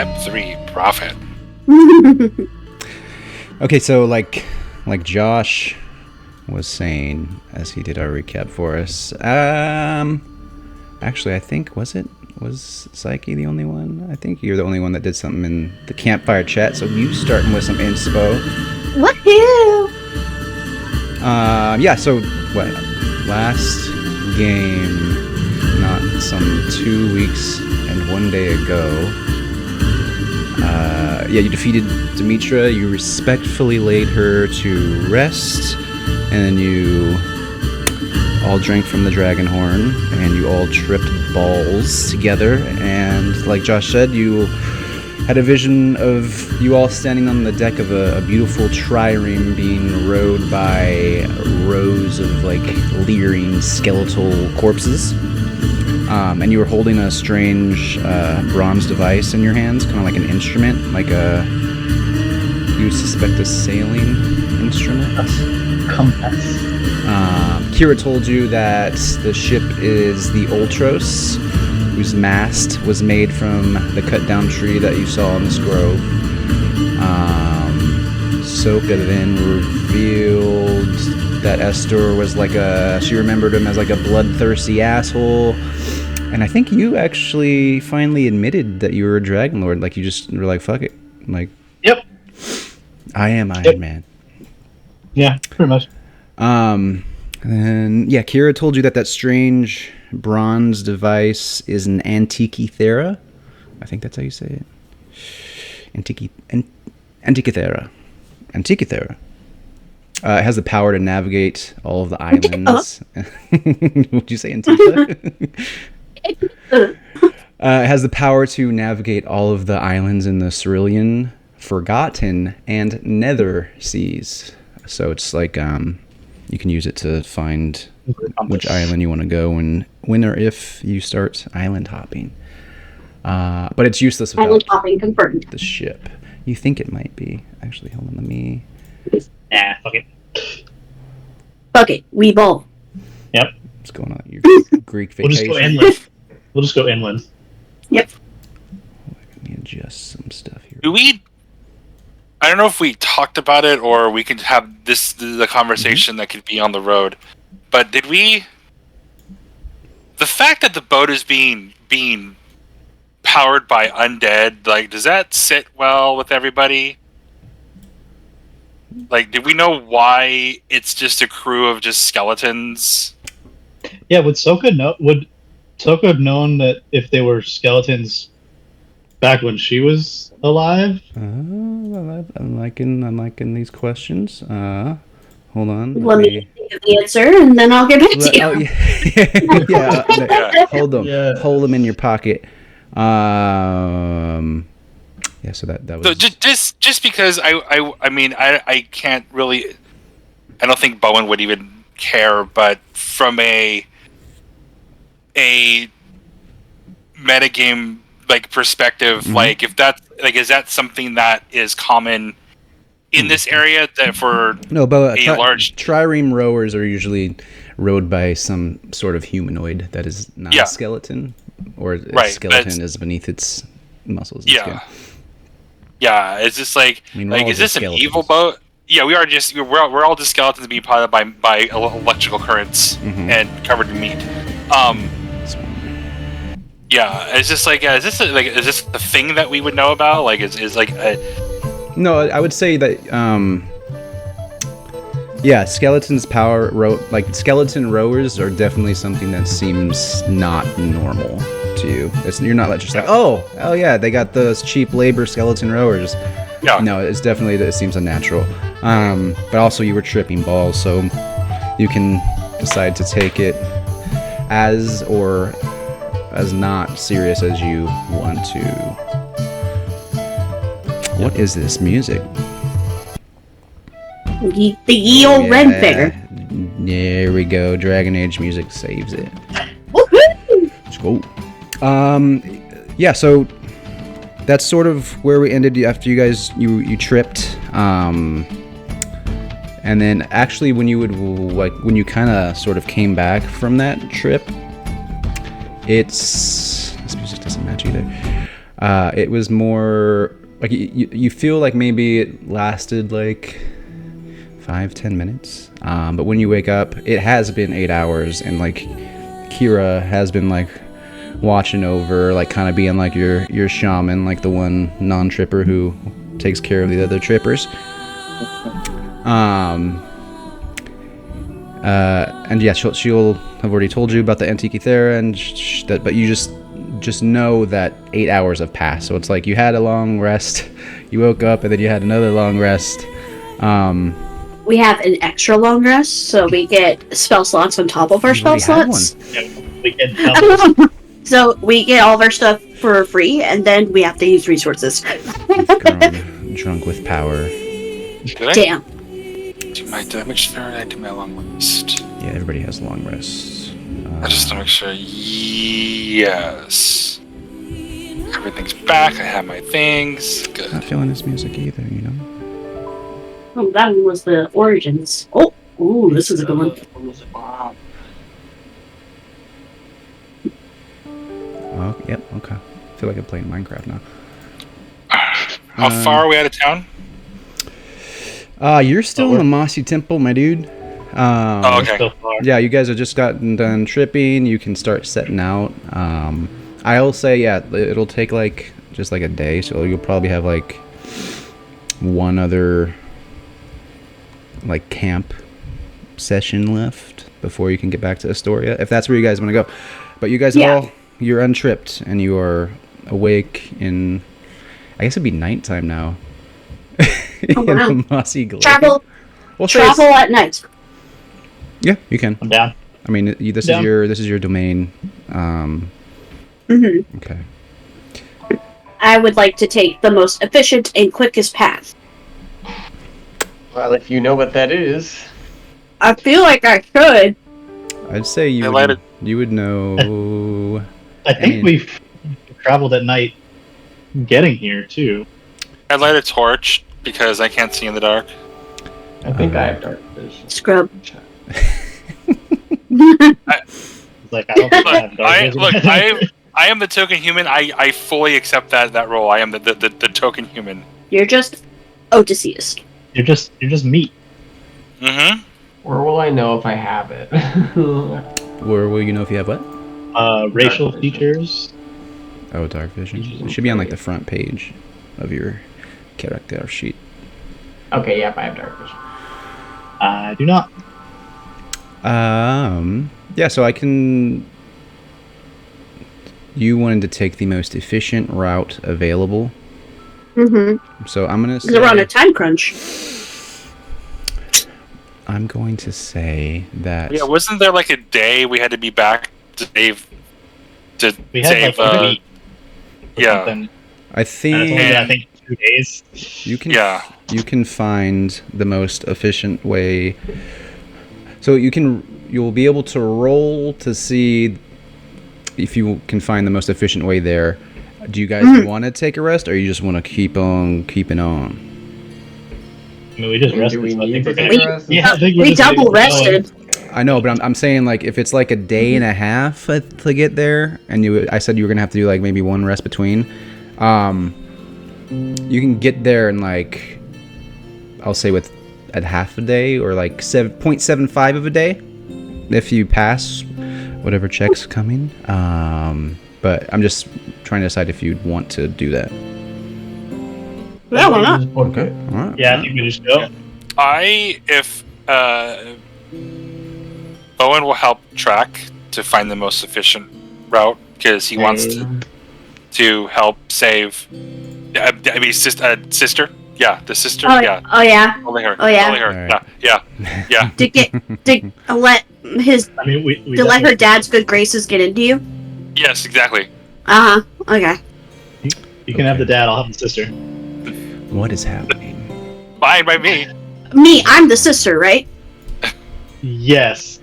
Step 3, profit. Okay, so like Josh was saying as he did our recap for us. Actually, I think was Psyche the only one? I think you're the only one that did something in the campfire chat. So you starting with some inspo. Woohoo! Yeah. So what? Last game, not some 2 weeks and 1 day ago. Yeah, you defeated Demetra. You respectfully laid her to rest, and then you all drank from the dragon horn, and you all tripped balls together. And like Josh said, you had a vision of you all standing on the deck of a beautiful trireme being rowed by rows of like leering skeletal corpses. And you were holding a strange bronze device in your hands, kind of like an instrument, like you would suspect a sailing instrument. A compass. Kira told you that the ship is the Ultros, whose mast was made from the cut-down tree that you saw in this grove. Soka then revealed that Estoria was she remembered him as like a bloodthirsty asshole. And I think you actually finally admitted that you were a Dragonlord. Like, you just were like, fuck it. Like, yep. I am Iron Man. Yeah, pretty much. And yeah, Kira told you that strange bronze device is an Antikythera. I think that's how you say it. Antikythera. Antikythera. It has the power to navigate all of the islands. Would you say Antifa? It has the power to navigate all of the islands in the Cerulean, Forgotten, and Nether seas. So it's like you can use it to find which island you want to go and when or if you start island hopping. But it's useless without island hopping confirmed. The ship. You think it might be. Actually, hold on, let me... Nah, fuck it. Fuck it, we both. Yep. What's going on? Your Greek vacation? We'll just go inland. We'll just go inland. Yep. Let me adjust some stuff here. I don't know if we talked about it or we could have the conversation that could be on the road. But did we... The fact that the boat is being powered by undead, like, does that sit well with everybody? Like, did we know why it's just a crew of just skeletons? Yeah, would Soka have known that if they were skeletons back when she was alive? I'm liking these questions. Hold on. Let me think of the answer, and then I'll get back to you. Oh, yeah. Hold them. Yeah. Hold them in your pocket. Yeah, so that was... So just because I mean, I can't really... I don't think Bowen would even care, but from a metagame perspective, like, if that's is that something that is common in this area that for large trireme rowers are usually rowed by some sort of humanoid that is not a skeleton, or a skeleton is beneath its muscles and skin. Yeah, it's just is this an evil boat? Yeah, we're all just skeletons being piloted by electrical currents and covered in meat. Yeah, it's just is this the thing that we would know about? No, I would say that skeleton rowers are definitely something that seems not normal to you. You're not just like, oh yeah, they got those cheap labor skeleton rowers. Yeah. No, it seems unnatural. But also you were tripping balls, so you can decide to take it as or as not serious as you want to. What is this music? The ye old red fair. There we go. Dragon Age music saves it. Woohoo! Let's go. Yeah, so that's sort of where we ended after you guys you tripped. And then actually when you kind of sort of came back from that trip, this music doesn't match either. It was more like you feel like maybe it lasted like 5-10 minutes. But when you wake up, it has been 8 hours, and like Kira has been like watching over, like kind of being like your shaman, like the one non-tripper who takes care of the other trippers. And yeah, she'll have already told you about the Antikythera, and but you just know that 8 hours have passed. So it's like you had a long rest, you woke up, and then you had another long rest. We have an extra long rest, so we get spell slots on top of our spell slots. Yeah, we get double. So we get all of our stuff for free, and then we have to use resources. You've grown drunk with power. Did I Damn. do my damage there? I do my long rest. Yeah, everybody has long rests. I just want to make sure. Yes. Everything's back. I have my things. Good. Not feeling this music either, you know. Oh, that one was the Origins. Oh, ooh, this is a good one. Wow. Oh, yep, okay. I feel like I'm playing Minecraft now. How far are we out of town? You're still in the Mossy Temple, my dude. Oh, okay. So far. Yeah, you guys have just gotten done tripping. You can start setting out. I'll say, yeah, it'll take like just like a day, so you'll probably have like one other like camp session left before you can get back to Estoria, if that's where you guys want to go. But you guys you're untripped and you are awake in, I guess it'd be nighttime now. Oh, in wow. the Mossy Glade. Travel at night. Yeah, you can. I'm down. I mean, this Down. is your domain. Mm-hmm. Okay. I would like to take the most efficient and quickest path. Well, if you know what that is. I feel like I should. I'd say you would know. I think we've traveled at night getting here, too. I light a torch because I can't see in the dark. I think I have dark vision. Scrub. Like, I don't think I have dark vision. I am the token human. I fully accept that role. I am the token human. You're just Odysseus. You're just meat. Mm-hmm. Where will I know if I have it? Where will you know if you have what? Racial Dark vision. features. Oh, dark vision. It should be on like the front page of your character sheet. Okay, yep, I have dark vision. I do not. Yeah, so I can. You wanted to take the most efficient route available. Mm-hmm. So I'm gonna say. Because we're on a time crunch. I'm going to say that. Yeah, wasn't there like a day we had to be back to save? We had like a week. or yeah. something. I And it's only think been, I think 2 days. you can. Yeah. You can find the most efficient way. So you'll be able to roll to see if you can find the most efficient way there. Do you guys want to take a rest, or you just want to keep on keeping on? I mean, we just rested. Do we so I need think to we're take gonna. a rest? Yeah, I think we're We just gonna double keep going. rested. I know, but I'm saying like if it's like a day and a half to get there, and I said you were gonna have to do like maybe one rest between. You can get there in like, I'll say at half a day, or like 0.75 of a day, if you pass whatever check's coming. But I'm just trying to decide if you'd want to do that. Yeah, why not? Okay. All right. Yeah, I think we just go. If Bowen will help track to find the most efficient route because he wants to help save. I mean, sister. Yeah, the sister. Oh Yeah, yeah. only her. Oh, yeah. Only her. Alright. Yeah. To let I mean, we to let her definitely- dad's good graces get into you. Yes, exactly. Okay. You can have the dad. I'll have the sister. What is happening? Fine by me. Me, I'm the sister, right? Yes.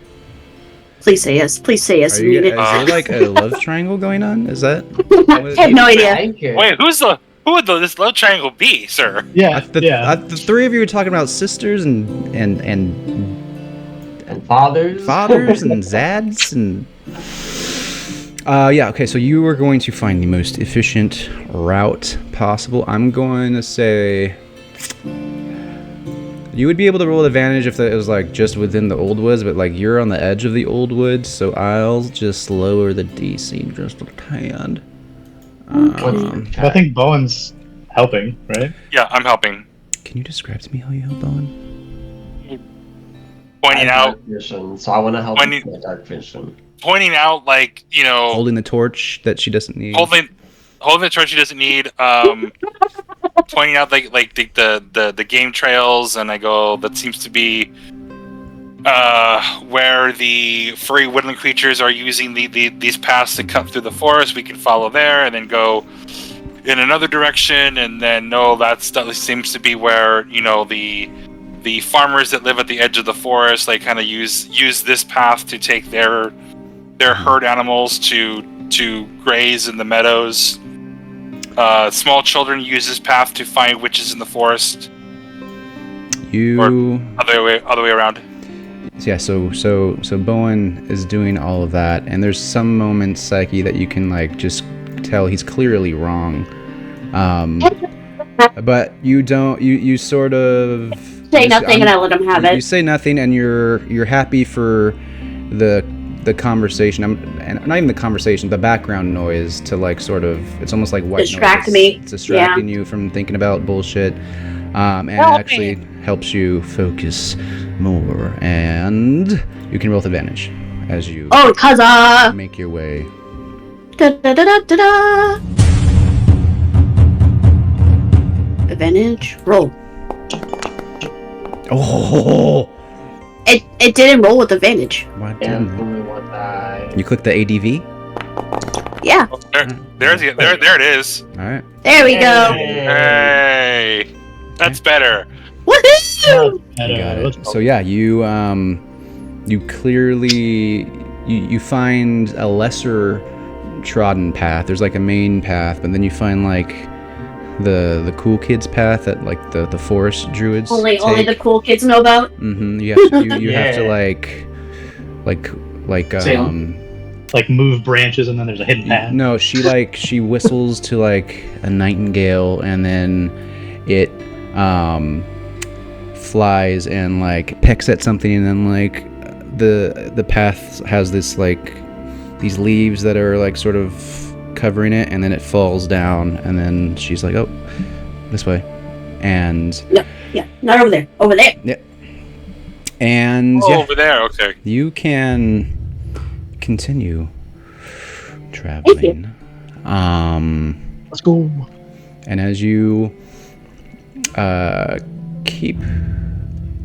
Please say yes. Please say yes. Is I need it. there like a love triangle going on? Is that? I have no idea. Wait, who would this love triangle be, sir? Yeah. The three of you were talking about sisters and And fathers. fathers and zads and. Yeah, okay, so you are going to find the most efficient route possible. I'm going to say you would be able to roll advantage if it was like just within the old woods, but like you're on the edge of the old woods, so I'll just lower the DC just a tad. I think Bowen's helping, right? Yeah, I'm helping. Can you describe to me how you help Owen? Pointing out, dark vision, so I want to help When you- with my dark vision. pointing out, like, you know, Holding the torch that she doesn't need. holding the torch she doesn't need. Pointing out like the game trails, and I go, that seems to be where the furry woodland creatures are using these paths to cut through the forest. We can follow there, and then go in another direction, and then no, that seems to be where, you know, the farmers that live at the edge of the forest, like, kind of use this path to take their herd animals to graze in the meadows. Small children use this path to find witches in the forest. You Other way around. Yeah, so Bowen is doing all of that, and there's some moments, Psyche, that you can like just tell he's clearly wrong. But you don't. You sort of Say nothing and I let him have You it. say nothing, and you're happy for the conversation. And not even the conversation, the background noise to like sort of. It's almost like white Distract noise. me. It's distracting you from thinking about bullshit. And it Help actually me. helps you focus more, and you can roll with advantage as you Oh, huzzah! make your way. Da, da, da, da, da, da. Advantage. Roll. Oh, It didn't roll with advantage. why And didn't only one die. you click the ADV? Yeah. Oh, there it is. All right. There we go. Hey, that's better. Woohoo! You got it. So yeah, you clearly you find a lesser trodden path. There's like a main path, but then you find like the cool kids path that like the forest druids Only take. the cool kids know about. Mm-hmm. You have to, you have to Yeah. like Like move branches and then there's a hidden path. no, she whistles to like a nightingale, and then it flies and like pecks at something, and then like the path has this like these leaves that are like sort of covering it, and then it falls down, and then she's like, oh, this way, and No, yeah, not over there. Over there. and Oh, yeah, over there. Okay. you can continue traveling. Let's go. And as you keep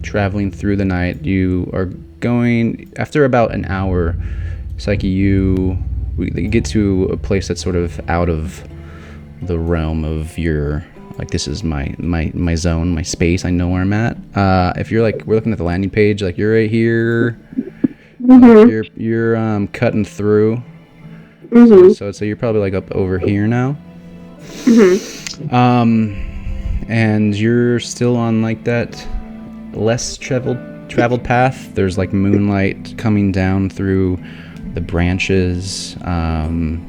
traveling through the night, you are going, after about an hour, Psyche, you get to a place that's sort of out of the realm of your, like, this is my zone, my space, I know where I'm at. If you're like, we're looking at the landing page, like you're right here, you're cutting through. So you're probably like up over here now. And you're still on like that less traveled path. There's like moonlight coming down through the branches, and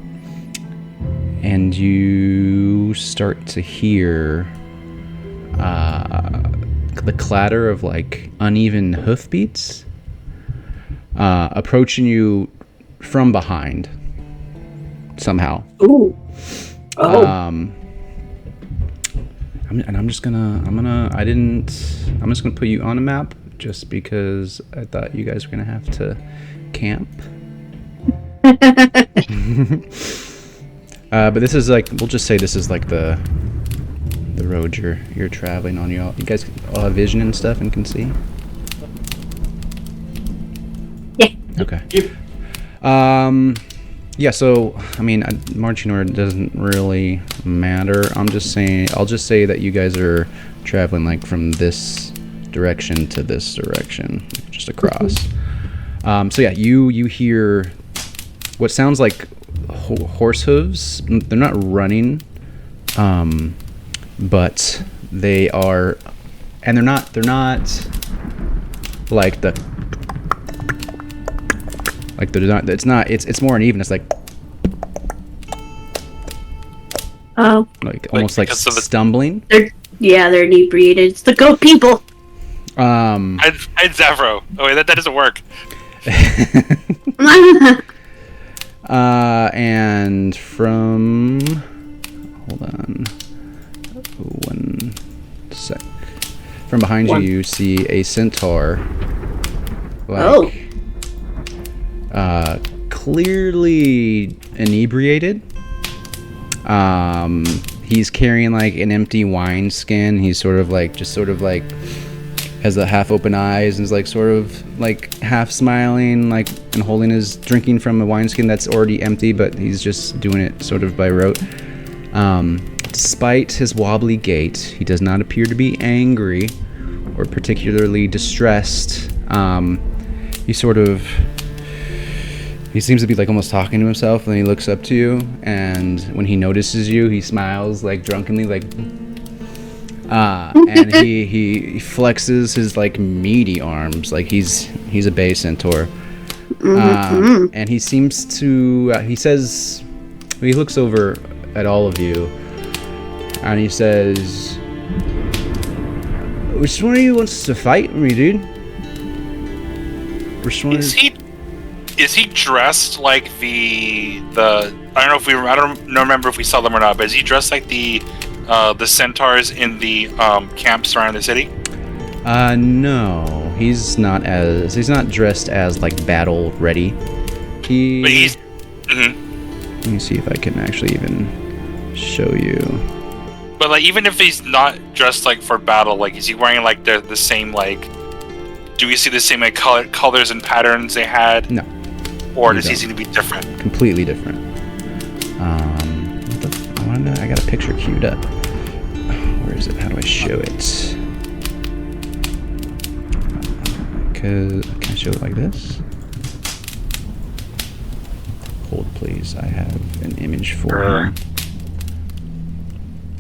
you start to hear the clatter of like uneven hoofbeats approaching you from behind somehow. Ooh. Oh. I'm just gonna put you on a map just because I thought you guys were gonna have to camp. But this is like, we'll just say this is like the road you're traveling on. You guys all have vision and stuff and can see? Yeah. Okay. Yeah, so I mean, marching order doesn't really matter. I'll just say that you guys are traveling like from this direction to this direction, just across. So yeah, you hear what sounds like horse hooves. They're not running, but they are, and they're not like the. Like they're not. It's more uneven. It's like Oh. Like almost like because of the- stumbling. They're inebriated. It's the goat people. I'd Zavro. Oh wait, that doesn't work. And from... Hold on. 1 sec. From behind you see a centaur. Clearly inebriated. He's carrying like an empty wine skin. He's sort of like has the half open eyes and is like sort of like half smiling, like, and holding his drinking from a wineskin that's already empty, but he's just doing it sort of by rote. Despite his wobbly gait, he does not appear to be angry or particularly distressed. He seems to be like almost talking to himself, and then he looks up to you, and when he notices you, he smiles like drunkenly, like, and he flexes his like meaty arms, like he's a bay centaur. And he seems to, he looks over at all of you, and he says, "Which one of you wants to fight me, dude? Which one?" Is he dressed like the I don't remember if we saw them or not, but is he dressed like the centaurs in the camps around the city? No, he's not dressed as like battle ready. But he's. Let me see if I can actually even show you. But like, even if he's not dressed like for battle, like, is he wearing like the same like? Do we see the same like colors and patterns they had? No. Or does he seem to be different? Completely different. I got a picture queued up. Where is it? How do I show it? Can I show it like this? Hold, please. I have an image for him.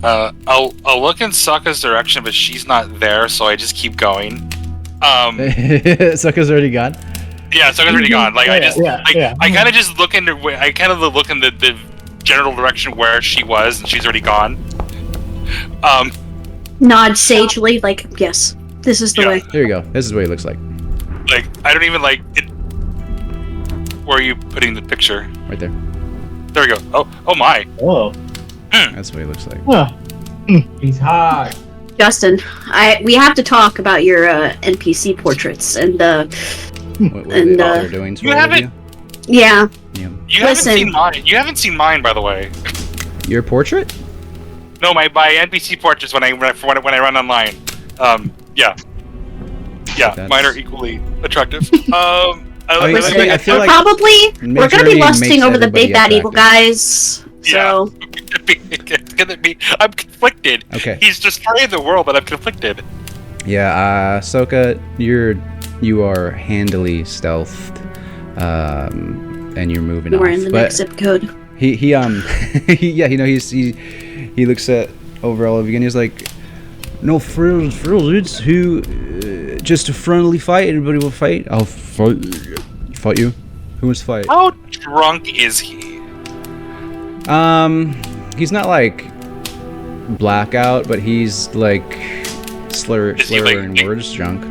I'll look in Sokka's direction, but she's not there, so I just keep going. Sokka's already gone. Yeah, Sokka's already gone. Like, I kind of just look in the general direction where she was, and she's already gone. Nod sagely, like, yes, this is the way. There you go. This is what he looks like. Like, I don't even like it. Where are you putting the picture? Right there. There we go. Oh my. Whoa. That's what he looks like. Huh. He's hot. Justin, we have to talk about your NPC portraits and What they're doing to all of you? Yeah. You haven't seen mine. You haven't seen mine, by the way. Your portrait? No, my NPC portraits when I run online. Yeah, mine are equally attractive. I feel like we're gonna be lusting over the big bad evil guys. So I'm conflicted. Okay. He's destroying the world, but I'm conflicted. Yeah, Sokka, you are handily stealthed, and you're moving off. we're in the next zip code. He looks at over all of you and he's like, "No frills, dudes. Who just a friendly fight? Anybody will fight? I'll fight you. Who wants to fight?" How drunk is he? He's not like blackout, but he's like slurring words drunk.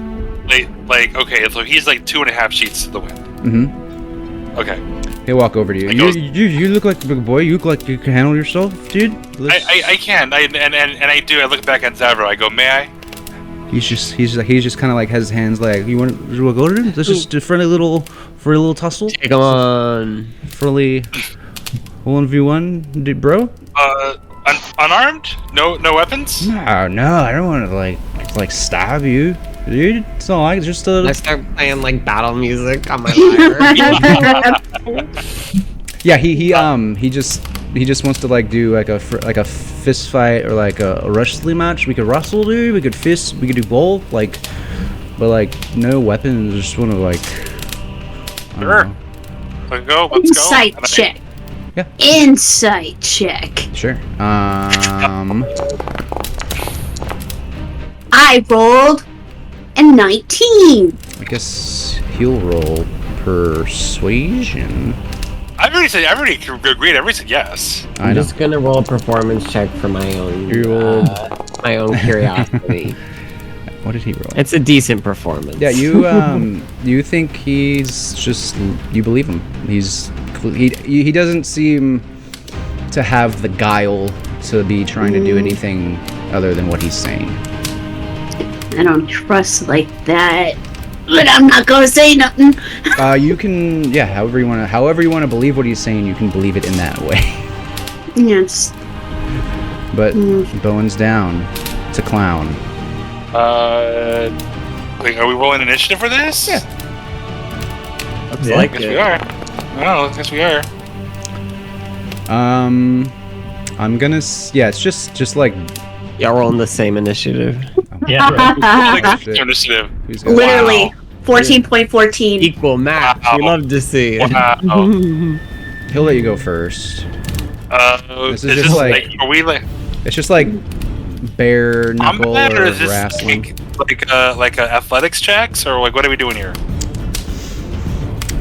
Like okay, so he's like 2.5 sheets to the wind. Mm-hmm. Okay. He'll walk over to you. You look like a big boy. You look like you can handle yourself, dude. I can. I do. I look back at Zavro. I go, may I? He's just kind of like has his hands like, you want to go to him? This is a friendly little tussle. Take on. Friendly 1v1, bro. Unarmed? No weapons? No, I don't want to like stab you, dude. It's not like just a. I start playing like battle music on my lyre. Yeah, he just wants to like do like a fist fight or like a wrestling match. We could wrestle, dude. We could fist. We could do both. Like, but like no weapons. Just want to like. Sure. Let's go. Insight check. Yeah. Insight check. Sure. I rolled a 19. I guess he'll roll persuasion. I've already agreed. Everybody said yes. I I'm know. just gonna roll a performance check for my own You rolled- my own curiosity. What did he roll? It's a decent performance. Yeah, you think he's just, you believe him. He doesn't seem to have the guile to be trying to do anything other than what he's saying. I don't trust like that. But I'm not gonna say nothing. You can, yeah, however you want to believe what he's saying, you can believe it in that way. Yes. But Bowen's down. It's a clown. Wait, are we rolling initiative for this? Yeah. Looks Yeah. like I guess it. we are. I guess we are. I'm gonna, yeah, it's just like, Y'all rolling the same initiative. Yeah. Rolling shit. initiative. who's gonna, Literally, Wow. 14.14. Equal match. We Wow. love to see. Wow. he'll let you go first. This is is just this like- are we like It's just like bare knuckle combat, or or is this wrestling. like athletics checks, or like what are we doing here?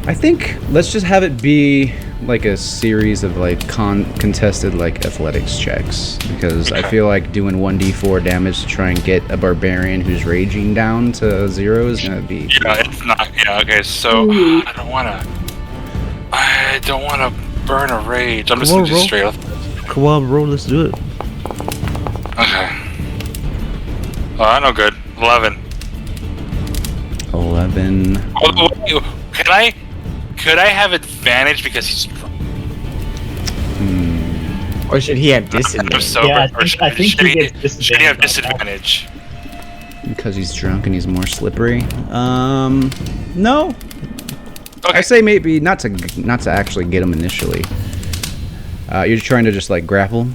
I think let's just have it be like a series of like contested like athletics checks, because I Okay. feel like doing 1d4 damage to try and get a barbarian who's raging down to 0 is gonna be. Yeah, it's not. Yeah, okay. So Mhm. I don't wanna burn a rage. I'm just Come gonna on, do roll. straight up. Come on, bro, let's do it. Okay. Oh, no good. 11. 11. Oh, wait, could I have advantage because he's drunk? Or should he have I'm disadvantage? sober. Yeah, Or I think should he gets should he have disadvantage disadvantage? Because he's drunk and he's more slippery. No. Okay. I say maybe not to actually get him initially. You're trying to just like grapple.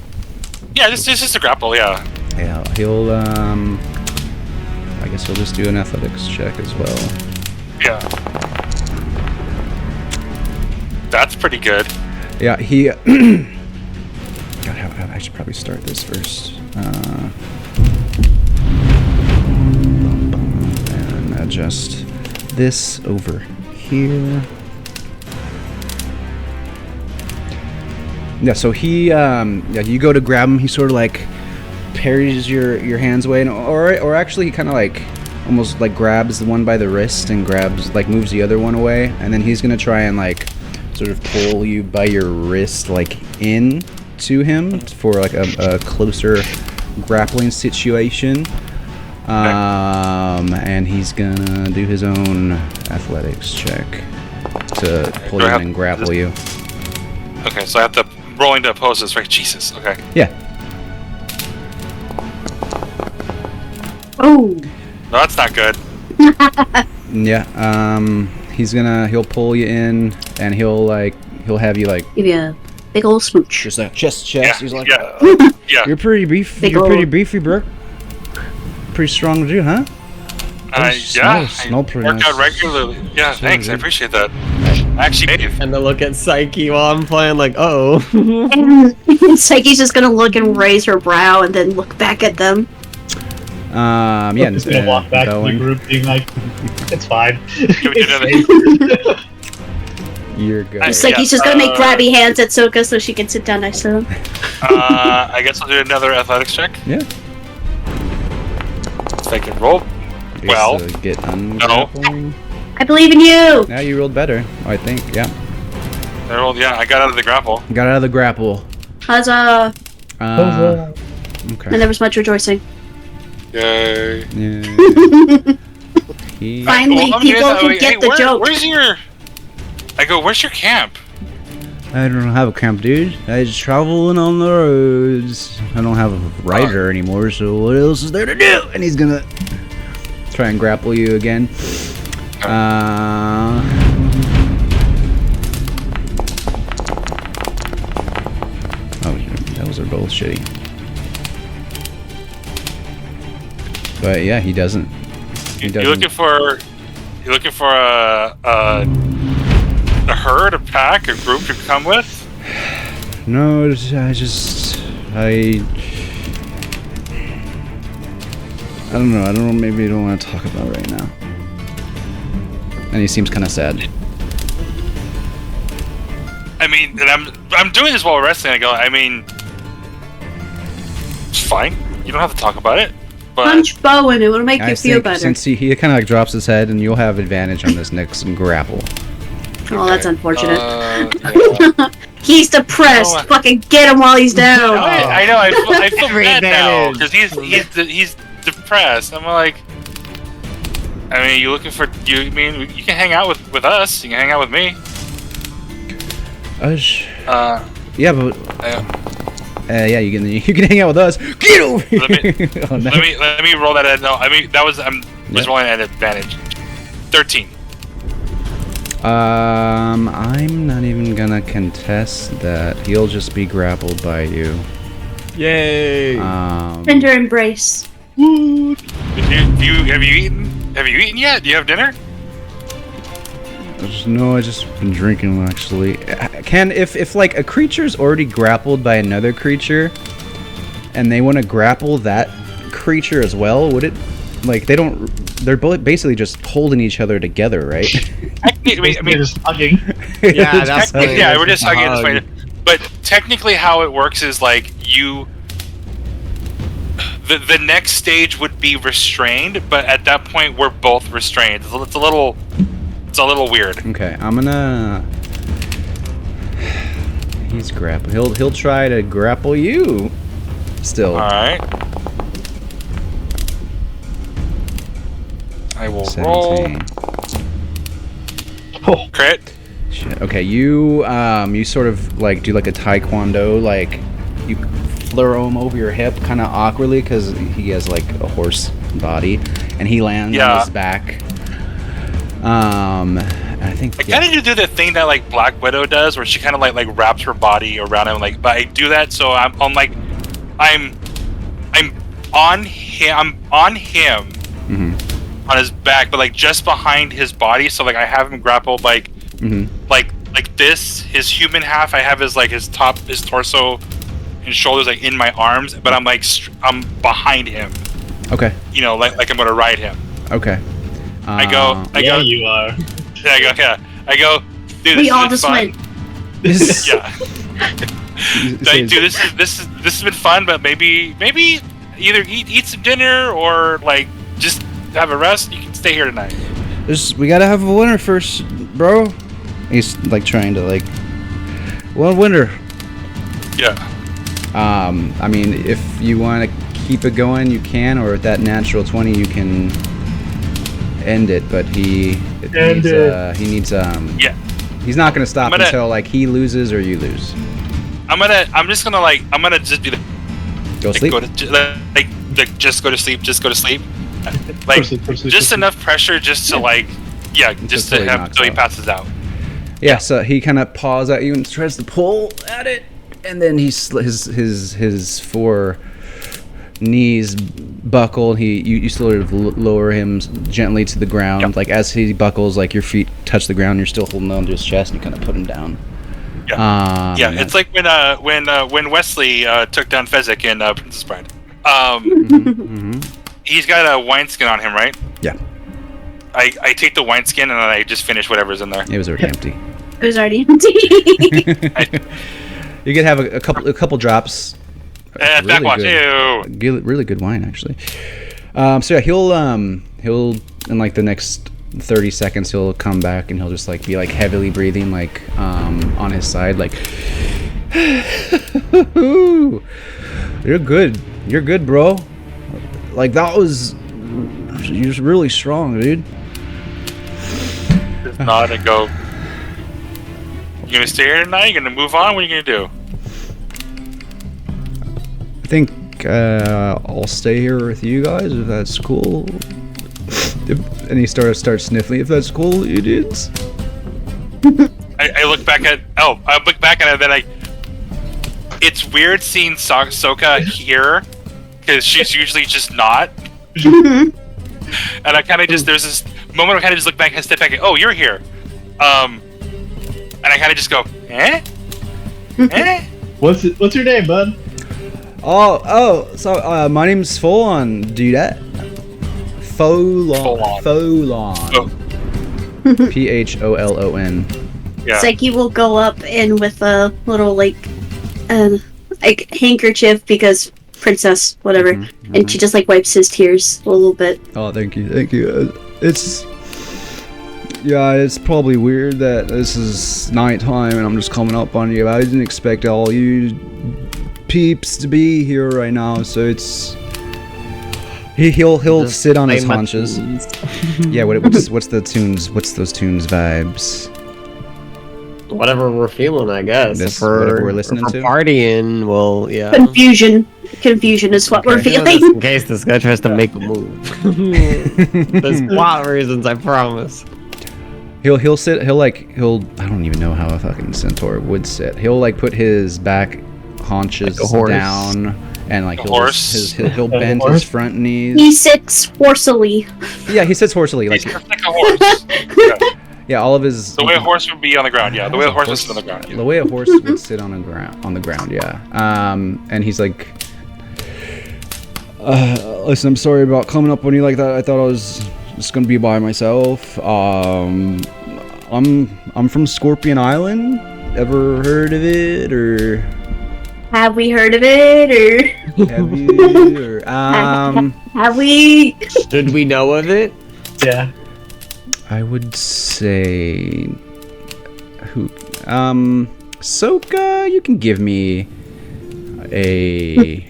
Yeah, this is just a grapple. Yeah. Yeah, he'll I guess he'll just do an athletics check as well. Yeah. That's pretty good. Yeah, he. God, I should probably start this first. And adjust this over here. Yeah, so he, yeah, you go to grab him. He sort of like parries your hands away, and or actually he kind of like almost like grabs the one by the wrist and moves the other one away, and then he's gonna try and like sort of pull you by your wrist like in to him for like a closer grappling situation. And he's gonna do his own athletics check to pull Do I you have- in and grapple you. Okay, so I have to rolling to oppose this, right? Jesus. Okay. Yeah. Oh. No, that's not good. Yeah. He'll pull you in, and he'll have you like Give you a big ol' smooch. just like chest. Yeah. He's like, Yeah. Yeah. you're pretty beefy. Big You're pretty ol'- beefy, bro. Pretty strong dude, huh? Yeah. Smell I pretty work nice. out regularly. Yeah. Smell Thanks. I good. appreciate that. I actually made it. And to look at Psyche while I'm playing, like, oh. Psyche's just gonna look and raise her brow and then look back at them. Yeah. Just gonna walk back to the Bowen, group, being like, "It's fine." Give me another- you're good. I- Psyche's just gonna make grabby hands at Soka so she can sit down next to them. I guess I'll do another athletics check. Yeah. If I can roll. Guess, Well, get ungrappling. I believe in you! Now you rolled better, I think. Yeah. I rolled. Yeah, I got out of the grapple. Got out of the grapple. Huzzah! Okay. And there was much rejoicing. Yay. Yeah. He- Finally, Well, people who get the joke. Where's your? I go. Where's your camp? I don't have a camp, dude. I just traveling on the roads. I don't have a rider anymore, so what else is there to do? And he's gonna try and grapple you again. Oh, those are both shitty. But yeah, he doesn't. He You doesn't. looking for? You looking for a herd, a pack, a group to come with? No, I don't know. I don't know. Maybe you don't want to talk about it right now. And he seems kind of sad. I mean, and I'm doing this while we're wrestling. I go, I mean, it's fine. You don't have to talk about it. But Punch Bowen, it will make I you feel think better. since he kind of like drops his head, and you'll have advantage on this next grapple. Oh, that's unfortunate. yeah. He's depressed. Oh, Fucking get him while he's down. I know. I feel Every bad now advantage. because he's depressed. I'm like, I mean, you looking for you? I mean, you can hang out with us. You can hang out with me. Yeah, but yeah, you can hang out with us. Get over here. Oh, no. Let me roll that at no. I mean, that was was rolling at advantage. 13. I'm not even gonna contest that. He'll just be grappled by you. Yay! Tender embrace. Have you eaten? Have you eaten yet? Do you have dinner? I just been drinking actually. If like a creature's already grappled by another creature, and they want to grapple that creature as well, would it? Like they're both basically just holding each other together, right? I mean, just hugging. Yeah, that's we're just hugging this way. But technically, how it works is like you. The next stage would be restrained, but at that point we're both restrained. It's a little weird. Okay, I'm gonna. He's grapple. He'll try to grapple you. Still. All right. I will 17. roll. Oh, Crit. Shit. Okay, you sort of like do like a taekwondo, like you throw him over your hip kind of awkwardly because he has like a horse body, and he lands on his back. I think I kind of do the thing that like Black Widow does, where she kind of like wraps her body around him. Like, but I do that so I'm on him. Mm-hmm. On his back, but like just behind his body. So like I have him grappled like this. His human half, I have his torso and shoulders like in my arms, but I'm like I'm behind him. Okay. You know, like I'm gonna ride him. Okay. I go. you are. I go. Dude, We all just went. Yeah. Like, dude, this has been fun, but maybe either eat some dinner or like just have a rest. You can stay here tonight. We gotta have a winner first, bro. He's like trying to like. Well, winner. Yeah. I mean, if you want to keep it going, you can, or at that natural 20, you can end it. But he needs Yeah. He's not gonna stop until like he loses or you lose. I'm just gonna just do the Go sleep. Just go to sleep. Just go to sleep. Like just enough pressure, just to like, just to have until he passes out. Yeah. So he kind of paws at you and tries to pull at it, and then his four knees buckle. You sort of lower him gently to the ground. Yep. Like as he buckles, like your feet touch the ground. You're still holding on to his chest, and you kind of put him down. Yeah. It's like when Wesley took down Fezzik in Princess Bride. He's got a wineskin on him, right? Yeah. I take the wineskin and I just finish whatever's in there. It was already empty. It was already empty. You could have a couple drops. Backwatch, ew. Really good wine, actually. So yeah, he'll in like the next 30 seconds he'll come back and he'll just like be like heavily breathing like on his side like. You're good, bro. Like that was you're really strong, dude. Just nod and go. You gonna stay here tonight? You gonna move on? What are you gonna do? I think I'll stay here with you guys if that's cool. And he starts sniffling. If that's cool, idiots. I look back at. Oh, I look back at it. Then it's weird seeing Soka here because she's usually just not. And I kind of just there's this moment where I kind of just look back and step back. And, oh, you're here. And I kind of just go, eh? What's your name, bud? So my name's Folon, dudette. Folon. Oh. Pholon. Yeah. Psyche will go up and with a little like handkerchief because princess, whatever, and she just like wipes his tears a little bit. Oh, thank you. It's probably weird that this is nighttime and I'm just coming up on you. I didn't expect all you peeps to be here right now, so it's he'll just sit on his haunches. Yeah, what's the tunes? What's those tunes vibes? Whatever we're feeling, I guess. Whatever we're listening to. Partying, well, yeah. Confusion is what we're feeling. In case this guy tries to make a move. There's plot reasons, I promise. He'll I don't even know how a fucking centaur would sit. He'll like put his back haunches like down and like he'll bend horse? his front knees. He sits horsily. Yeah, he sits horsely. He's like a horse. Yeah, all of his. The way a horse would be on the ground. Yeah, the way a horse would sit on the ground. The way a horse would sit on the ground. Yeah. And he's like, listen, I'm sorry about coming up on you like that. I thought I was just gonna be by myself. I'm from Scorpion Island. Ever heard of it or? Have we heard of it or? Have you? Or, have we? Did we know of it? Yeah. I would say who? Soka, you can give me a.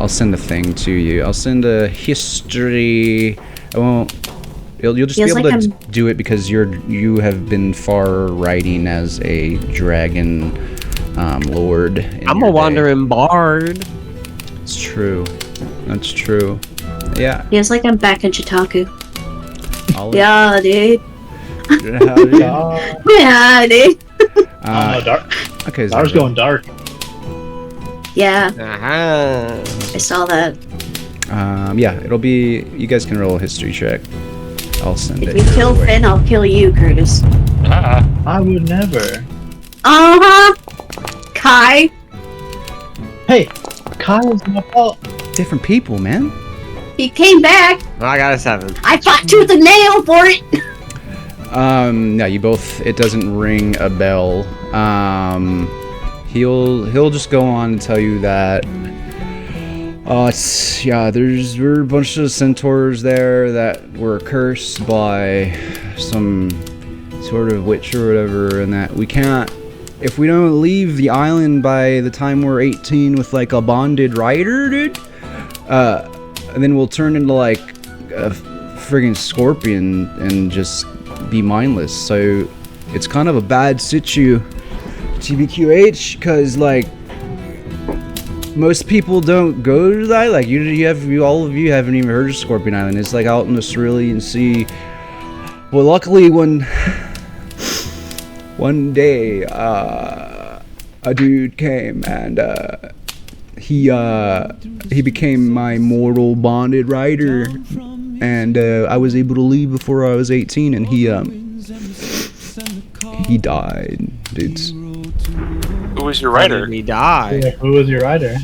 I'll send a thing to you. I'll send a history. I won't. You'll just be able to do it because you have been far riding as a dragon lord. I'm a wandering bard. It's true. That's true. Yeah. Feels like I'm back in Jitaku. Yeah, dude. Yeah, Yeah, dude. No, dark. Okay, Dark's going dark. Yeah, Uh-huh. I saw that. Yeah, it'll be. You guys can roll a history check. I'll send If it. you kill Finn, I'll kill you, Curtis. I would never. Kai. Hey, Kyle's my fault. Different people, man. He came back. I got a 7. I fought tooth and nail for it. No, you both. It doesn't ring a bell. He'll just go on and tell you that. There were a bunch of centaurs there that were cursed by some sort of witch or whatever, and that we can't. If we don't leave the island by the time we're 18 with like a bonded rider, dude, and then we'll turn into like a friggin' scorpion and just be mindless. So it's kind of a bad situ, TBQH, because like most people don't go to that. Like all of you haven't even heard of Scorpion Island. It's like out in the Cerulean Sea. Well, luckily one day a dude came and he became my mortal bonded rider, and I was able to leave before I was 18, and he died, dudes. Who was your rider? He died. Yeah, who was your rider?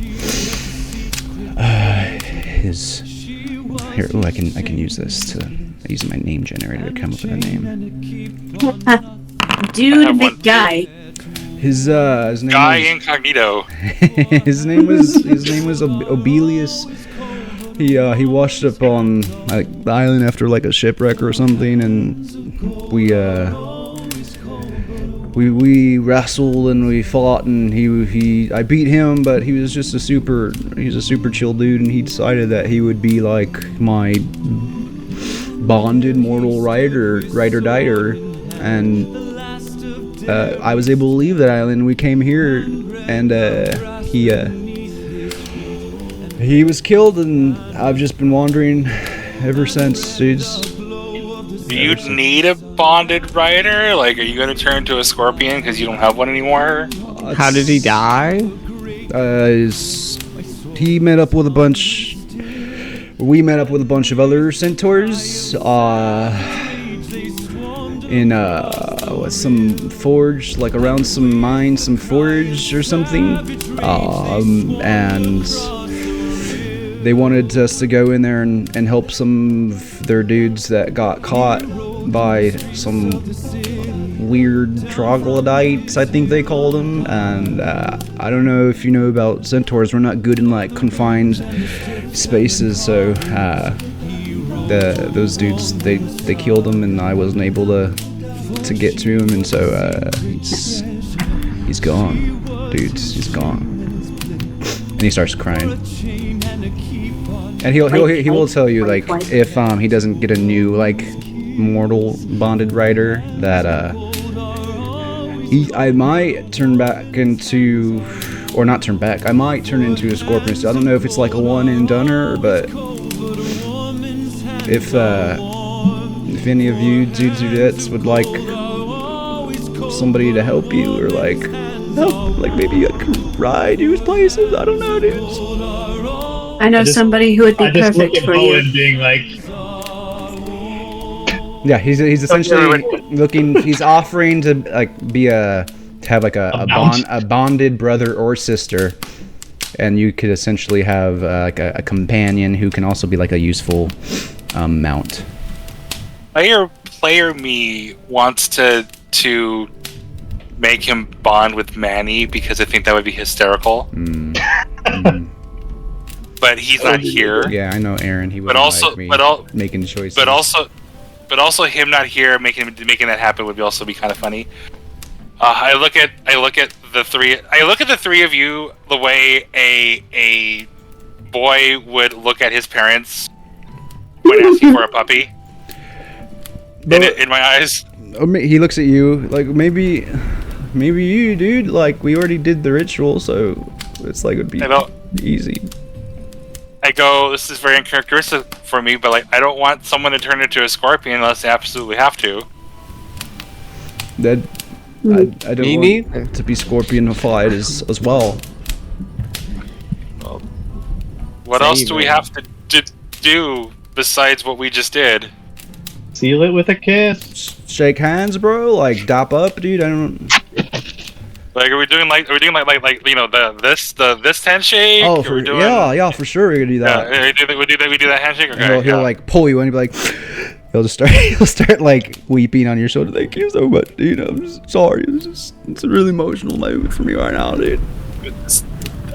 Here. Oh, I can use this to use my name generator to come up with a name. Dude, big guy. His name Guy was, Incognito. his name was Obelius. He washed up on like the island after like a shipwreck or something, and we wrestled and we fought, and I beat him, but he's a super chill dude, and he decided that he would be like my bonded mortal rider, and I was able to leave that island. We came here, and he was killed, and I've just been wandering ever since, dudes. Do you need a bonded rider? Like, are you going to turn into a scorpion because you don't have one anymore? How did he die? He met up with a bunch. We met up with a bunch of other centaurs. In some forge, like around some mine, some forge or something. And they wanted us to go in there and help some of their dudes that got caught by some weird troglodytes, I think they called them. And I don't know if you know about centaurs. We're not good in like confined spaces, so those dudes they killed him, and I wasn't able to get to him, and so he's gone, dudes. He's gone, and he starts crying. And he will tell you, like, if he doesn't get a new like mortal bonded rider, that I might turn back into, or not turn back, I might turn into a scorpion. So I don't know if it's like a one and doneer, but if any of you dudes or dudettes would like somebody to help you, or like help, like maybe I could ride you places, I don't know, dudes. I know somebody who would be perfect for you. Being like, yeah, he's essentially looking. He's offering to like to have like a bonded brother or sister, and you could essentially have like a companion who can also be like a useful mount. Player me wants to make him bond with Manny because I think that would be hysterical. But he's not here. Yeah, I know Aaron. He would like me making choices. But also him not here, making that happen would also be kind of funny. I look at the three. I look at the three of you the way a boy would look at his parents when asking for a puppy. In my eyes. He looks at you like maybe you, dude. Like we already did the ritual, so it's like it would be easy. I go, this is very uncharacteristic for me, but like I don't want someone to turn into a scorpion unless they absolutely have to. I don't want to be scorpionified as well. What else do we have to do besides what we just did? Seal it with a kiss. Shake hands, bro. Like dap up, dude. I don't. Like, are we doing like you know this handshake? Oh, yeah, for sure we're gonna do that. Yeah, we do that handshake. Okay, he'll like pull you in and be like, he'll start like weeping on your shoulder. Thank you so much, dude. I'm just sorry. It's a really emotional moment for me right now, dude.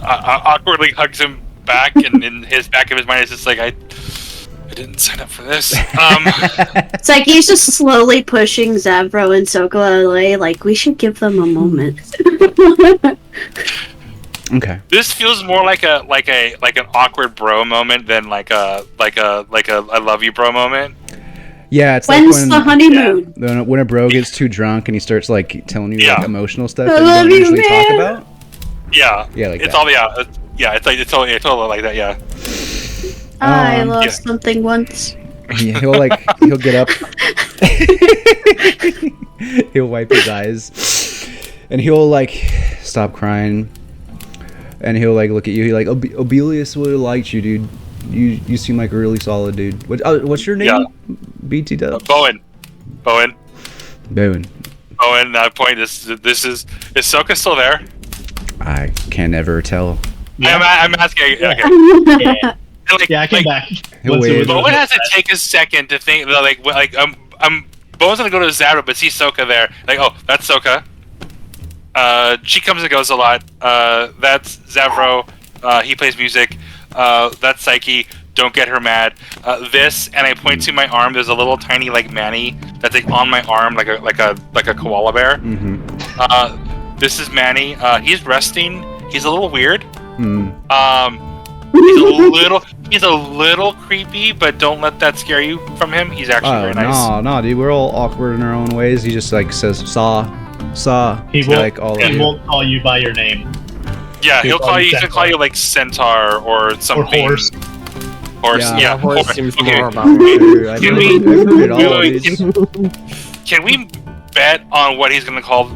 Awkwardly hugs him back, and in his back of his mind is just like I didn't sign up for this. It's like he's just slowly pushing Zavro and Sokola away. Like we should give them a moment. Okay. This feels more like an awkward bro moment than like a I love you bro moment. Yeah, it's When's like when the honeymoon? When a bro gets too drunk and he starts like telling you like emotional stuff I that love you you, don't usually man. talk about. Yeah. Yeah, like it's that. all it's totally like that. Yeah. I lost something once. Yeah, he'll get up. He'll wipe his eyes, and he'll like stop crying, and he'll like look at you. He like Obelius would have liked you, dude. You seem like a really solid dude. What's your name? Yeah. BT Dub. Bowen. Bowen. Point. This is Soka still there? I can never tell. Yeah. I'm asking. Okay. I came back. Bowen has to take a second to think. Bowen's gonna go to Zavro, but see Soka there. Like, oh, that's Soka. She comes and goes a lot. That's Zavro. He plays music. That's Psyche. Don't get her mad. This, and I point to my arm. There's a little tiny like Manny that's like on my arm, like a koala bear. Mm-hmm. This is Manny. He's resting. He's a little weird. He's a little creepy, but don't let that scare you from him. He's actually very nice. No, dude. We're all awkward in our own ways. He just like says saw. He won't call you by your name. Yeah, he'll call you like centaur or something. Or horse. Yeah, horse seems more about Can we bet on what he's gonna call?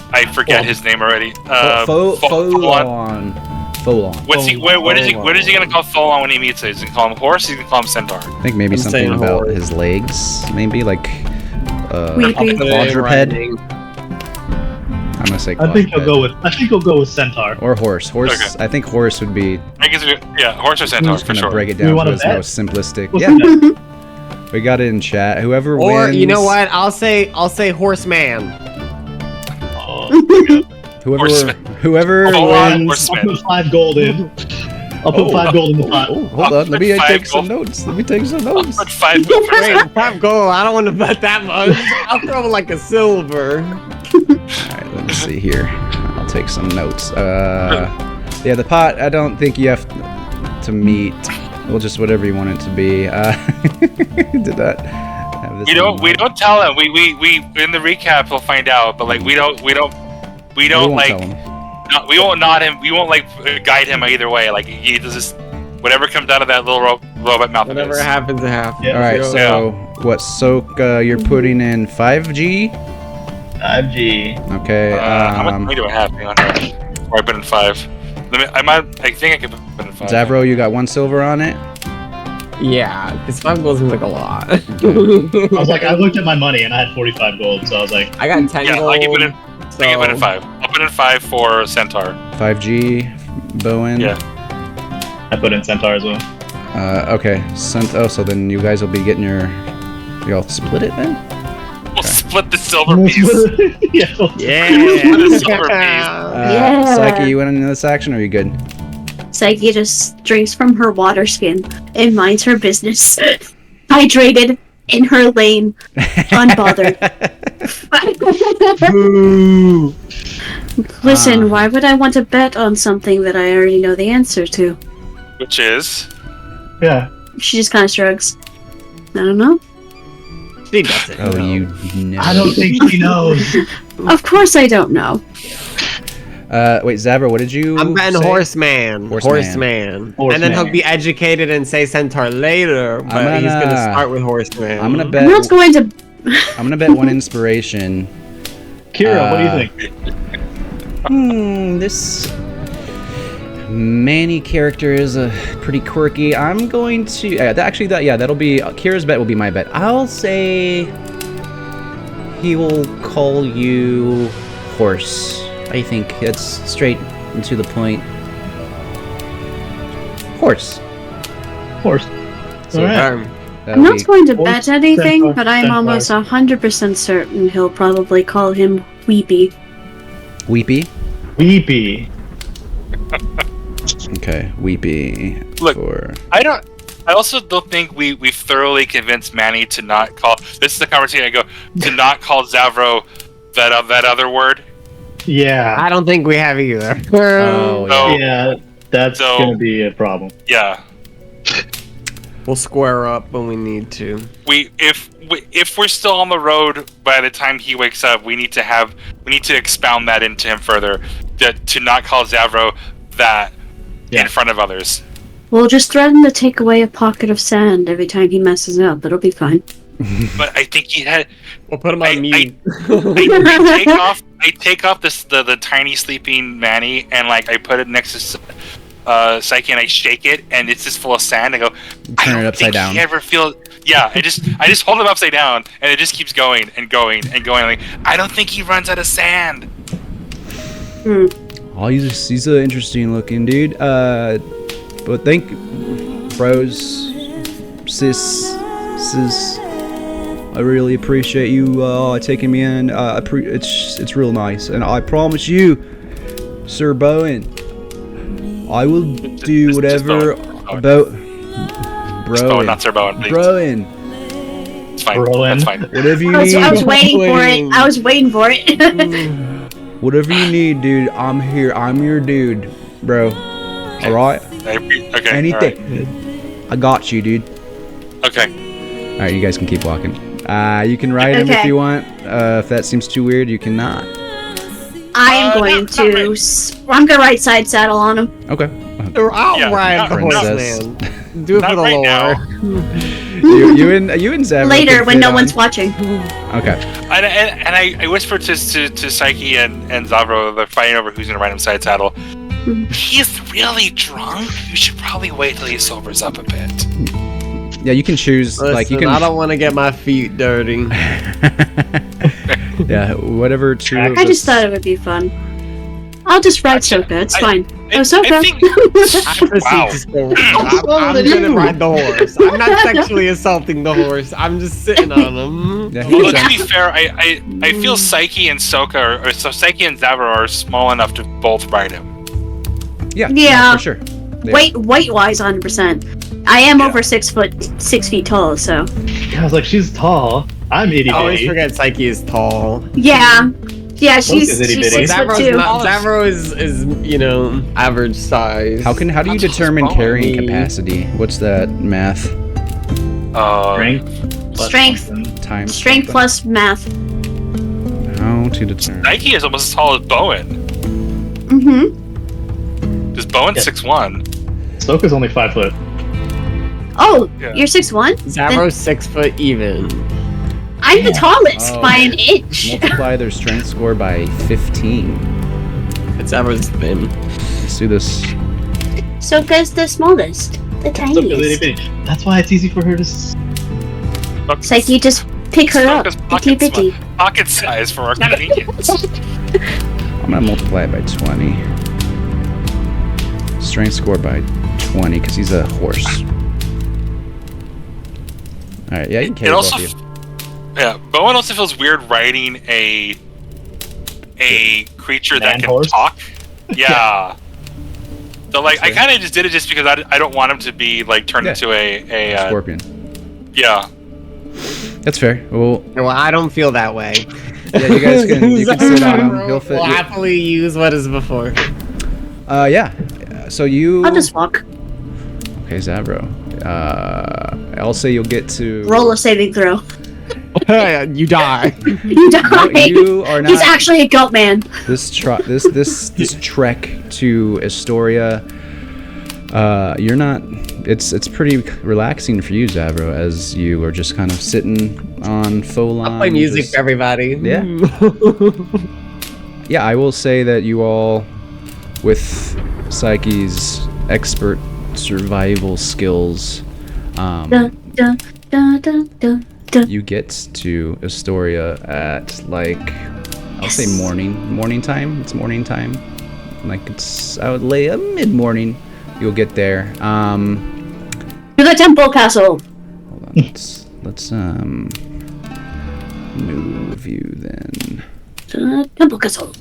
I forget his name already. Folon. What is he gonna call Folon when he meets it? Is he gonna call him horse? He's gonna call him centaur. I think maybe something about his legs. Maybe like quadruped. I'm gonna say quadruped. I think he'll go with centaur or horse. Okay. I think horse would be. I guess horse or centaur for sure. Break it down to its most simplistic. We got it in chat. Whoever Or wins. you know what? I'll say horseman. Whoever wins. I'll put 5 gold in. I'll put 5 gold in the pot. Oh, hold on. Let me put take 5 some gold. notes. Let me take some notes. Put 5 gold for Wait, 5 gold. I don't want to bet that much. I'll throw like a silver. Alright, let me see here. I'll take some notes. Yeah, the pot, I don't think you have to meet. Well, just whatever you want it to be. Did that have this We on don't mine? tell him. We in the recap we'll find out, but like we don't won't like tell him. we won't nod him. We won't like guide him either way. Like he does this, whatever comes out of that little robot mouth. Whatever is. happens, it happens. Yeah. Alright, so what soak you're putting in 5G? 5G. Okay, How much do I have? Hang on here. Or I put in 5. I think I could put in 5. Zavro, you got 1 silver on it? Yeah, this 5 gold seems like a lot. I was like, I looked at my money and I had 45 gold, so I was like, I got 10 Yeah, gold. I can put in. so... I can put in 5. I'll put in 5 for Centaur. 5G, Bowen? Yeah. I put in Centaur as well. Okay, so then you guys will be getting y'all split it then? We'll split the silver piece. Yeah. Yeah. The silver piece. Yeah. Psyche, you went into this action or are you good? Psyche just drinks from her water skin and minds her business. Hydrated, in her lane, unbothered. Listen, why would I want to bet on something that I already know the answer to? Which is Yeah. She just kind of shrugs. I don't know. She doesn't. Oh, know. you know. I don't think she knows. Of course I don't know. Wait, Zavro, what did you I'm betting say? Horseman. Horseman. And then he'll Horseman. be educated and say Centaur later, but he's gonna start with Horseman. I'm gonna I'm bet. not going to. I'm gonna bet 1 inspiration. Kira, what do you think? This Manny character is pretty quirky. I'm going to that'll be Kira's bet will be my bet. I'll say he will call you horse. I think it's straight and to the point. Horse. Horse. So Alright. Um, I'm not going to Or bet anything, Centaur, but I'm Centaur. almost 100% certain he'll probably call him Weepy. Weepy. Weepy. Okay, Weepy. Look, for... I also don't think we've thoroughly convinced Manny to not call. This is the conversation I go to not call Zavro that other word. Yeah. I don't think we have either. Oh, So Yeah, that's So- gonna be a problem. yeah, We'll square up when we need to. if we're still on the road by the time he wakes up, we need to expound that into him further. To not call Zavro that Yeah. in front of others. We'll just threaten to take away a pocket of sand every time he messes up. It'll be fine. But I think he had. We'll put him on mute. I take off the tiny sleeping Manny and like I put it next to Psyche and I shake it and it's just full of sand. I go, I Turn it don't upside think down. He ever feel? Yeah, I just hold him upside down and it just keeps going and going and going. Like I don't think he runs out of sand. Oh, he's an interesting looking dude. But thank bros, sis. I really appreciate you taking me in. It's real nice, and I promise you, Sir Bowen, I will do Just whatever Bowen. about Oh, not Sir Bowen, please. Bowen. It's fine. Broen. That's fine. Whatever you I was need, waiting for it. I was waiting for it. whatever you need, dude. I'm here. I'm your dude, bro. All right. Okay. Anything. I got you, dude. Okay. All right, you guys can keep walking. You can ride him if Okay. you want. If that seems too weird, you cannot. I am going not right. I'm gonna right side saddle on him. Okay. I'll Yeah, ride not the princess. Horseman. Do it Not for the right lore. now. you and Zavro Later, can when fit no on. one's watching. Okay. And I whispered to Psyche and Zavro, they're fighting over who's gonna ride him side saddle. He's really drunk. You should probably wait till he sobers up a bit. Yeah, you can choose. Like you Listen, can. I don't want to get my feet dirty. Yeah, whatever two. Of I just us- thought it would be fun. I'll just ride Soka. It's fine. Oh, Soka. I think, I proceed Wow. to school. I'm gonna ride the horse. I'm not sexually assaulting the horse. I'm just sitting on him. Yeah, well, to be fair, I feel Psyche and Soka, or so Psyche and Zavro are small enough to both ride him. Yeah, Yeah. for sure. They are. Weight-wise, 100%. I am Yeah. over 6 feet tall, so I was like, she's tall. I'm itty I always bitty. forget Psyche is tall. yeah, she's is itty bitty. 6 foot Zavro's 2. not. Zavro is average size. How do you That's determine what's carrying wrong. capacity? What's that math? Strength. Times Strength something? plus math. How to determine? Nike is almost as tall as Bowen. Mm-hmm. Because Bowen's Yeah. 6'1". Soka's only 5 foot. Oh, Yeah. you're 6'1"? Zavro's 6 foot even. I'm the tallest Oh. by an inch. Multiply their strength score by 15. It's Zavro's thin. Let's do this. Soka's the smallest. The Soka's itty tiniest. bitty. That's why it's easy for her to. Psyche, just pick her up. Soka's Itty bitty. pocket size for our convenience. I'm gonna multiply it by 20. Strength score by 20 because he's a horse. All right, yeah, you can carry It both also, of you. yeah, Bowen also feels weird riding a creature that Man can horse? talk. Yeah. So like, I Sure. kind of just did it just because I don't want him to be like turned Yeah. into a Scorpion. yeah. That's fair. Well, Well, I don't feel that way. yeah, you guys can sit on him. He'll fit. We'll happily use what is before. Yeah. So you. I'll just walk. Okay, Zavro. I'll say you'll get to. Roll a saving throw. You die. You die. No, you are not. He's actually a goat man. This trek to Estoria. You're not. It's pretty relaxing for you, Zavro, as you are just kind of sitting on Folon. I'll play music just- for everybody. Yeah. Yeah, I will say that you all, with Psyche's expert survival skills, Dun, dun, dun, dun, dun, dun. you get to Estoria at I'll say morning time. It's morning time. I would lay a mid-morning. You'll get there. To the temple castle. Hold on. Let's move you then. To the temple castle.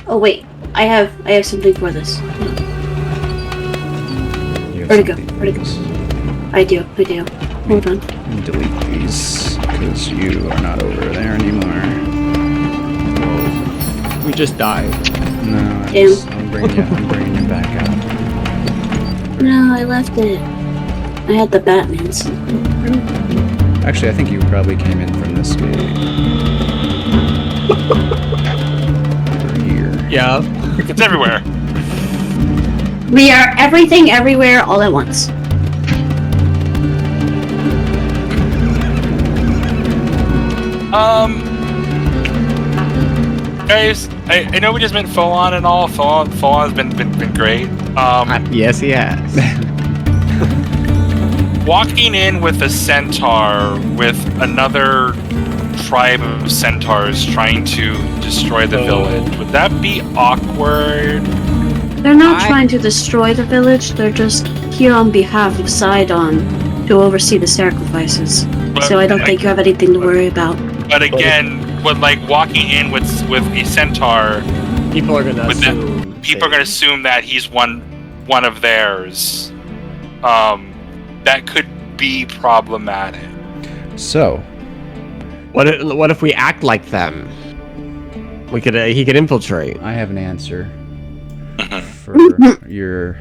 Oh wait, I have something for this. You have Where'd it go? something. Where'd it go? I do. Hold on. And delete these because you are not over there anymore. We just died. No, I'm bringing you back out. No, I left it. I had the Batman's. Actually, I think you probably came in from this gate. Over here. Yeah. It's everywhere. We are everything, everywhere, all at once. Guys, I know we just meant Folon and all. Folon's been great. Yes, he has. Walking in with a centaur with another tribe of centaurs trying to destroy the village, would that be awkward? They're not trying to destroy the village, they're just here on behalf of Sidon to oversee the sacrifices. So I don't think you have anything to worry about. But again, with walking in with a centaur, People are gonna With that- assume. people are going to assume that he's one of theirs. That could be problematic. So, What if we act like them? We could. He could infiltrate. I have an answer Mhm. for your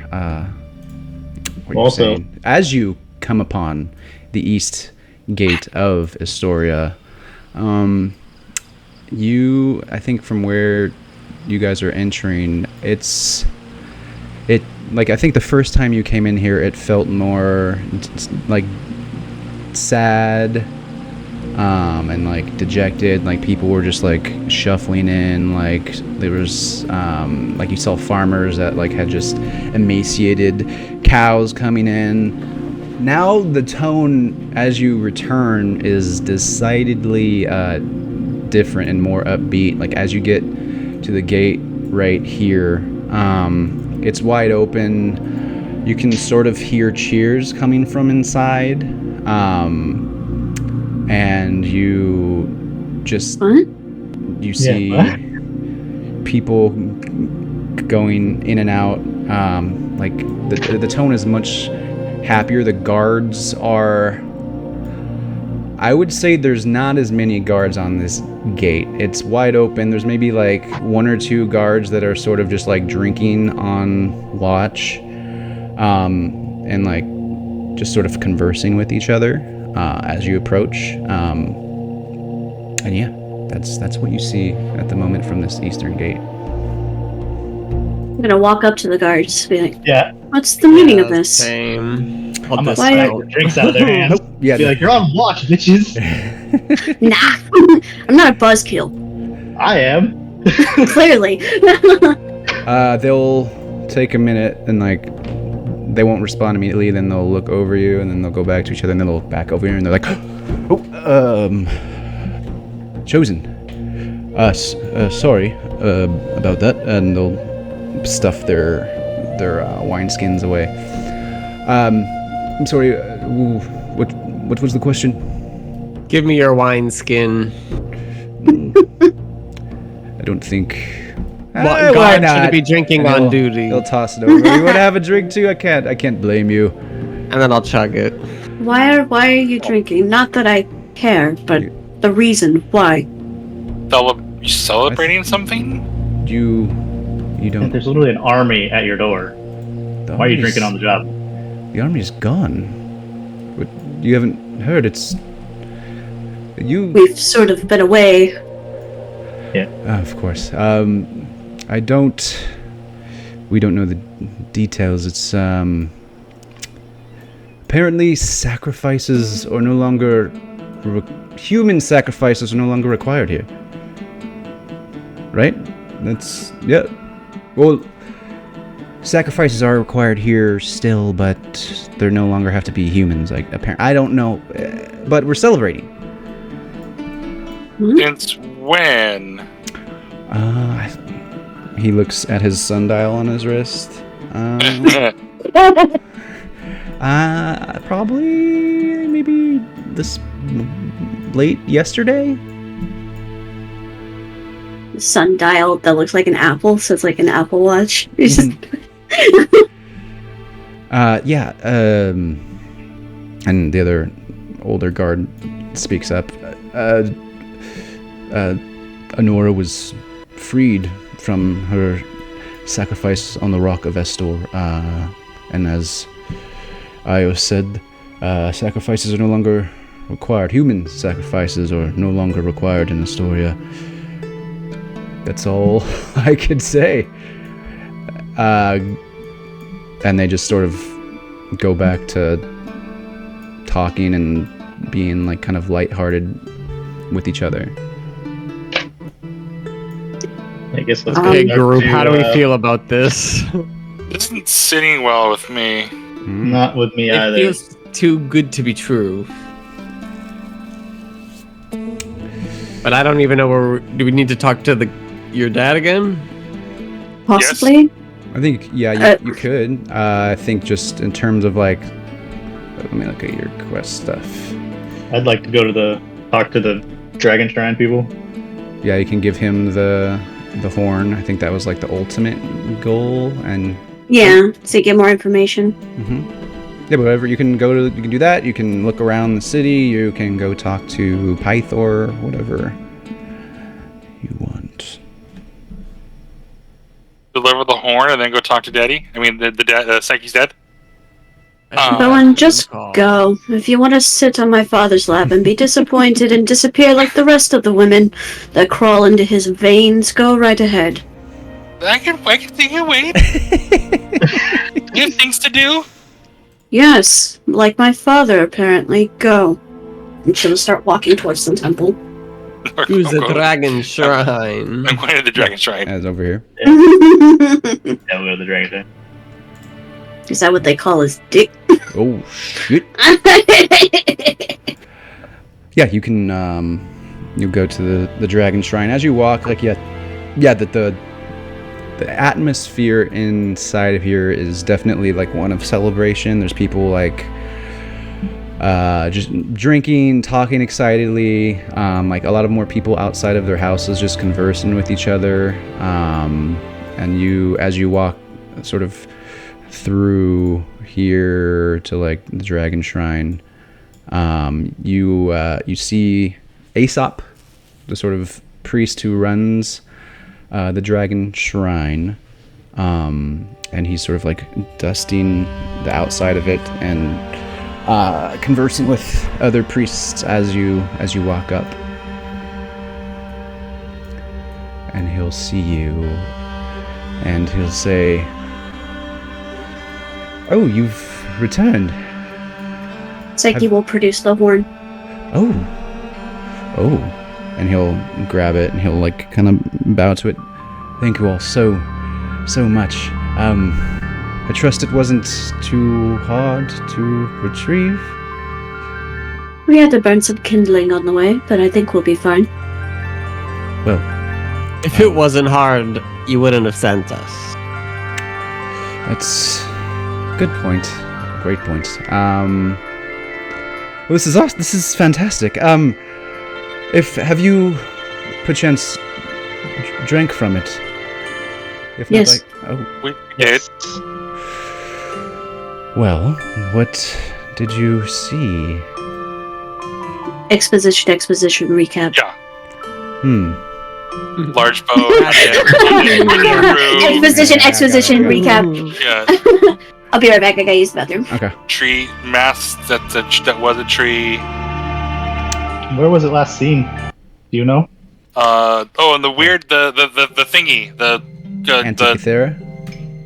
what you're Also- saying. As you come upon the east gate of Estoria, I think from where you guys are entering, I think the first time you came in here, it felt more like sad, and dejected. People were just shuffling in. There was you saw farmers that had just emaciated cows coming in. Now the tone as you return is decidedly different and more upbeat. Like as you get to the gate right here, it's wide open. You can sort of hear cheers coming from inside, and you just you see people going in and out. Like the tone is much happier. The guards are, I would say there's not as many guards on this gate. It's wide open. There's maybe like 1 or 2 guards that are sort of just like drinking on watch, and like just sort of conversing with each other as you approach. And yeah, that's what you see at the moment from this eastern gate. I'm gonna walk up to the guards, be like, Yeah. "What's the meaning of this?" Same. I'm gonna Why- smack the drinks out of their hands. Nope. Yeah. Be like, you're on watch, bitches. Nah, I'm not a buzzkill. I am. Clearly. They'll take a minute and like they won't respond immediately. Then they'll look over you and then they'll go back to each other and then they'll look back over you and they're like, chosen. Sorry about that, and they'll stuff their wineskins away. I'm sorry. What was the question? Give me your wine skin. I don't think. What why guard not? should be drinking And on they'll- duty? They'll toss it over. You want to have a drink too? I can't blame you. And then I'll chug it. Why are you drinking? Not that I care, but the reason why. You celebrating something? You don't. There's literally an army at your door. The Why are you army's- drinking on the job? The army's gone. What, you haven't heard? It's you. We've sort of been away. Of course. I don't. We don't know the details. It's apparently sacrifices are no longer. Human sacrifices are no longer required here. Right? That's yeah. Well, sacrifices are required here still, but there no longer have to be humans. Like apparently, I don't know, but we're celebrating. Since when? He looks at his sundial on his wrist. Probably maybe this late yesterday. Sundial that looks like an apple, so it's like an Apple Watch. Yeah. And the other older guard speaks up. Honora was freed from her sacrifice on the rock of Estor, and as Io said, sacrifices are no longer required. Human sacrifices are no longer required in Estoria. That's all I could say. And they just sort of go back to talking and being like kind of lighthearted with each other. I guess let's Hey go group, to, how do we feel about this? This isn't sitting well with me. Not with me It either. feels too good to be true. But I don't even know where. Do we need to talk to your dad again? Possibly. I think, yeah, you could. I think just in terms of like, let me look at your quest stuff. I'd like to go to talk to the Dragon Shrine people. Yeah, you can give him the horn. I think that was like the ultimate goal. And Yeah, so you get more information. yeah, but whatever, you can do that. You can look around the city. You can go talk to Pythor, whatever you want. Deliver the horn and then go talk to Daddy. I mean, the dad, Psyche's dead. Bowen, just go. If you want to sit on my father's lap and be disappointed and disappear like the rest of the women that crawl into his veins, go right ahead. I can wait. You have things to do. Yes, like my father, apparently. Go. And she'll start walking towards the temple. Who's the Dragon Shrine? I'm going to the Dragon Shrine. As over here. Yeah, we'll go to the Dragon Shrine. Is that what they call his dick? Oh shit! Yeah, you can. You go to the dragon shrine. As you walk, like the atmosphere inside of here is definitely like one of celebration. There's people like just drinking, talking excitedly. Like a lot of more people outside of their houses, just conversing with each other. And you, as you walk, sort of through here to like the dragon shrine, you see Aesop, the sort of priest who runs the dragon shrine, and he's sort of like dusting the outside of it and conversing with other priests as you walk up. And he'll see you, and he'll say, "Oh, you've returned." Psyche will produce the horn. Oh, and he'll grab it and he'll like kind of bow to it. Thank you all so much. I trust it wasn't too hard to retrieve. We had to burn some kindling on the way, but I think we'll be fine. Well, If it wasn't hard, you wouldn't have sent us. that's a good point. Great point. Well, this is awesome. This is fantastic. Have you perchance drank from it? If not, Yes. We did. Well, what did you see? Exposition, recap. Yeah. Hmm. Large bow. Exposition, recap. Yeah. I'll be right back. I gotta use the bathroom. Okay. Tree mask that was a tree. Where was it last seen? Do you know? And the weird the thingy the Antikythera?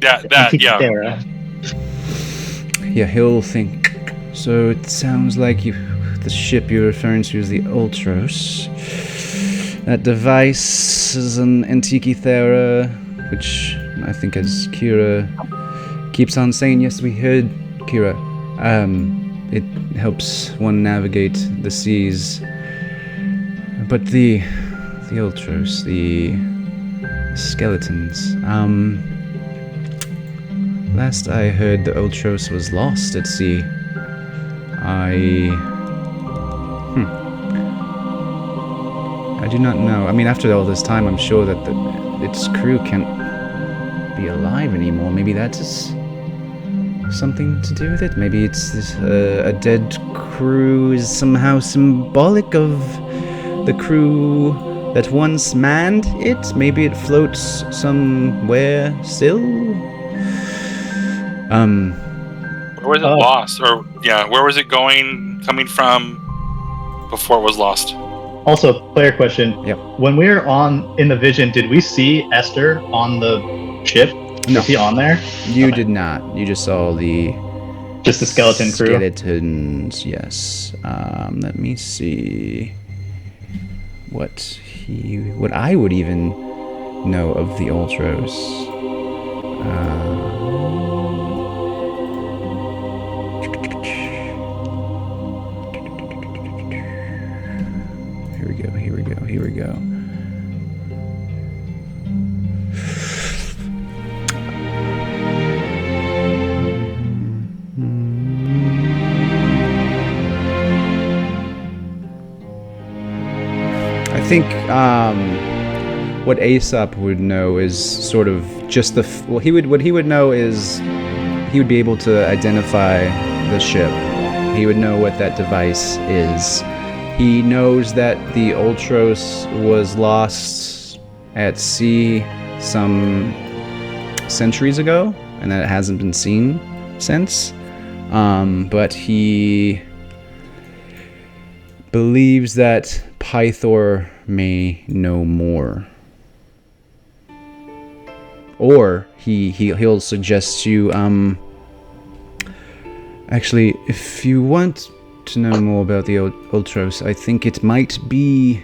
yeah. Antikythera. Yeah, he'll think. So it sounds like the ship you're referring to is the Ultros. That device is an Antikythera, which I think, as Kira keeps on saying, yes, we heard, Kira. It helps one navigate the seas. But the Ultros, the skeletons. Last I heard, the Ultros was lost at sea. I do not know. I mean, after all this time, I'm sure that its crew can't be alive anymore. Maybe that's something to do with it. Maybe it's a dead crew is somehow symbolic of the crew that once manned it. Maybe it floats somewhere still. Where was it lost? Or where was it coming from before it was lost? Also, player question. Yep. When we were in the vision, did we see Esther on the ship? No. Was he on there? You Okay. did not. You just saw Just the skeleton crew. Skeletons, yes. Let me see what I would even know of the Ultros. Here we go. I think what Aesop would know is sort of just what he would know is he would be able to identify the ship. He would know what that device is. He knows that the Ultros was lost at sea some centuries ago, and that it hasn't been seen since. But he believes that Pythor may know more. Or he'll suggest you, actually, if you want to know more about the Ultros, I think it might be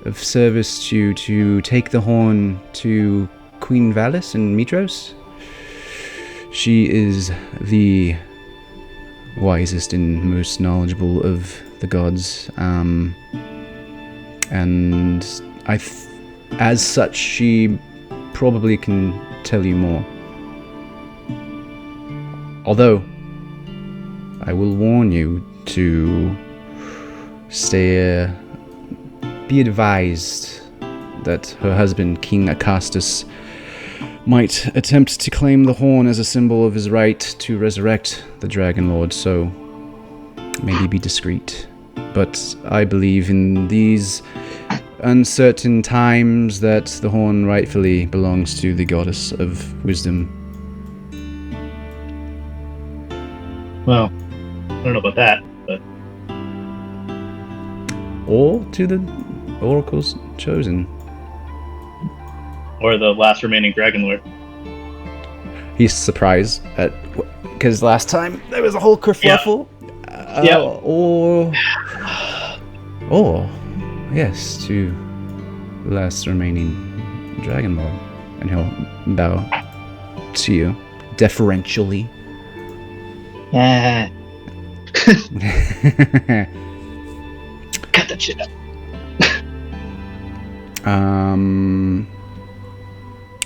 of service to you to take the horn to Queen Valis in Mitros. She is the wisest and most knowledgeable of the gods. And as such, she probably can tell you more. Although, I will warn you to be advised that her husband, King Acastus, might attempt to claim the horn as a symbol of his right to resurrect the Dragonlord, so maybe be discreet. But I believe in these uncertain times that the horn rightfully belongs to the goddess of wisdom. Well, I don't know about that, but... Or to the oracles chosen. Or the last remaining Dragonlord. He's surprised at... Because last time there was a whole kerfuffle. Yeah. Or, yes, to the last remaining Dragonlord. And he'll bow to you, deferentially. Yeah. Cut that shit out.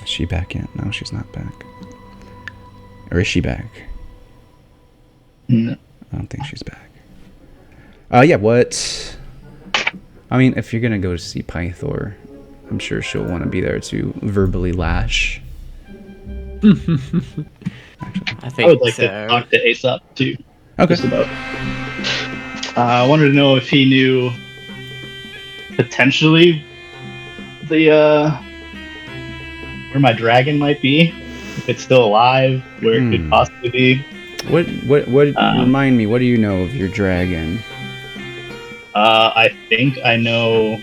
Is she back yet? No, she's not back. Or is she back? No. I don't think she's back. Yeah, what? I mean, if you're gonna go to see Pythor, I'm sure she'll want to be there to verbally lash. I would like to talk to Aesop too. Okay. Just about. I wanted to know if he knew potentially the where my dragon might be, if it's still alive, where it could possibly be. What remind me, what do you know of your dragon? I think I know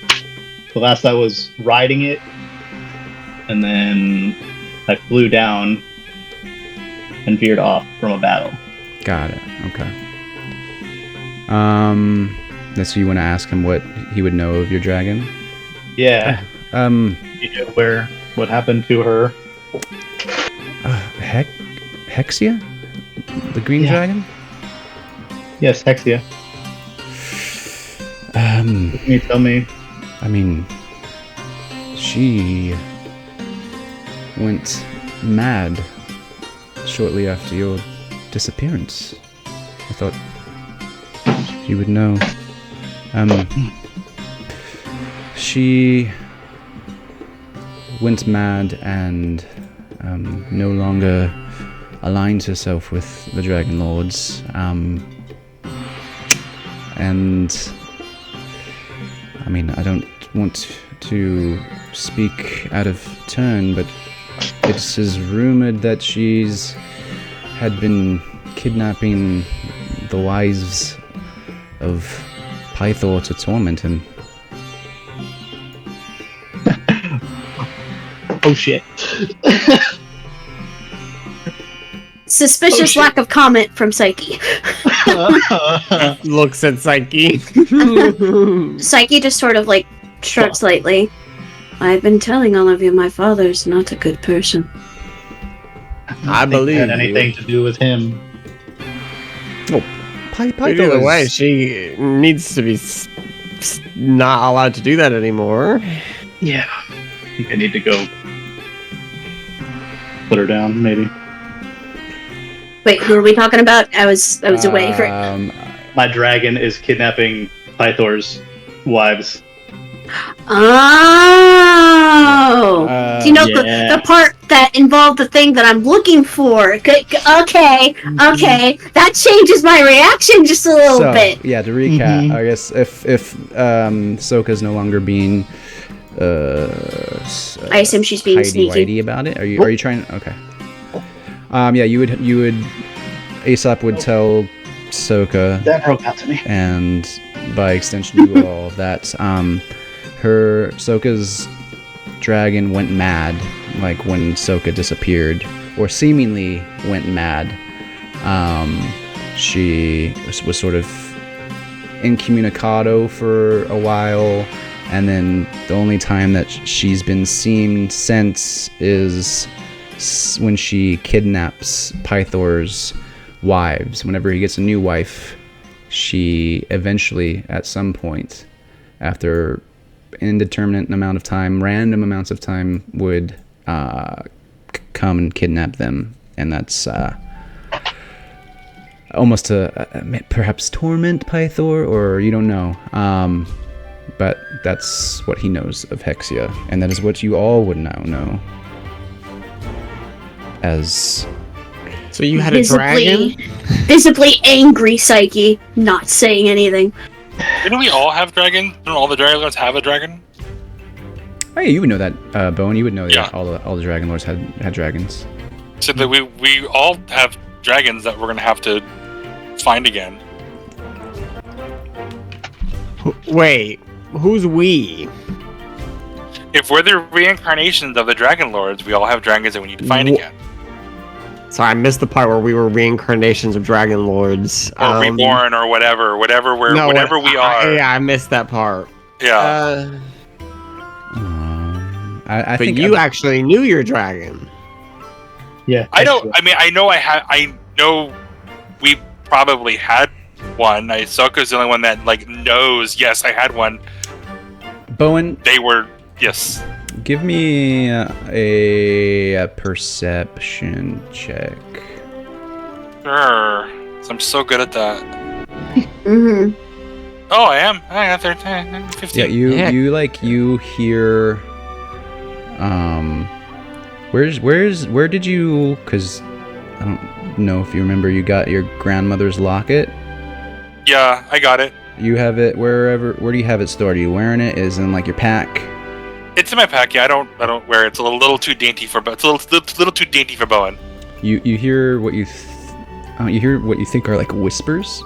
the last I was riding it, and then I flew down and veered off from a battle. Got it. Okay. So you want to ask him what he would know of your dragon? Yeah. You know what happened to her? Hexia? The green dragon? Yes, Hexia. Can you tell me? I mean, she went mad shortly after your disappearance. I thought you would know. She went mad and no longer aligned herself with the Dragonlords. And I mean, I don't want to speak out of turn, but it is rumored that she's had been kidnapping the wives of Pythor to torment him. Oh shit. Suspicious lack of comment from Psyche. Looks at Psyche. Psyche just sort of like shrugs slightly. I've been telling all of you my father's not a good person. I believe it had anything to do with him. Oh, Either way, she needs to be not allowed to do that anymore. Yeah. I think I need to go put her down, maybe. Wait, who are we talking about? I was away for. My dragon is kidnapping Pythor's wives. Oh! Do you know the part that involved the thing that I'm looking for? Okay, that changes my reaction just a little bit. Yeah, to recap, I guess if Soka's no longer being I assume she's being sneaky about it. Are you trying? Okay. Yeah, you would Aesop would tell Soka that broke out to me, and by extension you all that Soka's dragon went mad, like when Soka disappeared, or seemingly went mad. She was sort of incommunicado for a while, and then the only time that she's been seen since is when she kidnaps Pythor's wives. Whenever he gets a new wife, she eventually, at some point, after indeterminate amount of time, random amounts of time, would come and kidnap them, and that's almost to perhaps torment Pythor, or you don't know. But that's what he knows of Hexia, and that is what you all would now know. As So you had a dragon? Visibly angry Psyche, not saying anything. Didn't we all have dragons? Don't all the Dragonlords have a dragon? oh yeah, you would know that, Bowen. You would know that Yeah. all the Dragonlords had dragons. So that we all have dragons that we're gonna have to find again. Wait, who's we? If we're the reincarnations of the Dragonlords, we all have dragons that we need to find again. Sorry, I missed the part where we were reincarnations of Dragonlords. Or reborn, or whatever we are. I missed that part. Yeah. I But think you actually knew your dragon. Yeah. I know we probably had one. Isoka's the only one that knows. Yes, I had one. Bowen, They were yes. give me a perception check. Sure. I'm so good at that. Mm-hmm. Oh, I am. I got 13, 15. Yeah, you hear. Where did you? Because I don't know if you remember. You got your grandmother's locket. Yeah, I got it. You have it wherever. Where do you have it stored? Are you wearing it? Is it in your pack? It's in my pack. Yeah, I don't wear it. It's a little too dainty for. It's a little too dainty for Bowen. You hear what you think are whispers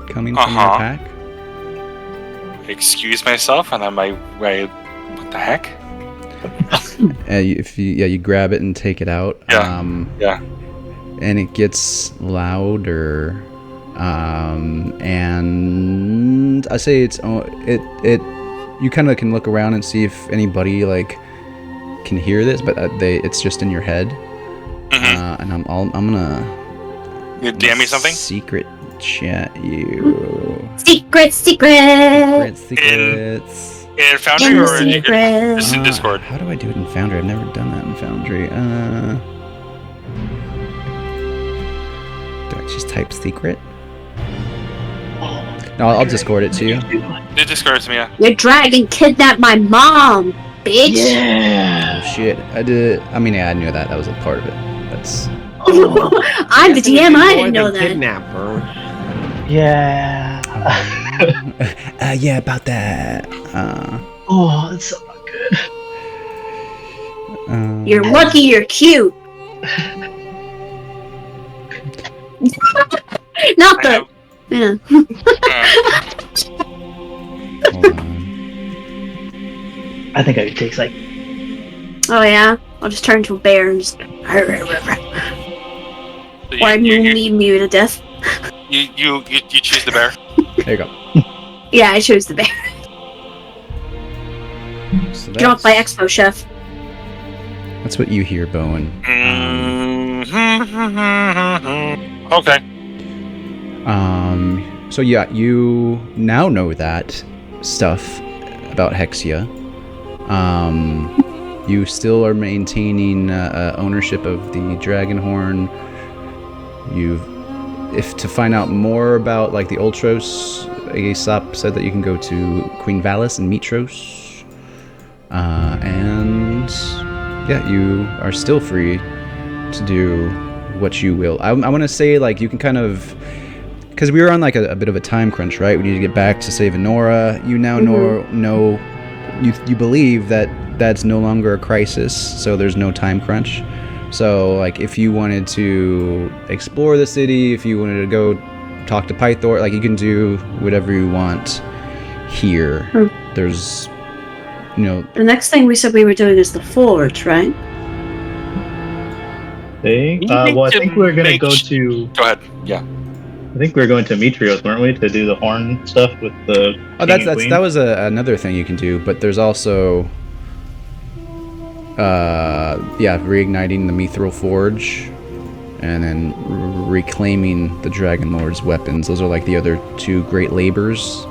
coming from your pack. I excuse myself, and I'm like, wait, what the heck? You grab it and take it out. Yeah. Yeah. And it gets louder. And I say you kind of can look around and see if anybody can hear this, but it's just in your head. Mm-hmm. And I'm gonna You DM me something? secret chat you. Secrets. In Foundry In or the secret. just in Discord? How do I do it in Foundry? I've never done that in Foundry. Do I just type secret? No, I'll Discord it to you. It discards me, yeah. Your dragon kidnapped my mom, bitch. Yeah. Oh shit! I did. I mean, yeah, I knew that. That was a part of it. That's. I'm the DM. I didn't know that. Kidnapper. Yeah. Yeah, about that. Oh, it's so not good. You're lucky you're cute. Not the. Yeah. Hold on. I think I could take Oh yeah. I'll just turn into a bear and just. So Or I mew to death. you choose the bear. There you go. Yeah, I chose the bear. So Dropped by Expo Chef. That's what you hear, Bowen. Okay. So yeah, you now know that stuff about Hexia. You still are maintaining ownership of the Dragonhorn. If to find out more about the Ultros, Aesop said that you can go to Queen Valis and Mitros. And yeah, you are still free to do what you will. I want to say you can kind of, because we were on a bit of a time crunch, right? We need to get back to save Enora. You now know you believe that that's no longer a crisis, so there's no time crunch. So if you wanted to explore the city, if you wanted to go talk to Pythor, you can do whatever you want here. There's The next thing we said we were doing is the forge, right? I think we're gonna go to. Go ahead. Yeah. I think we were going to Metrios, weren't we, to do the horn stuff with the. Oh, king and queen? that was another thing you can do, but there's also, reigniting the Mithril Forge, and then reclaiming the Dragonlords' weapons. Those are like the other 2 great labors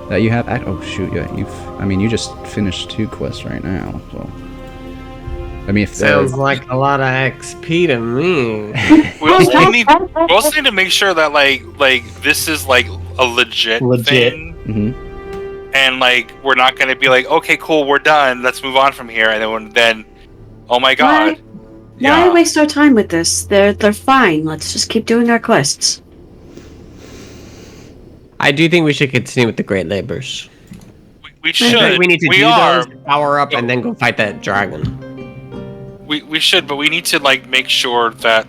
that you have. Oh shoot, yeah, you just finished 2 quests right now, so. I mean, if sounds like a lot of XP to me. We also need to make sure that like this is like a legit. thing. Mm-hmm. And like we're not going to be like, okay, cool, we're done, let's move on from here, and then oh my god. Why waste our time with this? They're fine. Let's just keep doing our quests. I do think we should continue with the Great Labors. We should. We need to those, power up, and then go fight that dragon. We should, but we need to like make sure that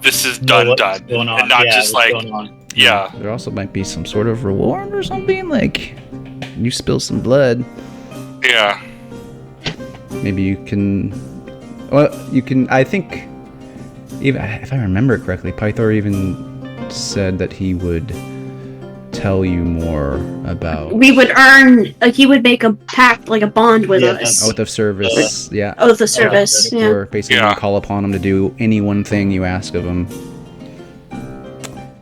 this is done, and not just like yeah. There also might be some sort of reward or something, like you spill some blood. Yeah. Maybe you can. Well, you can. I think, even if I remember correctly, Pythor even said that he would tell you more about. We would earn. He would make a pact, like a bond with us. Oath of service. Yeah. Oath of service. Yeah. Or basically call upon him to do any one thing you ask of him.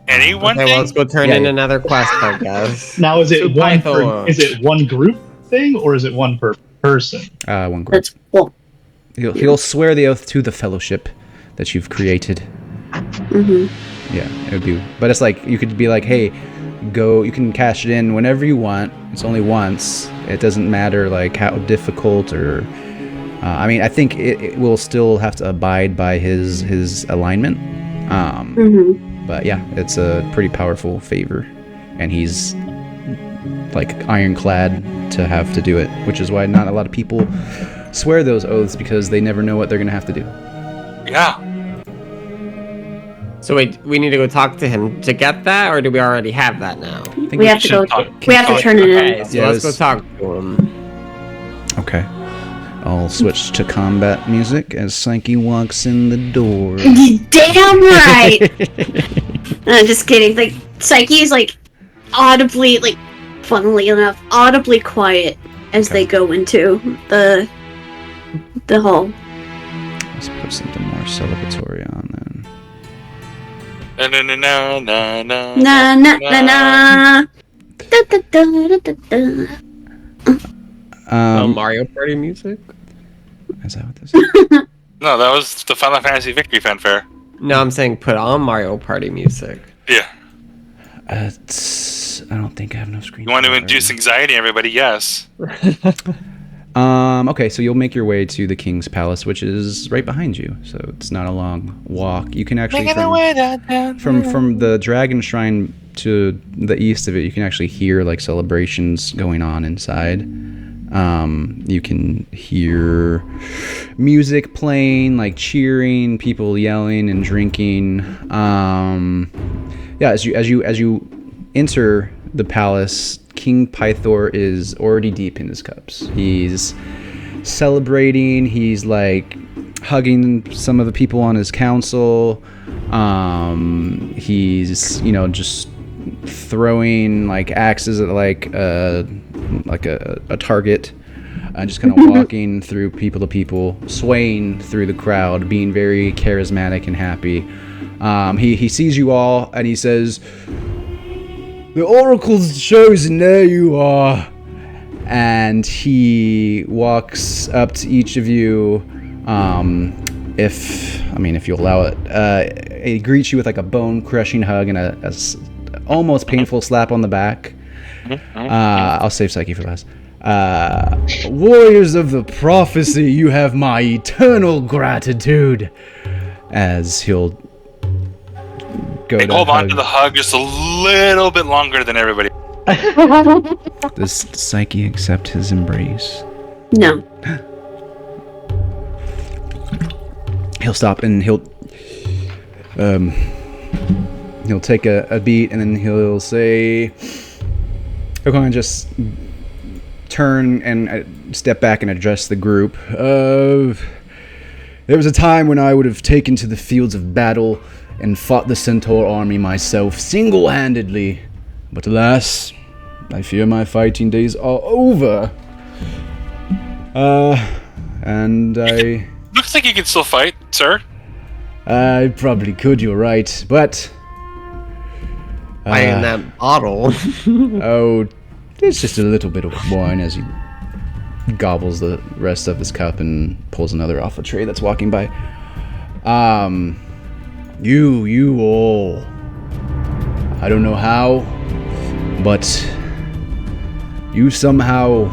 Any one thing? Well, let's go turn in another quest, I guess. Now, is it one group thing or is it one per person? One group. That's well. He'll swear the oath to the fellowship that you've created. Mm-hmm. Yeah, it would be. But it's like you could be like, hey, go. You can cash it in whenever you want. It's only once. It doesn't matter like how difficult or. I mean, I think it will still have to abide by his alignment. But yeah, it's a pretty powerful favor, and he's like ironclad to have to do it, which is why not a lot of people swear those oaths, because they never know what they're gonna have to do. Yeah. So wait, we need to go talk to him to get that, or do we already have that now? We have to go. We have to turn it in. So let's go talk to him. Okay. I'll switch to combat music as Psyche walks in the door. Damn right! Just kidding. Like, Psyche is like audibly, like, funnily enough, audibly quiet as they go into the hall. Let's put something more celebratory on then. Na na na na na Na na na na. Da da da da da. Mario Party music? Is that what this is? No, that was the Final Fantasy Victory Fanfare. No, I'm saying put on Mario Party music. Yeah. I don't think I have enough screen. You want to induce anxiety in everybody? Yes. Okay, so you'll make your way to the King's Palace, which is right behind you. So it's not a long walk. You can actually from the Dragon Shrine to the east of it, you can actually hear like celebrations going on inside. You can hear music playing, like cheering, people yelling and drinking. Yeah, as you enter the palace, King Pythor is already deep in his cups. He's celebrating. He's like hugging some of the people on his council. He's just throwing like axes at like a target, just kind of walking through people to people, swaying through the crowd, being very charismatic and happy. He sees you all and he says, "The oracle's chosen, there you are." And he walks up to each of you, if you'll allow it. He greets you with like a bone-crushing hug and a almost painful slap on the back. I'll save Psyche for last. "Warriors of the prophecy, you have my eternal gratitude." As he'll go to hold on to the hug just a little bit longer than everybody. Does Psyche accept his embrace? No. He'll stop and he'll take a beat, and then he'll say, he'll kind of just turn and step back and address the group. "There was a time when I would have taken to the fields of battle and fought the Centaur army myself single-handedly, but alas, I fear my fighting days are over. And I..." Looks like you can still fight. sir? I probably could, you're right, but... I in that bottle. Oh, it's just a little bit of wine as he gobbles the rest of his cup and pulls another off a tray that's walking by. You all... I don't know how, but you somehow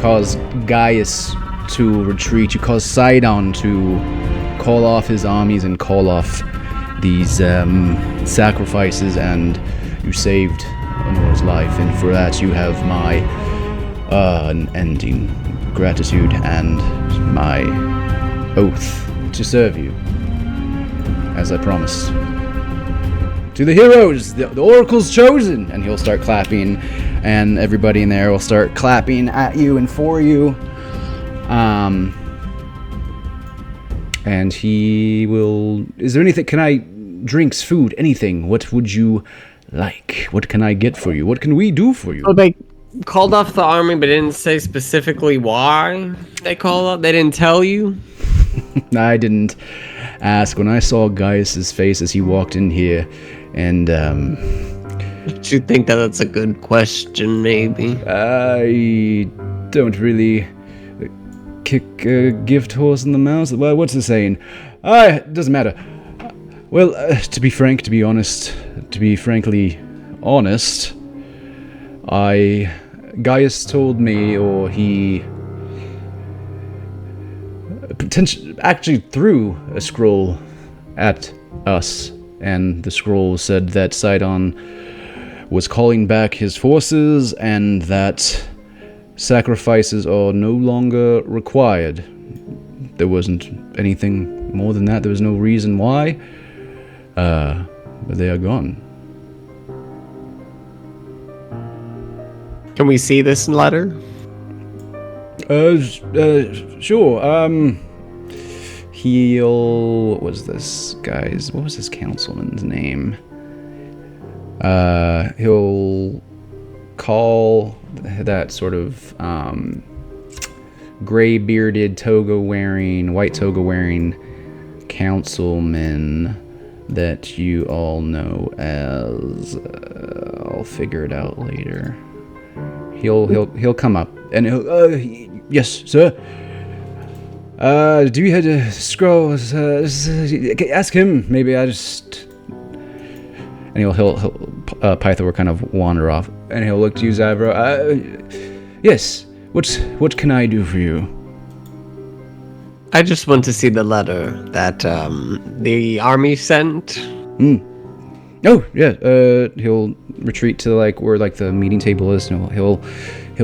caused Gaius to retreat. You caused Sidon to call off his armies and call off these sacrifices, and you saved Honor's life, and for that you have my unending gratitude and my oath to serve you, as I promised. To the heroes, the oracle's chosen! And he'll start clapping, and everybody in there will start clapping at you and for you. And he will... Is there anything... Can I... Drinks, food, anything. What would you like? What can I get for you? What can we do for you? So they called off the army, but didn't say specifically why they called off? They didn't tell you? I didn't ask. When I saw Gaius's face as he walked in here, and Do you think that that's a good question, maybe? I don't really kick a gift horse in the mouth. Well, what's the saying? It doesn't matter. Well, to be frankly honest, Gaius told me, or he actually threw a scroll at us, and the scroll said that Sidon was calling back his forces and that sacrifices are no longer required. There wasn't anything more than that. There was no reason why. But they are gone. Can we see this letter? Sure. What was this councilman's name? He'll call that sort of gray-bearded, white toga-wearing councilman that you all know as... I'll figure it out later. He'll come up and he'll... yes, sir. Do you have a scroll? Ask him. Maybe I just... And Pythor will kind of wander off, and he'll look to you, Zavro. Yes. What can I do for you? I just want to see the letter that the army sent. Oh yeah. He'll retreat to where the meeting table is, and he'll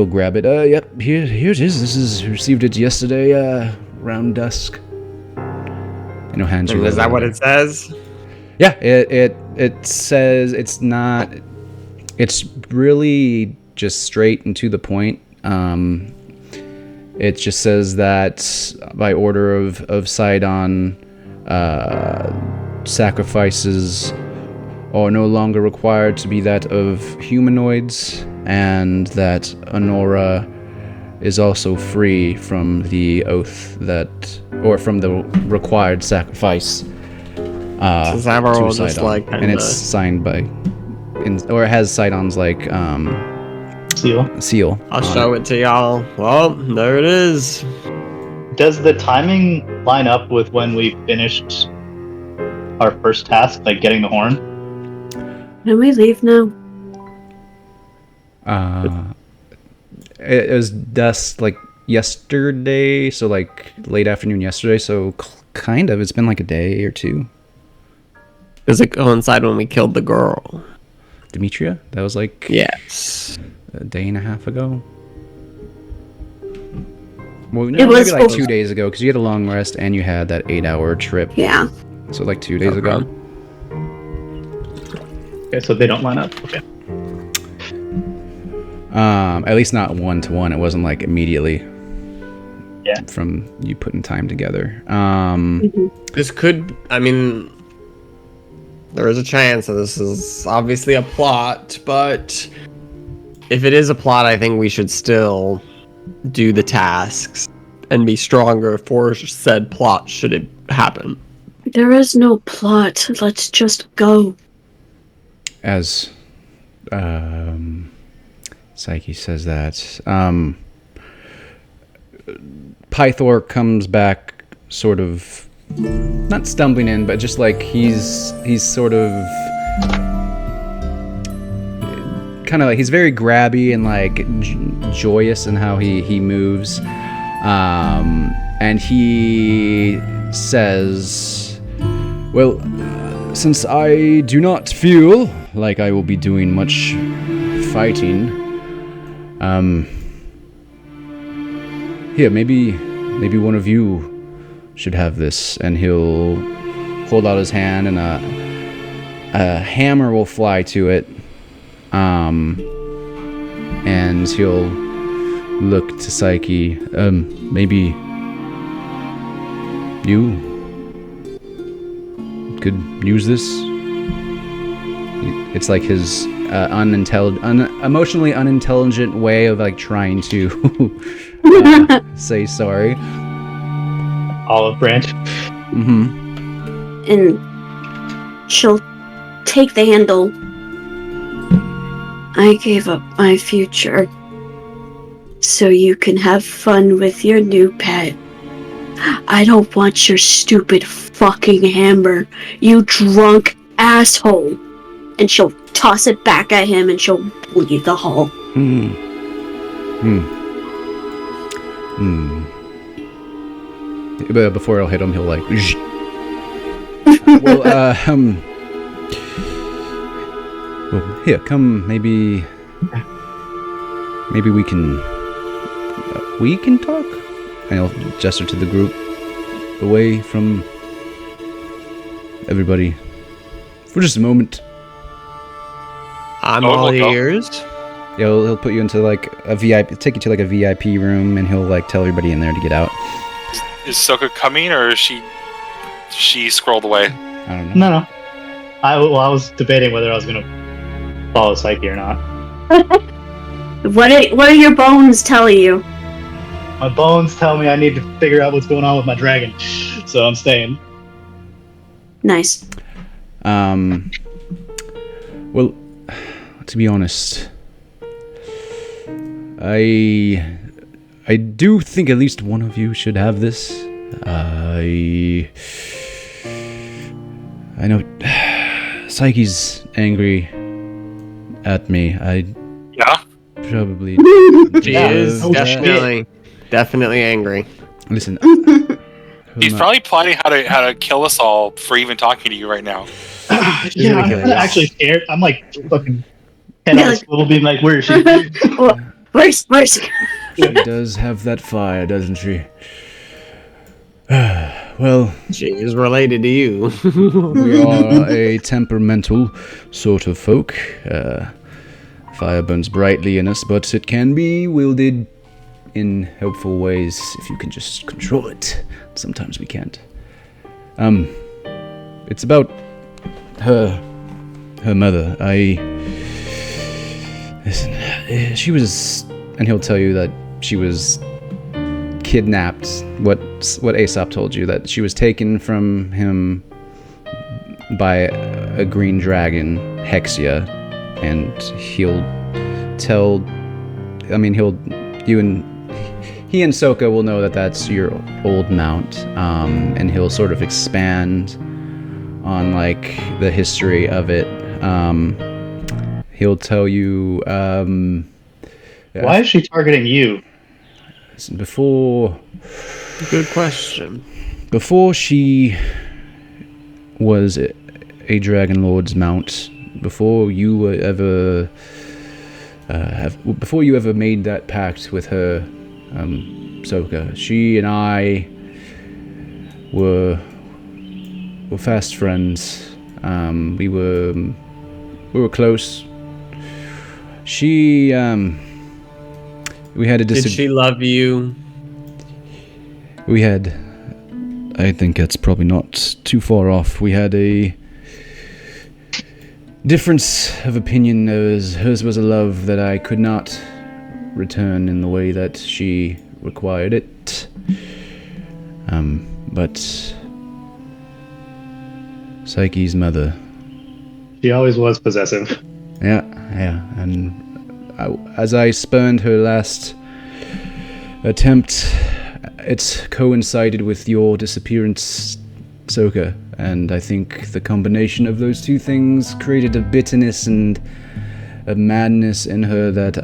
grab it. Yep. Here it is. This is received it yesterday around dusk. And he'll hand you. Is that what it says? Yeah. It says it's not. It's really just straight and to the point. It just says that by order of Sidon, sacrifices are no longer required to be that of humanoids, and that Honora is also free from the oath or from the required sacrifice to Sidon. And it's signed by, or it has Sidon's seal. I'll show it to y'all. Well, there it is. Does the timing line up with when we finished our first task, getting the horn? Can we leave now? It was dusk yesterday, so late afternoon yesterday, so kind of. It's been a day or two. Does it coincide when we killed the girl? Demetria? That was Yes. a day and a half ago. Well, no, It was maybe 2 days ago, because you had a long rest and you had that 8-hour trip. Yeah. So 2 days ago. Okay, so they don't line up. Okay. At least not 1-to-1. It wasn't immediately. Yeah. From you putting time together. This could. There is a chance that this is obviously a plot, but if it is a plot, I think we should still do the tasks and be stronger for said plot should it happen? There is no plot. Let's just go. As Psyche says that, Pythor comes back, sort of not stumbling in, but just like he's sort of kind of like he's very grabby and like joyous in how he moves, and he says, "Well, since I do not feel like I will be doing much fighting, here, maybe one of you should have this." And he'll hold out his hand, and a hammer will fly to it, and he'll look to Psyche. Maybe you could use this. It's like his emotionally unintelligent way of like trying to say sorry. Olive branch. Mm-hmm. And she'll take the handle. I gave up my future so you can have fun with your new pet. I don't want your stupid fucking hammer, you drunk asshole. And she'll toss it back at him and she'll leave the hall. But before he'll hit him, he'll like... well, here, come, maybe we can talk? And he'll gesture to the group, away from everybody, for just a moment. I'm all ears. Yeah, he'll put you into like a VIP, take you to like a VIP room, and he'll like tell everybody in there to get out. Is Soka coming, or is she scrolled away? I don't know. No. I was debating whether I was gonna follow Psyche or not. What are your bones telling you? My bones tell me I need to figure out what's going on with my dragon, so I'm staying. Nice. Well, to be honest, I do think at least one of you should have this. I know Psyche's angry at me. I probably She is definitely angry. Listen. He's probably plotting how to kill us all for even talking to you right now. Yeah, I'm actually scared. I'm like fucking head on a swivel being like, where is she? Where's She does have that fire, doesn't she? Well, She is related to you. we are a temperamental sort of folk. Fire burns brightly in us, but it can be wielded in helpful ways if you can just control it. Sometimes we can't. It's about her mother. Listen, she was, and he'll tell you that she was kidnapped. What Aesop told you, that she was taken from him by a green dragon, Hexia, and he and Soka will know that that's your old mount, and he'll sort of expand on like the history of it. He'll tell you. Why is she targeting you? Before. Good question. Before she was a Dragonlord's mount, before you were ever before you ever made that pact with her, Soka, she and I were fast friends. We were close. We had a Did she love you? We had, I think that's probably not too far off. We had a difference of opinion. Hers was a love that I could not return in the way that she required it. But Psyche's mother. She always was possessive. Yeah, and as I spurned her last attempt, it coincided with your disappearance, Soka, and I think the combination of those two things created a bitterness and a madness in her that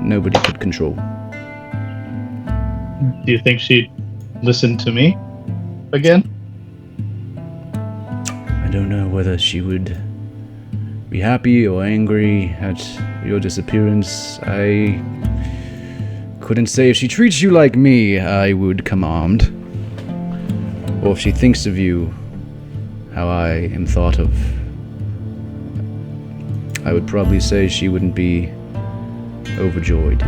nobody could control. Do you think she'd listen to me again? I don't know whether she would be happy or angry at your disappearance. I couldn't say. If she treats you like me, I would come armed. Or if she thinks of you how I am thought of, I would probably say she wouldn't be overjoyed.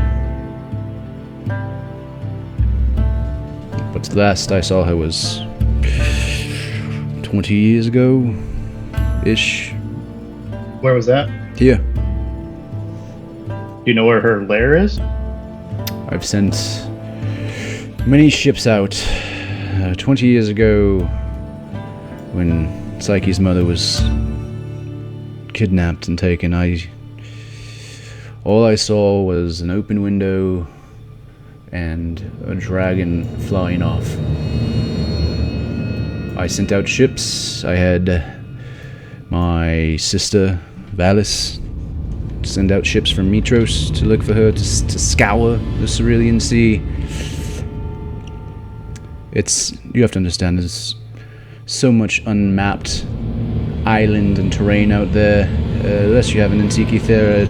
But the last I saw her was 20 years ago-ish. Where was that? Here. Do you know where her lair is? I've sent many ships out. 20 years ago, when Psyche's mother was kidnapped and taken, all I saw was an open window and a dragon flying off. I sent out ships. I had my sister, Valis, send out ships from Mitros to look for her, to scour the Cerulean Sea. You have to understand, there's so much unmapped island and terrain out there, unless you have an Antiki Thera.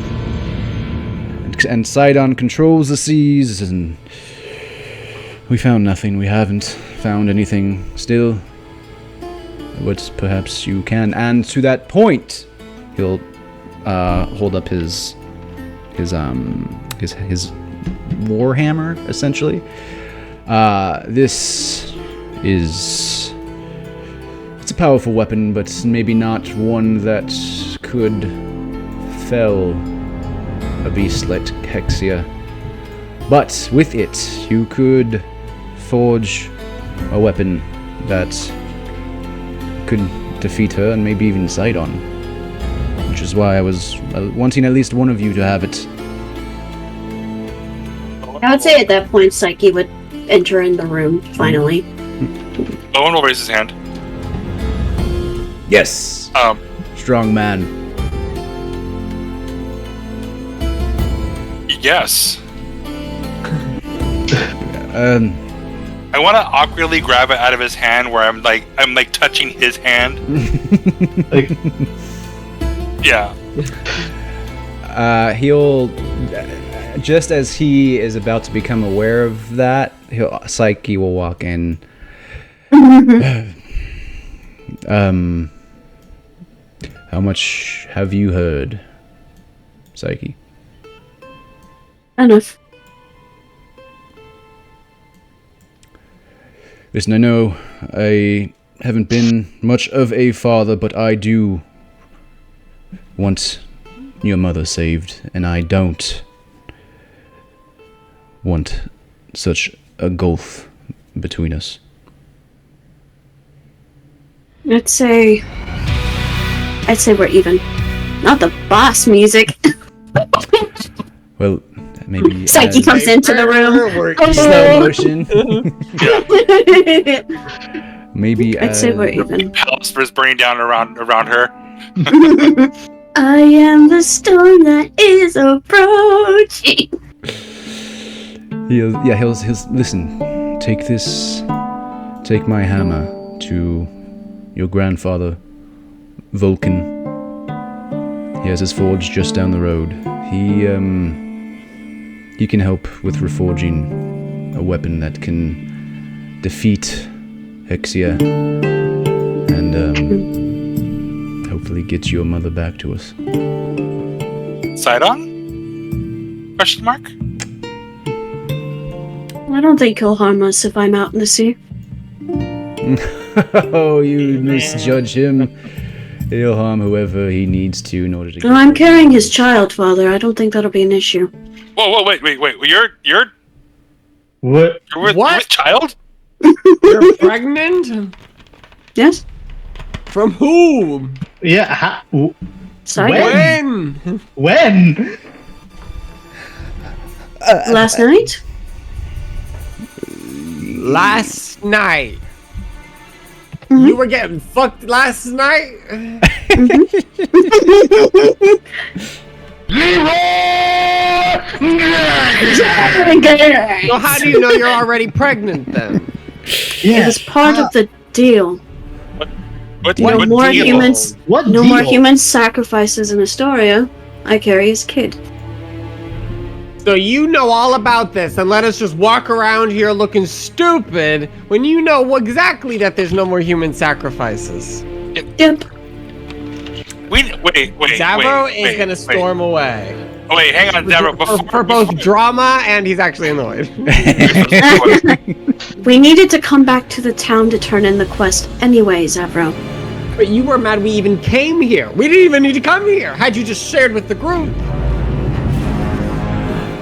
And Sidon controls the seas, and we found nothing. We haven't found anything still. But perhaps you can. And to that point, he'll hold up his warhammer, essentially. This is... It's a powerful weapon, but maybe not one that could fell a beast like Hexia. But with it, you could forge a weapon that could defeat her and maybe even Sidon. Which is why I was wanting at least one of you to have it. I would say at that point, Psyche would enter in the room, finally. Owen will raise his hand. Yes! Strong man. Yes. I want to awkwardly grab it out of his hand, where I'm like touching his hand. Like, yeah. He'll, just as he is about to become aware of that, Psyche will walk in. How much have you heard, Psyche? Enough. Listen, I know I haven't been much of a father, but I do want your mother saved, and I don't want such a gulf between us. I'd say we're even. Not the boss music. Well, maybe Psyche comes into the room. slow motion. Maybe I'd say we're even. Whispers burning down around her. I am the storm that is approaching. He'll listen. Take my hammer to your grandfather, Vulcan. He has his forge just down the road. He can help with reforging a weapon that can defeat Hexia and hopefully get your mother back to us. Sidon? Question mark? I don't think he'll harm us if I'm out in the sea. Oh, you misjudge him. He'll harm whoever he needs to in order to get... Well, I'm carrying his child, Father. I don't think that'll be an issue. Whoa, wait. You're what? with child? You're pregnant? Yes? From whom? Yeah. Sorry. When? Last night? Last night. Mhm. You were getting fucked last night? So how do you know you're already pregnant then? It was part of the deal. What No what more deal? humans. What No deal? more human sacrifices in Astoria. I carry his kid. So you know all about this and let us just walk around here looking stupid when you know exactly that there's no more human sacrifices. Yep. Zavro is gonna storm away. Wait, hang on, Zavro. For both drama and he's actually annoyed. We needed to come back to the town to turn in the quest anyway, Zavro. But you were mad we even came here. We didn't even need to come here. Had you just shared with the group.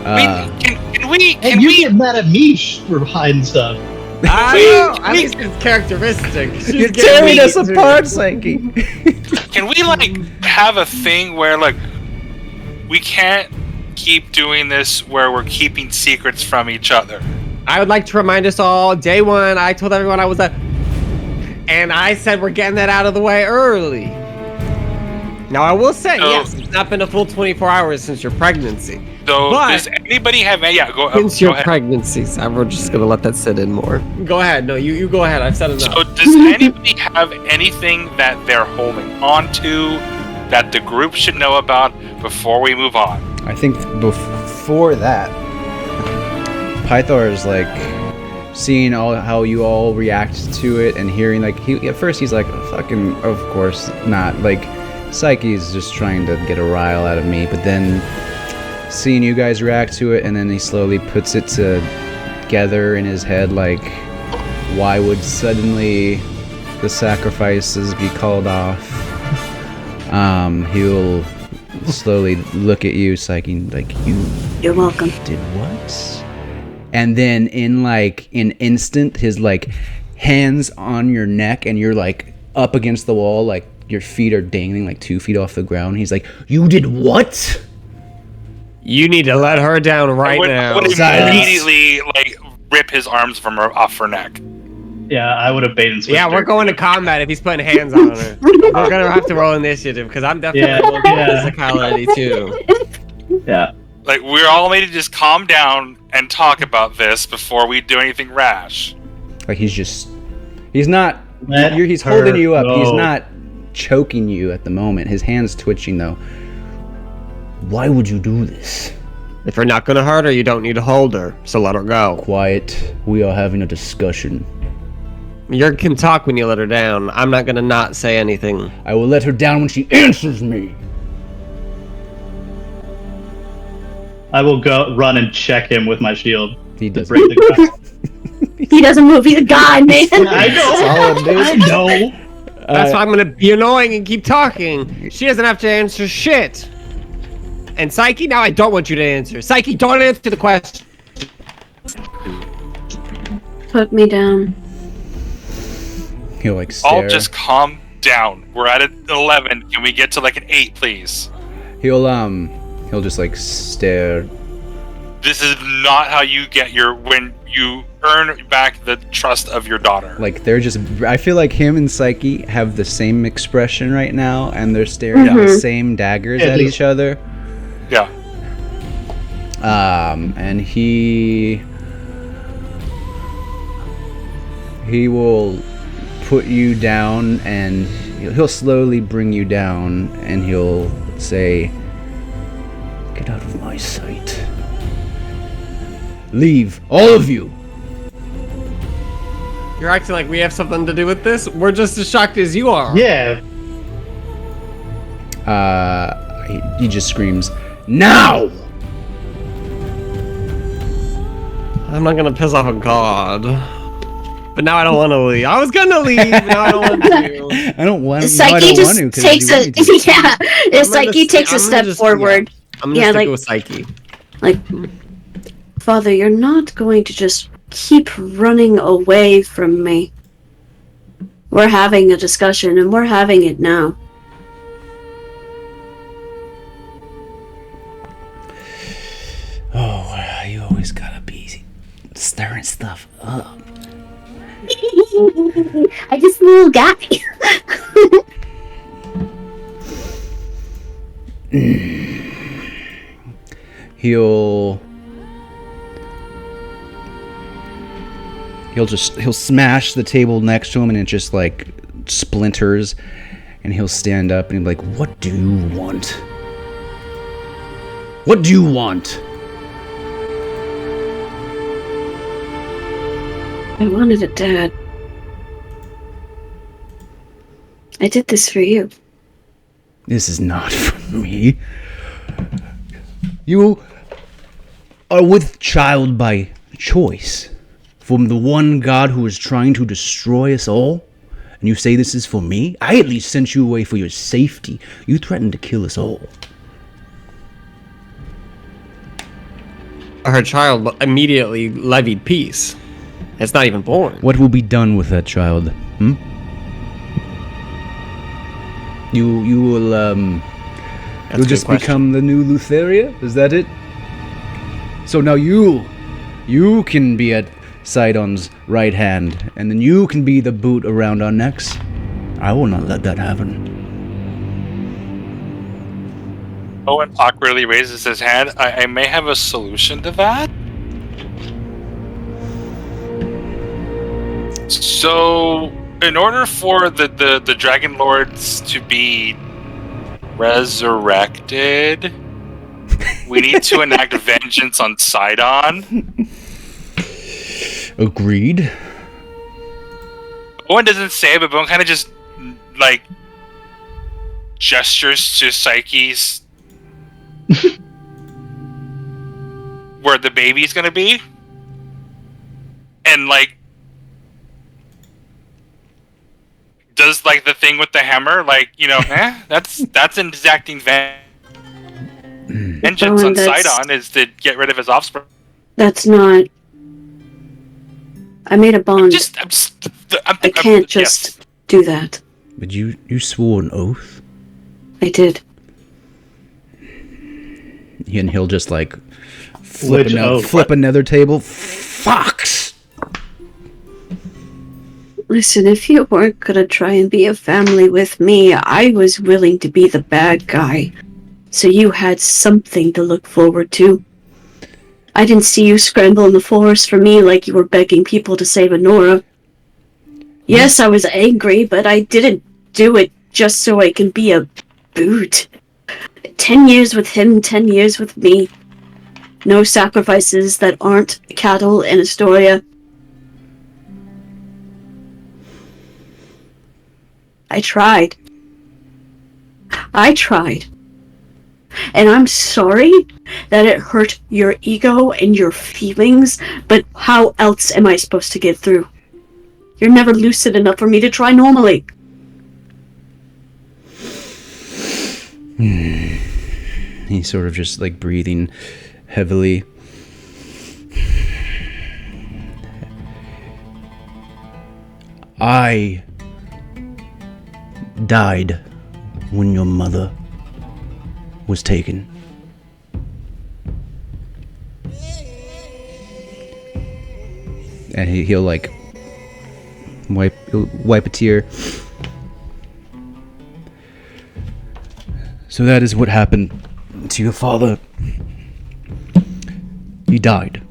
Can we? And you get mad at me for hiding stuff. I know. At least it's characteristic. You're tearing us apart, Psyche. Can we like have a thing where like we can't keep doing this where we're keeping secrets from each other? I would like to remind us all, day one, I told everyone I was and I said we're getting that out of the way early. Now I will say, yes, it's not been a full 24 hours since your pregnancy. So But- does anybody have? Yeah, go. Since go your ahead. pregnancy, so we're just gonna let that sit in more. Go ahead. No, you go ahead. I've said enough. So does anybody have anything that they're holding on to that the group should know about before we move on? I think before that, Pythor is like seeing how you all react to it and hearing like at first he's like fucking of course not, like Psyche's just trying to get a rile out of me, but then seeing you guys react to it and then he slowly puts it together in his head like why would suddenly the sacrifices be called off. He'll slowly look at you, Psyche, like You're welcome. did what? And then in like an instant, his like hands on your neck and you're like up against the wall, like your feet are dangling like 2 feet off the ground. He's like, you did what? You need to let her down right I would Silence. immediately like rip his arms from her off her neck. Yeah, I would have bait and switched. Yeah, we're her. going to combat if he's putting hands on her. We're gonna have to roll initiative because I'm definitely looking at physicality too. Yeah. Like we're all made to just calm down and talk about this before we do anything rash. Like he's not, Let he's her holding you up. go. He's not choking you at the moment. His hand's twitching though. Why would you do this? If you're not gonna hurt her, you don't need to hold her. So let her go. Quiet. We are having a discussion. You can talk when you let her down. I'm not gonna not say anything. I will let her down when she answers me. I will go run and check him with my shield. He To does. break the guy. He doesn't move. He's a god, man. I know. Solid, dude. I know. That's why I'm gonna be annoying and keep talking. She doesn't have to answer shit. And Psyche, now I don't want you to answer. Psyche, don't answer the question. Put me down. He'll like stare. All just calm down. We're at an 11. Can we get to like an 8, please? He'll just like stare. This is not how you get when you earn back the trust of your daughter. Like they're just. I feel like him and Psyche have the same expression right now, and they're staring at the same daggers at each other. Yeah. And he will put you down, and he'll slowly bring you down, and he'll say, "Get out of my sight. Leave, all of you." You're acting like we have something to do with this? We're just as shocked as you are. Yeah. He just screams, "Now!" I'm not gonna piss off a god. But now I don't want to leave. I was gonna leave, but now I don't want to. I don't want. Psyche just takes a. yeah. If Psyche takes a step forward, I'm gonna Yeah, stick like- it with Psyche. like, Father, you're not going to just keep running away from me. We're having a discussion, and we're having it now. Oh, you always gotta be stirring stuff up. I just a little guy. He'll smash the table next to him and it just like splinters, and he'll stand up and he'll be like, "What do you want? What do you want?" I wanted a dad. I did this for you. This is not for me. You are with child by choice from the one God who is trying to destroy us all, and you say this is for me? I at least sent you away for your safety. You threatened to kill us all. Her child immediately levied peace. It's not even born. What will be done with that child? You will you'll just become the new Lutheria? Is that it? So now you can be at Sidon's right hand, and then you can be the boot around our necks. I will not let that happen. Owen awkwardly raises his hand. I may have a solution to that. So, in order for the Dragonlords to be resurrected, we need to enact vengeance on Sidon. Agreed. Owen doesn't say it, but Owen kind of just, like, gestures to Psyche's where the baby's gonna be. And, like, does, like, the thing with the hammer, like, you know, that's exacting vengeance on Sidon, is to get rid of his offspring. That's not... I made a bond. I can't just do that. But you swore an oath? I did. And he'll just, like, flip another table. Fox! Listen, if you weren't gonna try and be a family with me, I was willing to be the bad guy. So you had something to look forward to. I didn't see you scramble in the forest for me like you were begging people to save Enora. Yes, I was angry, but I didn't do it just so I can be a boot. 10 years with him, 10 years with me. No sacrifices that aren't cattle in Estoria. I tried. And I'm sorry that it hurt your ego and your feelings, but how else am I supposed to get through? You're never lucid enough for me to try normally. He's sort of just, like, breathing heavily. I died when your mother was taken. And he'll like wipe a tear. So that is what happened to your father. He died.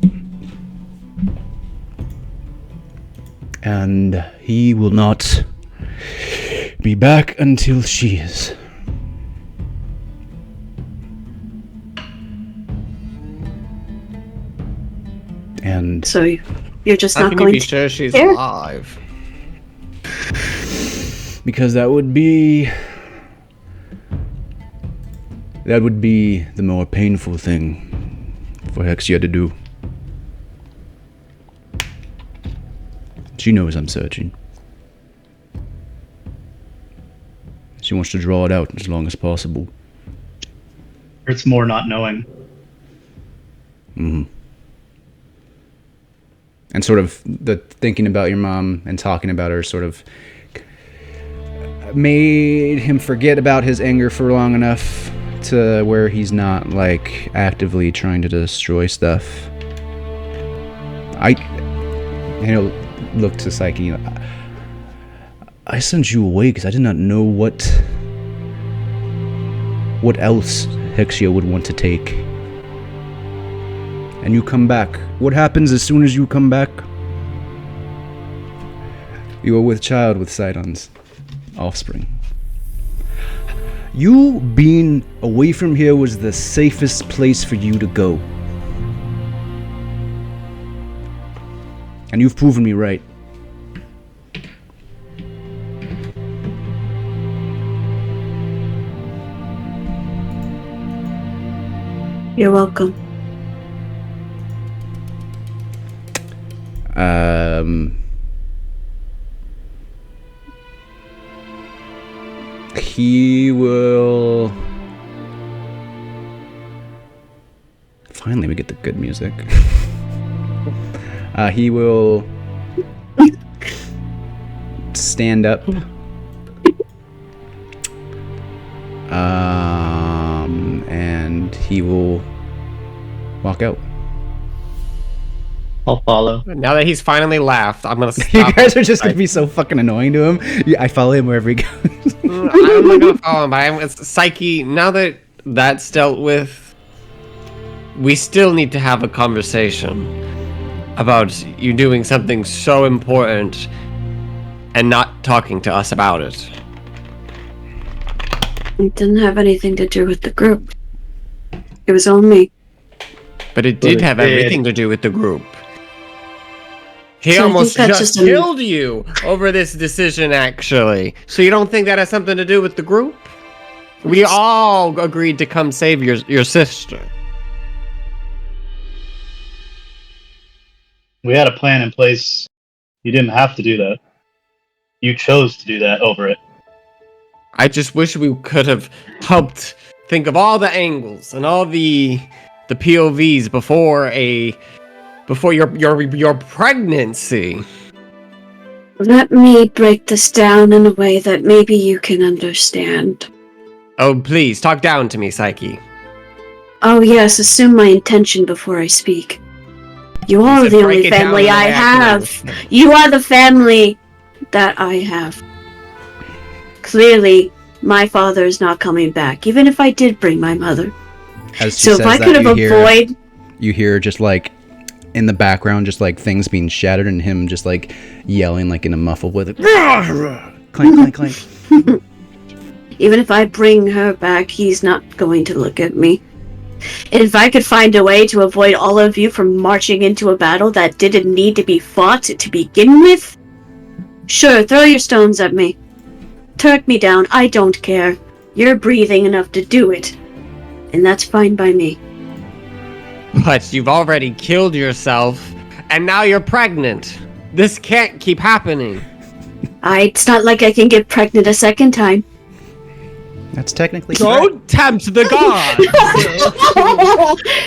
And he will not be back until she is. And so you're just not going to be sure she's alive? Because that would be the more painful thing for Hexia to do. She knows I'm searching. She wants to draw it out as long as possible. Hurts more not knowing. Mm-hmm. And sort of the thinking about your mom and talking about her sort of made him forget about his anger for long enough to where he's not like actively trying to destroy stuff. He'll look to Psyche. I sent you away because I did not know what else Hexia would want to take. And you come back. What happens as soon as you come back? You are with child with Sidon's offspring. You being away from here was the safest place for you to go. And you've proven me right. You're welcome. He will... Finally, we get the good music. He will stand up. And he will walk out. I'll follow. Now that he's finally laughed, I'm gonna stop. You guys are just gonna be so fucking annoying to him. I follow him wherever he goes. I'm not gonna follow him, but it's Psyche. Now that that's dealt with, we still need to have a conversation about you doing something so important and not talking to us about it. It didn't have anything to do with the group. It was all me. But it did have everything to do with the group. He So I almost think that's just just killed you over this decision, actually. So you don't think that has something to do with the group? We all agreed to come save your sister. We had a plan in place. You didn't have to do that. You chose to do that over it. I just wish we could have helped think of all the angles and all the POVs before your pregnancy. Let me break this down in a way that maybe you can understand. Oh, please, talk down to me, Psyche. Oh yes, assume my intention before I speak. You are said the break only it down family in the I way I can have. understand. You are the family that I have. Clearly, my father is not coming back, even if I did bring my mother. As she So if says I that, could have avoided... you hear just like in the background, just like things being shattered and him just like yelling like in a muffled way, like, clank, clank, clank. Even if I bring her back, he's not going to look at me. And if I could find a way to avoid all of you from marching into a battle that didn't need to be fought to begin with, sure, throw your stones at me. Turk me down, I don't care. You're breathing enough to do it. And that's fine by me. But you've already killed yourself, and now you're pregnant. This can't keep happening. It's not like I can get pregnant a second time. That's technically Don't tempt the gods!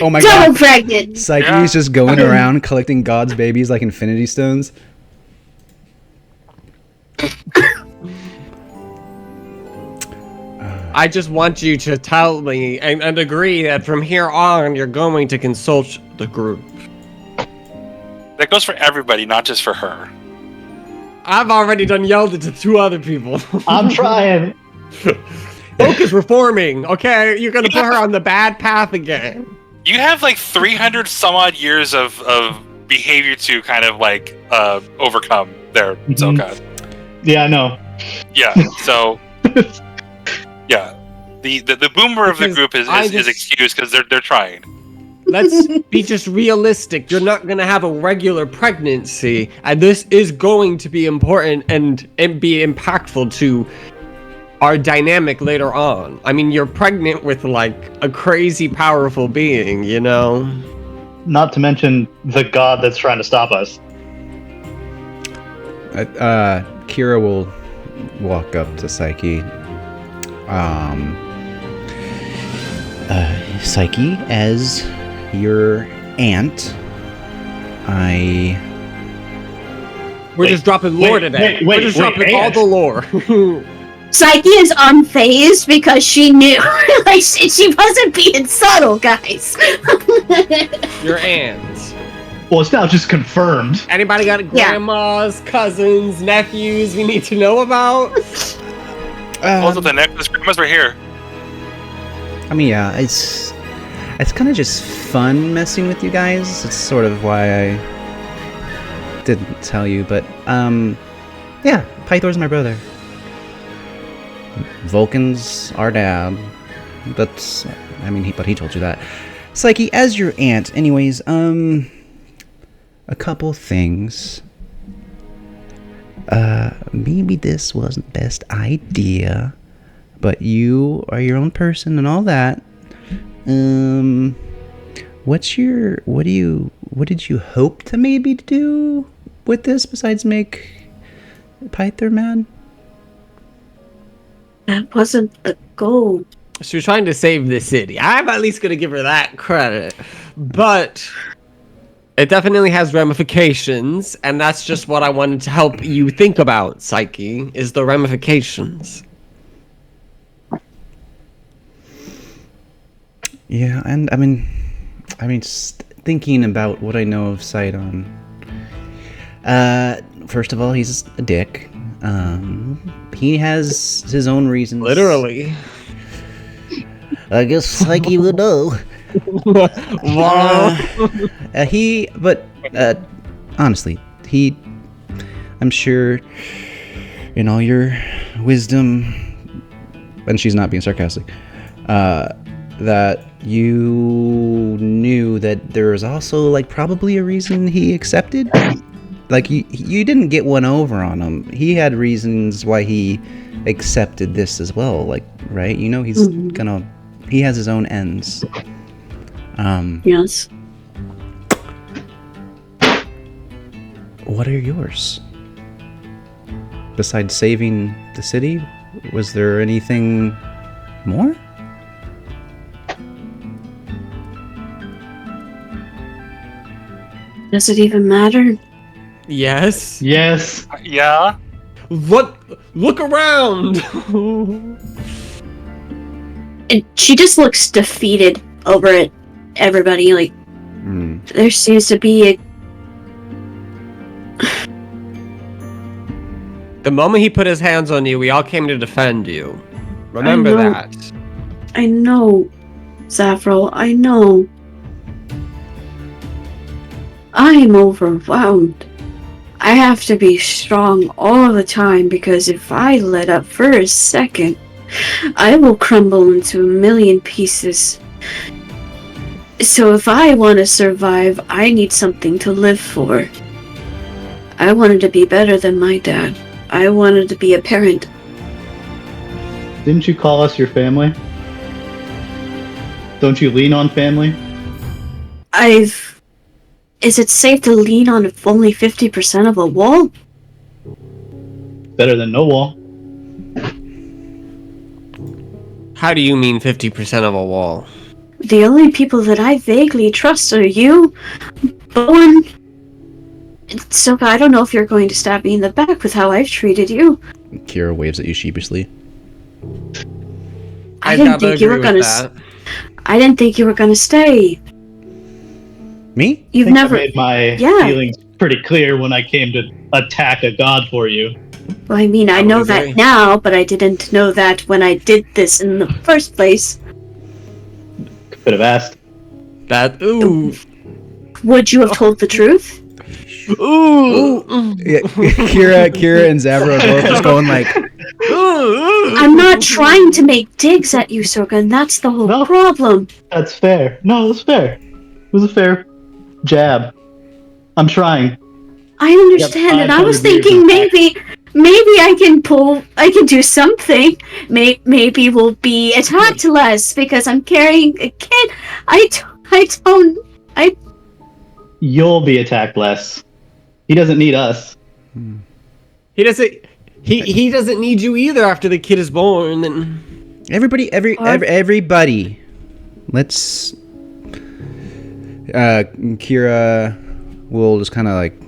Oh my Double god. pregnant! Psyche's just going around collecting God's babies like infinity stones. I just want you to tell me and agree that from here on you're going to consult the group. That goes for everybody, not just for her. I've already done yelled it to 2 other people. I'm trying. Focus reforming, okay? You're gonna put her on the bad path again. You have like 300 some odd years of behavior to kind of like overcome there, Zolkad. Yeah, I know. Yeah, so yeah. The boomer of the Because group is excused because they're trying. Let's be just realistic. You're not gonna have a regular pregnancy, and this is going to be important and be impactful to our dynamic later on. I mean, you're pregnant with like a crazy powerful being, you know? Not to mention the god that's trying to stop us. Kira will walk up to Psyche. Psyche, as your aunt, We're just dropping lore today. We're just dropping all the lore. Psyche is unfazed because she knew. Like, she wasn't being subtle, guys. Your aunt. Well, it's now just confirmed. Anybody got grandmas, cousins, nephews we need to know about? Also, the necklace grandma's right here. I mean, yeah, it's kind of just fun messing with you guys. It's sort of why I didn't tell you, but yeah, Pythor's my brother. Vulcan's our dad. But he told you that. Psyche, as your aunt, anyways, a couple things. Maybe this wasn't the best idea, but you are your own person and all that. What did you hope to maybe do with this besides make Pythor mad? That wasn't the goal. She was trying to save the city. I'm at least gonna give her that credit. But it definitely has ramifications, and that's just what I wanted to help you think about, Psyche, is the ramifications. Yeah, and I mean, just thinking about what I know of Sidon. First of all, he's a dick. He has his own reasons. Literally. I guess Psyche would know. Honestly, I'm sure in all your wisdom, and she's not being sarcastic, that you knew that there was also, like, probably a reason he accepted. Like, you didn't get one over on him. He had reasons why he accepted this as well, like, right? You know, he's he has his own ends. Yes. What are yours? Besides saving the city, was there anything more? Does it even matter? Yes. Yes. Yeah. Look around. And she just looks defeated over at everybody. Like, there seems to be a... The moment he put his hands on you, we all came to defend you. Remember that. I know, Zafro, I know. I'm overwhelmed. I have to be strong all the time because if I let up for a second, I will crumble into a million pieces. So if I want to survive, I need something to live for. I wanted to be better than my dad. I wanted to be a parent. Didn't you call us your family? Don't you lean on family? Is it safe to lean on only 50% of a wall? Better than no wall. How do you mean 50% of a wall? The only people that I vaguely trust are you, Bowen. So I don't know if you're going to stab me in the back with how I've treated you. Kira waves at you sheepishly. I didn't think you were gonna stay. Me? You've never made my feelings pretty clear when I came to attack a god for you. Well, I mean, I know that now, but I didn't know that when I did this in the first place. Could have asked. That. Ooh. Would you have told the truth? Ooh. Yeah, Kira and Zavra are both just going like. I'm not trying to make digs at you, Sorgan. That's the whole problem. That's fair. No, that's fair. It was a fair jab. I'm trying. I understand, and I was thinking maybe I can do something. Maybe we'll be attacked less because I'm carrying a kid. You'll be attacked less. He doesn't need us. He doesn't need you either after the kid is born. And everybody. Let's. Kira will just kind of like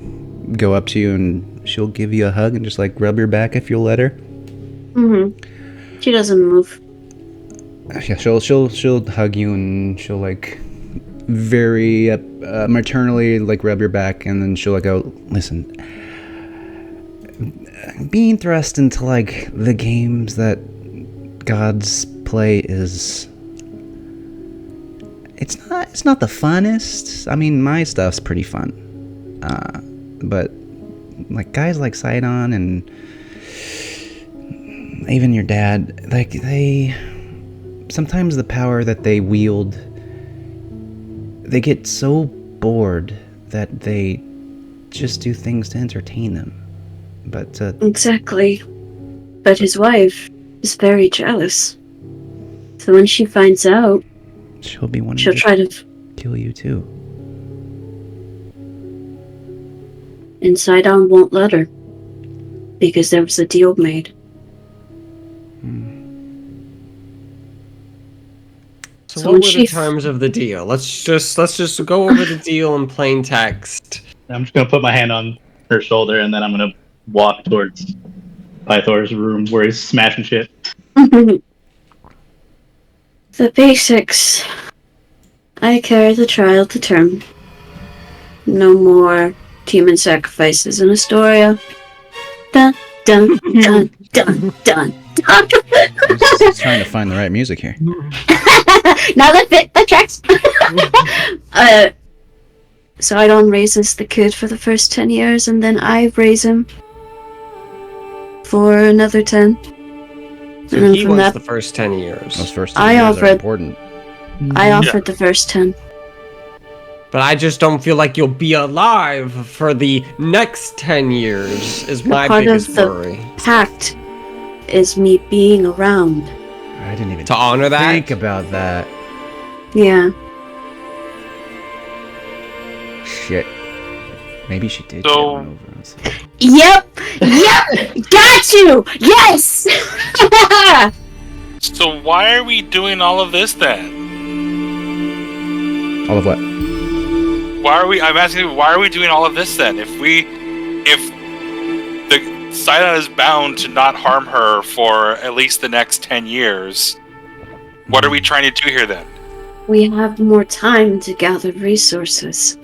go up to you and she'll give you a hug and just like rub your back if you'll let her. She doesn't move. Yeah, she'll hug you and she'll like very maternally like rub your back, and then she'll like go, listen, being thrust into like the games that gods play is it's not the funnest. I mean, my stuff's pretty fun, but like guys like Sidon and even your dad, like they sometimes the power that they wield, they get so bored that they just do things to entertain them. But Exactly. But his wife is very jealous. So when she finds out, she'll be wanting she'll to try to... kill you too. And Sidon won't let her. Because there was a deal made. So So what when were she the terms of the deal? Let's just go over the deal in plain text. I'm just gonna put my hand on her shoulder, and then I'm gonna walk towards Pythor's room where he's smashing shit. The basics. I carry the child to term. No more human sacrifices in Astoria. Dun, dun, dun, dun, dun, dun. I'm just trying to find the right music here. Now that tracks. Sidon raises the kid for the first 10 years, and then I raise him for another 10. So And then he from wants that, the first 10 years. Those first I 10 years are offered- important. I offered the first 10. But I just don't feel like you'll be alive for the next 10 years, is my Part of biggest the worry. pact is me being around. I didn't even To honor that? think about that. Yeah. Shit. Maybe she did So- get one over us. Yep! Got you! Yes! So why are we doing all of this then? All of what? I'm asking you, why are we doing all of this then? If the Sidon is bound to not harm her for at least the next 10 years, what are we trying to do here then? We have more time to gather resources.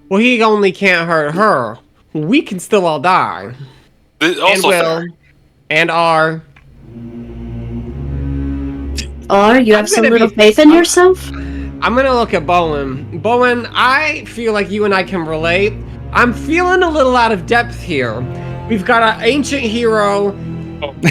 Well, he only can't hurt her. We can still all die. Also And will. fair. And are. Or you I'm have some gonna little be- faith in yourself? I'm gonna look at Bowen. Bowen, I feel like you and I can relate. I'm feeling a little out of depth here. We've got an ancient hero.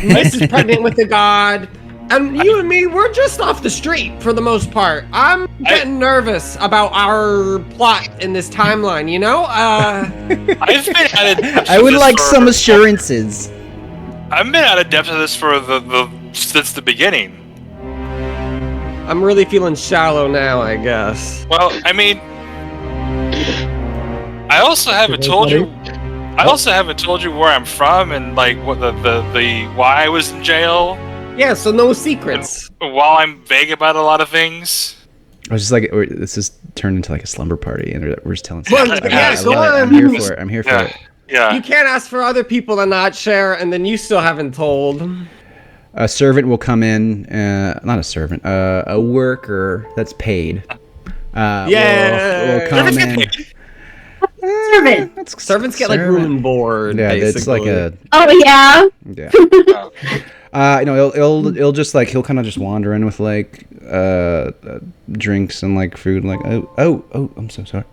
Miss is pregnant with a god. And you and me, we're just off the street for the most part. I'm getting nervous about our plot in this timeline, you know? I've been out of depth I of would this like for- some assurances. I've been out of depth of this for since the beginning. I'm really feeling shallow now, I guess. Well, I mean, I also haven't told you. I also haven't told you where I'm from and like what the why I was in jail. Yeah, so no secrets. While I'm vague about a lot of things. I was just like, this is turned into like a slumber party, and we're just telling. Well, stories. yeah, I go love it. on. I'm here for it. I'm here for Yeah, it. yeah. You can't ask for other people to not share, and then you still haven't told. A servant will come in. Not a servant. A worker that's paid. Yeah. Will come in. Servant. Servants get like room and board. Yeah, basically. it's like a. Oh, yeah? Yeah. He'll just like he'll kind of just wander in with like drinks and like food, like oh I'm so sorry.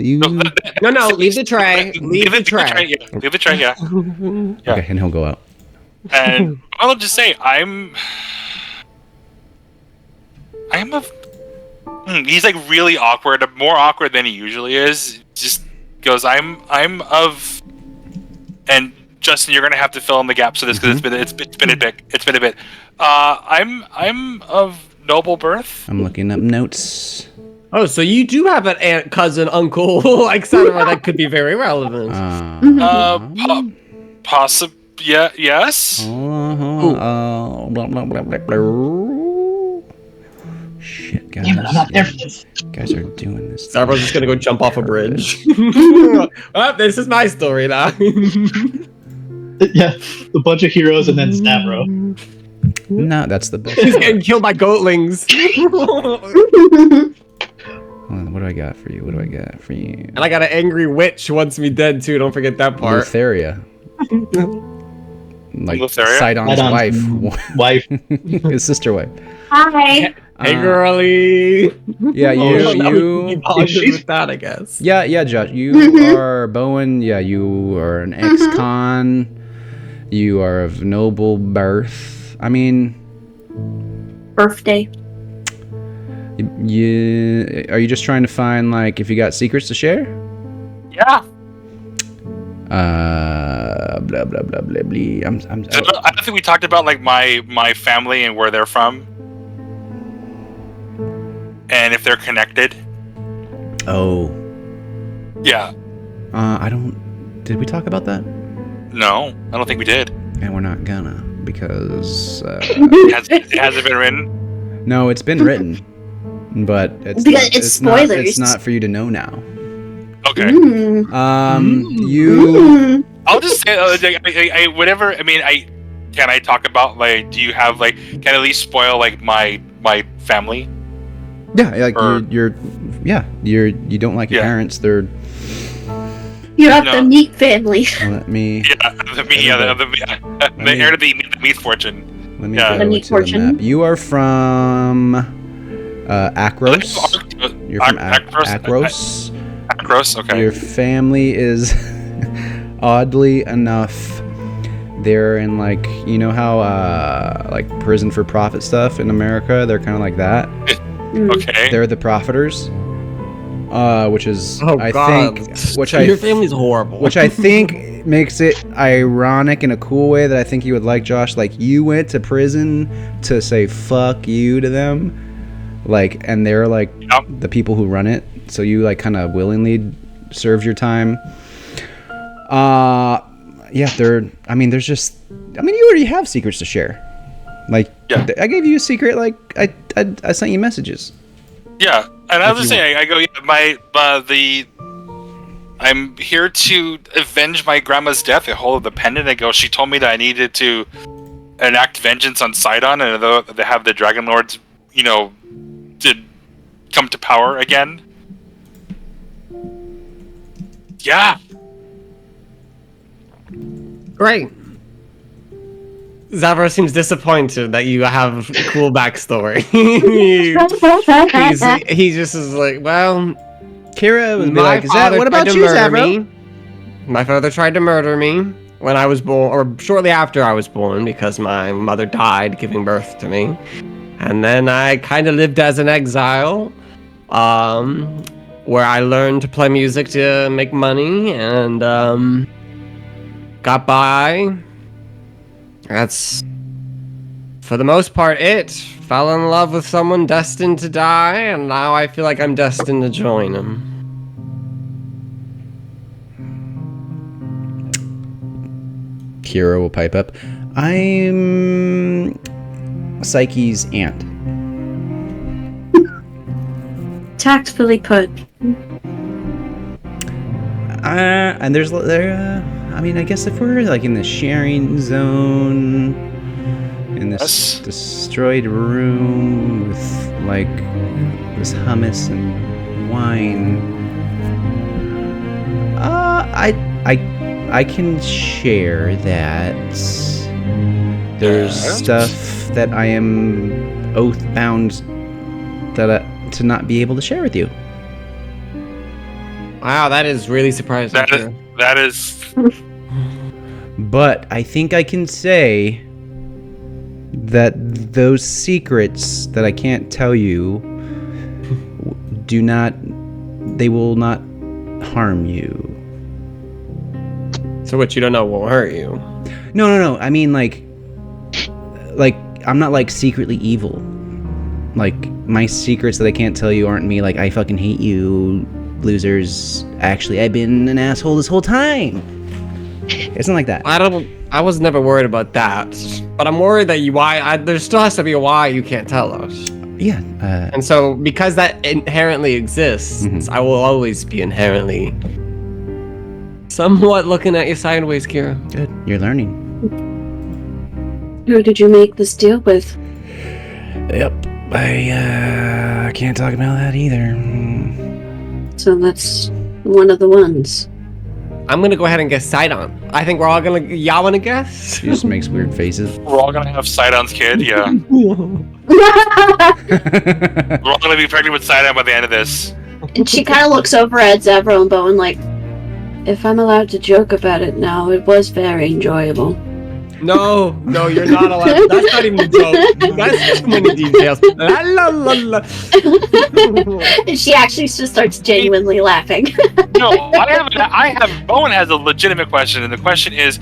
You. No, leave the tray. Leave the tray. Yeah, leave the tray. Yeah. Okay, and he'll go out. And I'll just say he's like really awkward, more awkward than he usually is. Just goes, and Justin, you're gonna have to fill in the gaps of this because it's been a bit. I'm of noble birth. I'm looking up notes. Oh, so you do have an aunt, cousin, uncle, like somewhere that could be very relevant. Yeah, yes. Blah, blah, blah, blah, blah. Shit, guys. Damn it, I'm not there for this. Guys are doing this. Starbuck's just gonna go jump off a bridge. Oh, this is my story now. Yeah, a bunch of heroes and then Stavro. No, that's the best. He's getting killed by goatlings. Hold on, what do I got for you? What do I got for you? And I got an angry witch who wants me dead too. Don't forget that part. Lutheria. Like Lutheria? Sidon's wife. Wife. His sister wife. Hi. Hey, girly. Yeah, you. She's with that, I guess. Yeah, Josh. You are Bowen. Yeah, you are an ex-con. You are of noble birth. I mean, Birthday. you are you just trying to find like if you got secrets to share? Yeah. Blah blah blah blah blah. I don't think we talked about like my family and where they're from, and if they're connected. Oh. Yeah. I don't. Did we talk about that? No, I don't think we did. And we're not gonna because. It hasn't been written. No, it's been written, but it's Because not, it's not, spoilers. it's not for you to know now. Okay. You. I'll just say, I whatever. I mean, can I talk about like? Do you have like? Can I at least spoil like my family? Yeah, like Or- you don't like your Yeah. parents. They're. You have No. the meat family. Let me. Yeah, the heir to the meat fortune. Let me Yeah. go The meat to fortune. the map. You are from Akros. You're from Akros. Akros, okay. Your family is oddly enough. They're in like how like prison for profit stuff in America. They're kind of like that. Okay. They're the profiters, which is Your family's horrible. which I think makes it ironic in a cool way that I think you would like, Josh. Like you went to prison to say fuck you to them, like, and they're like the people who run it. So you like kind of willingly served your time. Yeah, there's just. I mean, you already have secrets to share. Like, Yeah. I gave you a secret. Like, I sent you messages. Yeah, and I was If just you saying, I go, I'm here to avenge my grandma's death. I hold the pendant. I go, she told me that I needed to enact vengeance on Sidon, and they have the Dragonlords, to come to power again. Yeah. Great. Zavro seems disappointed that you have cool backstory. he just is like, well, Kira would be my like, father what tried about to you, murder Zavro? me. My father tried to murder me when I was born, or shortly after I was born, because my mother died giving birth to me. And then I kind of lived as an exile, where I learned to play music to make money and got by. That's, for the most part, it. Fell in love with someone destined to die, and now I feel like I'm destined to join him. Kira will pipe up. I'm Psyche's aunt. Tactfully put. And I mean, I guess if we're like in the sharing zone, in this destroyed room with like this hummus and wine, I can share that. There's stuff that I am oath bound to not be able to share with you. Wow, that is really surprising. That is. But I think I can say that those secrets that I can't tell you they will not harm you. So what you don't know won't hurt you. No. I mean, like I'm not like secretly evil. Like my secrets that I can't tell you aren't me. Like I fucking hate you, losers. Actually, I've been an asshole this whole time. It's not like that. I was never worried about that, but I'm worried that there still has to be a why you can't tell us. Yeah. And so because that inherently exists, I will always be inherently somewhat looking at you sideways, Kira. Good. You're learning. Who did you make this deal with? Yep. I can't talk about that either. So that's one of the ones. I'm gonna go ahead and guess Sidon. I think we're all gonna. Y'all wanna guess? She just makes weird faces. We're all gonna have Sidon's kid, yeah. We're all gonna be pregnant with Sidon by the end of this. And she kind of looks over at Zevro and Bowen like, if I'm allowed to joke about it now, it was very enjoyable. No, you're not allowed. That's not even a joke. That's too many details. La la la la. And she actually just starts genuinely laughing. No, Bowen has a legitimate question, and the question is,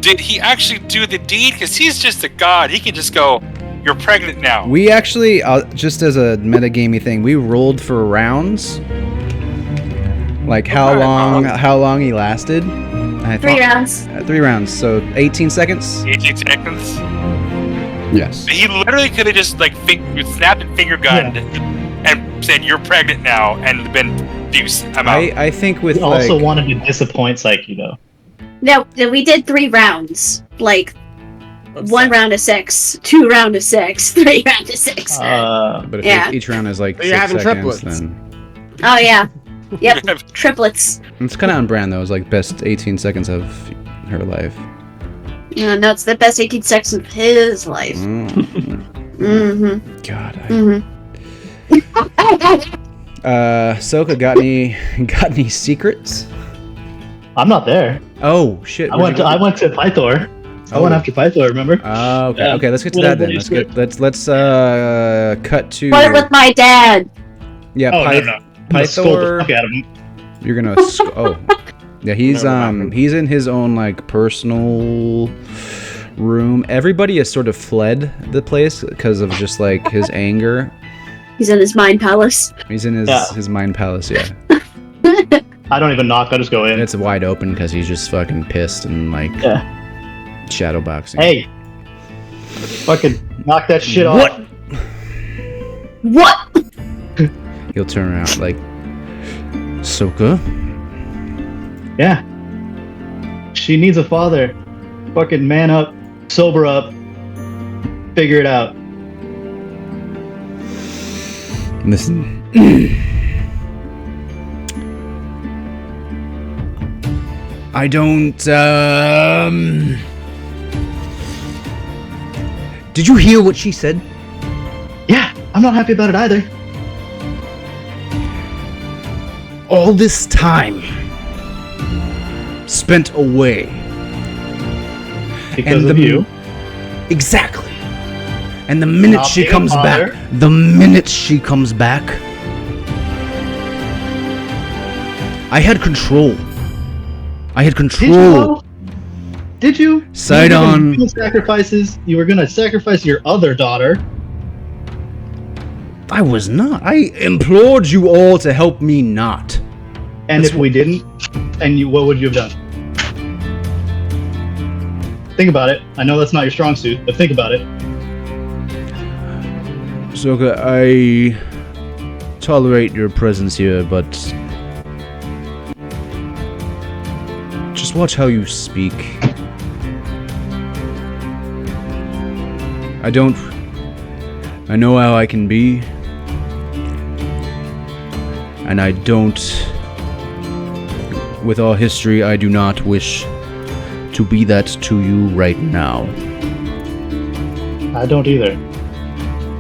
did he actually do the deed? Because he's just a god. He can just go, you're pregnant now. We actually, just as a metagamey thing, we rolled for rounds. Like how long he lasted. I 3 rounds. 3 rounds, so 18 seconds? 18 seconds. Yes. He literally could have just like snapped and finger gunned and said, you're pregnant now, and been deuce. I'm out. I think with He also wanted to disappoint Psyche, though. No, we did 3 rounds. Like, 1 round of 6, 2 round of 6, 3 round of 6. But if each round is like 6 you're having seconds, triplets. then... Oh, yeah. Yep, triplets. It's kind of on brand, though. It's like best 18 seconds of her life. Yeah, no, it's the best 18 seconds of his life. Mm-hmm. God. Mm-hmm. Soka, got any secrets? I'm not there. Oh shit! I went to Pythor. I went after Pythor. Remember? Okay. Yeah. Okay. Let's get to that then. Let's cut to. Put it with my dad. Yeah. Oh no. Scold the fuck out of him. You're gonna. Yeah. He's in his own like personal room. Everybody has sort of fled the place because of just like his anger. He's in his mind palace. He's in his mind palace. Yeah. I don't even knock. I just go in. It's wide open because he's just fucking pissed and like shadowboxing. Hey, fucking knock that shit off. What? He'll turn around like, Soka? Yeah. She needs a father. Fucking man up, sober up, figure it out. Listen. I don't, Did you hear what she said? Yeah, I'm not happy about it either. All this time spent away. Because of you. Exactly. And the minute Not she being comes a father. back, I had control. Did you? Sidon. You were gonna sacrifice your other daughter. I was not. I implored you all to help me not. And if we didn't, what would you have done? Think about it. I know that's not your strong suit, but think about it. Soka, I tolerate your presence here, but just watch how you speak. I know how I can be, and I don't, with our history, I do not wish to be that to you right now. I don't either.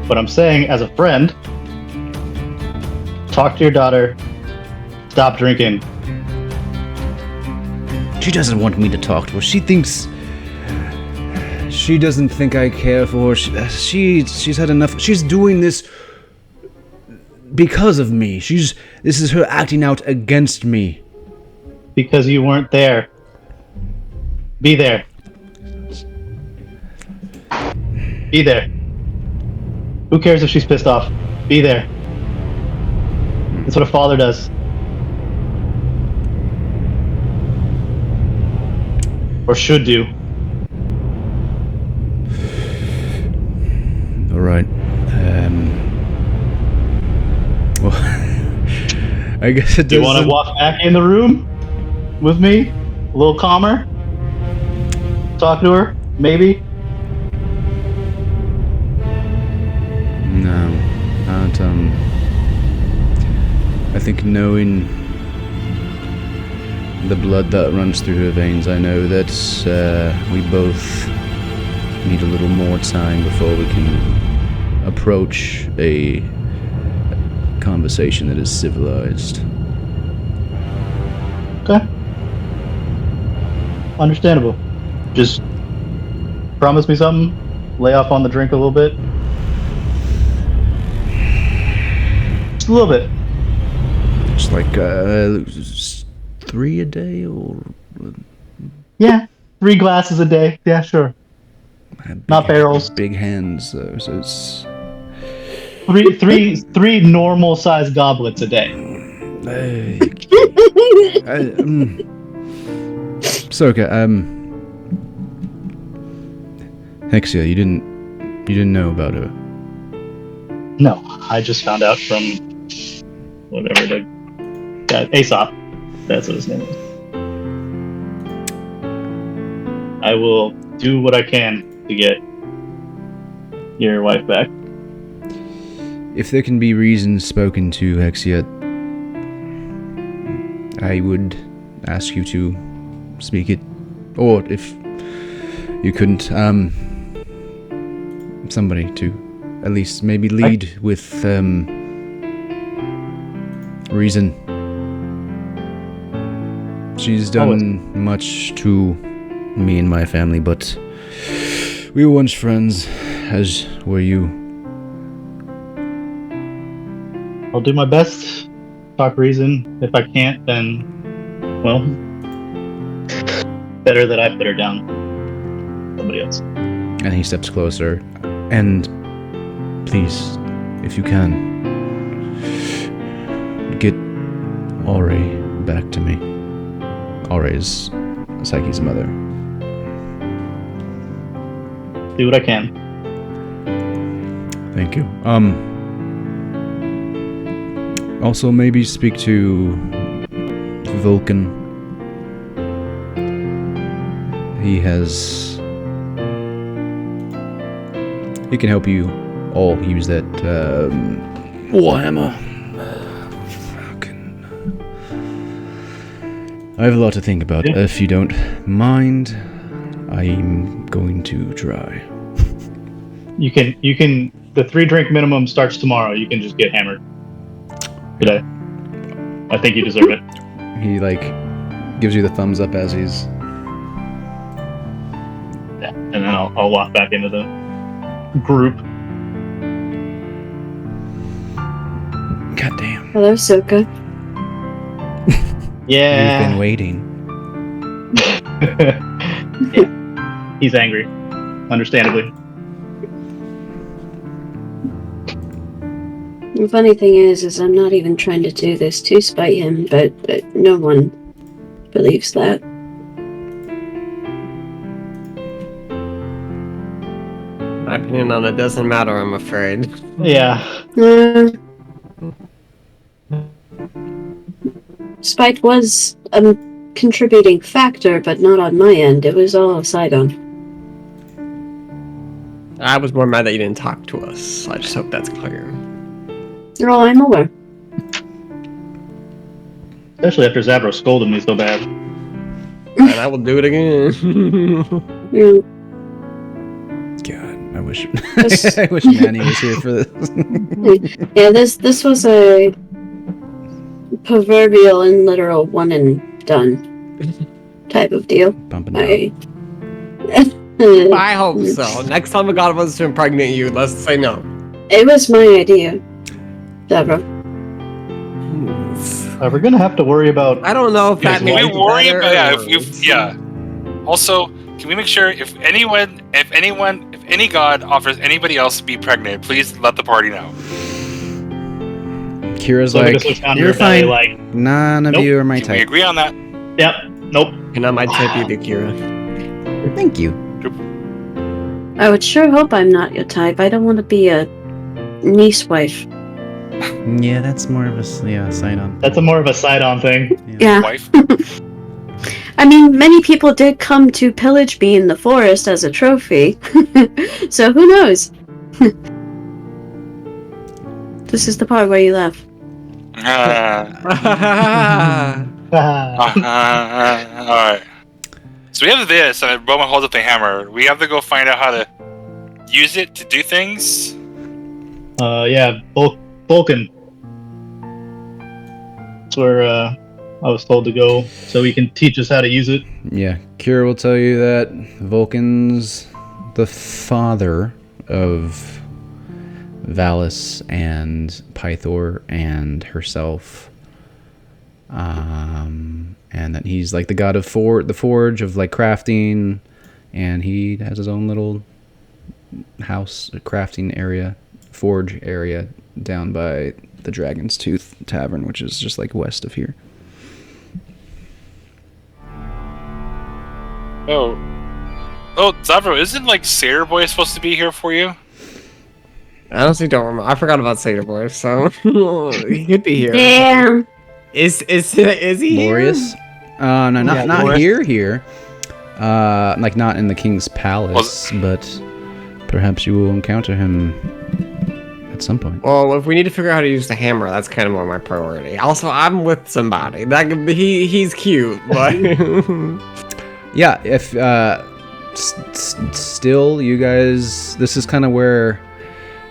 But I'm saying, as a friend, talk to your daughter, stop drinking. She doesn't want me to talk to her. She doesn't think I care for her. She's had enough. She's doing this because of me. This is her acting out against me. Because you weren't there. Be there. Be there. Who cares if she's pissed off? Be there. That's what a father does. Or should do. All right. Well, I guess it does. Do you want to walk back in the room with me? A little calmer? talk to her? Maybe? No, not, I think knowing the blood that runs through her veins, I know that we both need a little more time before we can approach a conversation that is civilized. Okay. Understandable. Just promise me something. Lay off on the drink a little bit. Just a little bit. It's like 3 a day, or Yeah, 3 glasses a day. Yeah, sure. Not barrels. Big hands, though. So it's Three normal sized goblets a day. Soka, Hexia, you didn't know about her. No, I just found out from whatever the guy, Aesop. That's what his name is. I will do what I can to get your wife back. If there can be reasons spoken to, Hexia, I would ask you to speak it. Or if you couldn't, somebody to at least maybe lead with reason. She's done much to me and my family, but we were once friends, as were you. I'll do my best. Talk reason. If I can't, then, well, better that I put her down. Somebody else. And he steps closer. And please, if you can, get Ori back to me. Ori is Psyche's mother. Do what I can. Thank you. Also, maybe speak to Vulcan. He can help you all use that Warhammer. Fucking. I have a lot to think about. Yeah. If you don't mind, I'm going to try. You can. The 3 drink minimum starts tomorrow. You can just get hammered today. I think you deserve it. He gives you the thumbs up as he's. Yeah, and then I'll walk back into the group. God damn. Hello, Soka. Yeah. You've been waiting. Yeah. He's angry, understandably. The funny thing is I'm not even trying to do this to spite him, but no one believes that. My opinion on it doesn't matter, I'm afraid. Yeah. Spite was a contributing factor, but not on my end. It was all Sidon. I was more mad that you didn't talk to us. I just hope that's clear. Oh, I'm aware. Especially after Zabro scolded me so bad. And I will do it again. Yeah. God, I wish This- I wish Manny was here for this. Yeah, this was a proverbial and literal one and done type of deal. Bumping I I hope so. Next time a god wants to impregnate you, let's say no. It was my idea, Deborah. We're gonna have to worry about. I don't know if that Can makes Can it we worry better about or if yeah. Also, can we make sure if any god offers anybody else to be pregnant, please let the party know. Kira's So we like, just look down you're your belly fine. like, None of Nope. you are my Can we type. agree on that? yep, nope. You're not my type either, Kira. Thank you. I would sure hope I'm not your type. I don't want to be a niece wife. Yeah, that's more of a side on. That's more of a side-on thing. Yeah. Wife? I mean, many people did come to pillage me in the forest as a trophy. So who knows? This is the part where you laugh. Alright. So we have this, and Roman holds up the hammer. We have to go find out how to use it to do things. Yeah, Vulcan. That's where I was told to go, so he can teach us how to use it. Yeah, Kira will tell you that Vulcan's the father of Valis and Pythor and herself. And that he's like the god of the forge of like crafting, and he has his own little house, crafting area, forge area down by the Dragon's Tooth Tavern, which is just like west of here. Oh, Zavro, isn't like Satyr Boy supposed to be here for you? I honestly don't remember. I forgot about Satyr Boy, so he could be here. Damn. Is he Glorious? here? No, not Glorious. here. Like not in the king's palace, but perhaps you will encounter him at some point. Well, if we need to figure out how to use the hammer, that's kind of more my priority. Also, I'm with somebody. That could be, he's cute, but Yeah, if still you guys, this is kind of where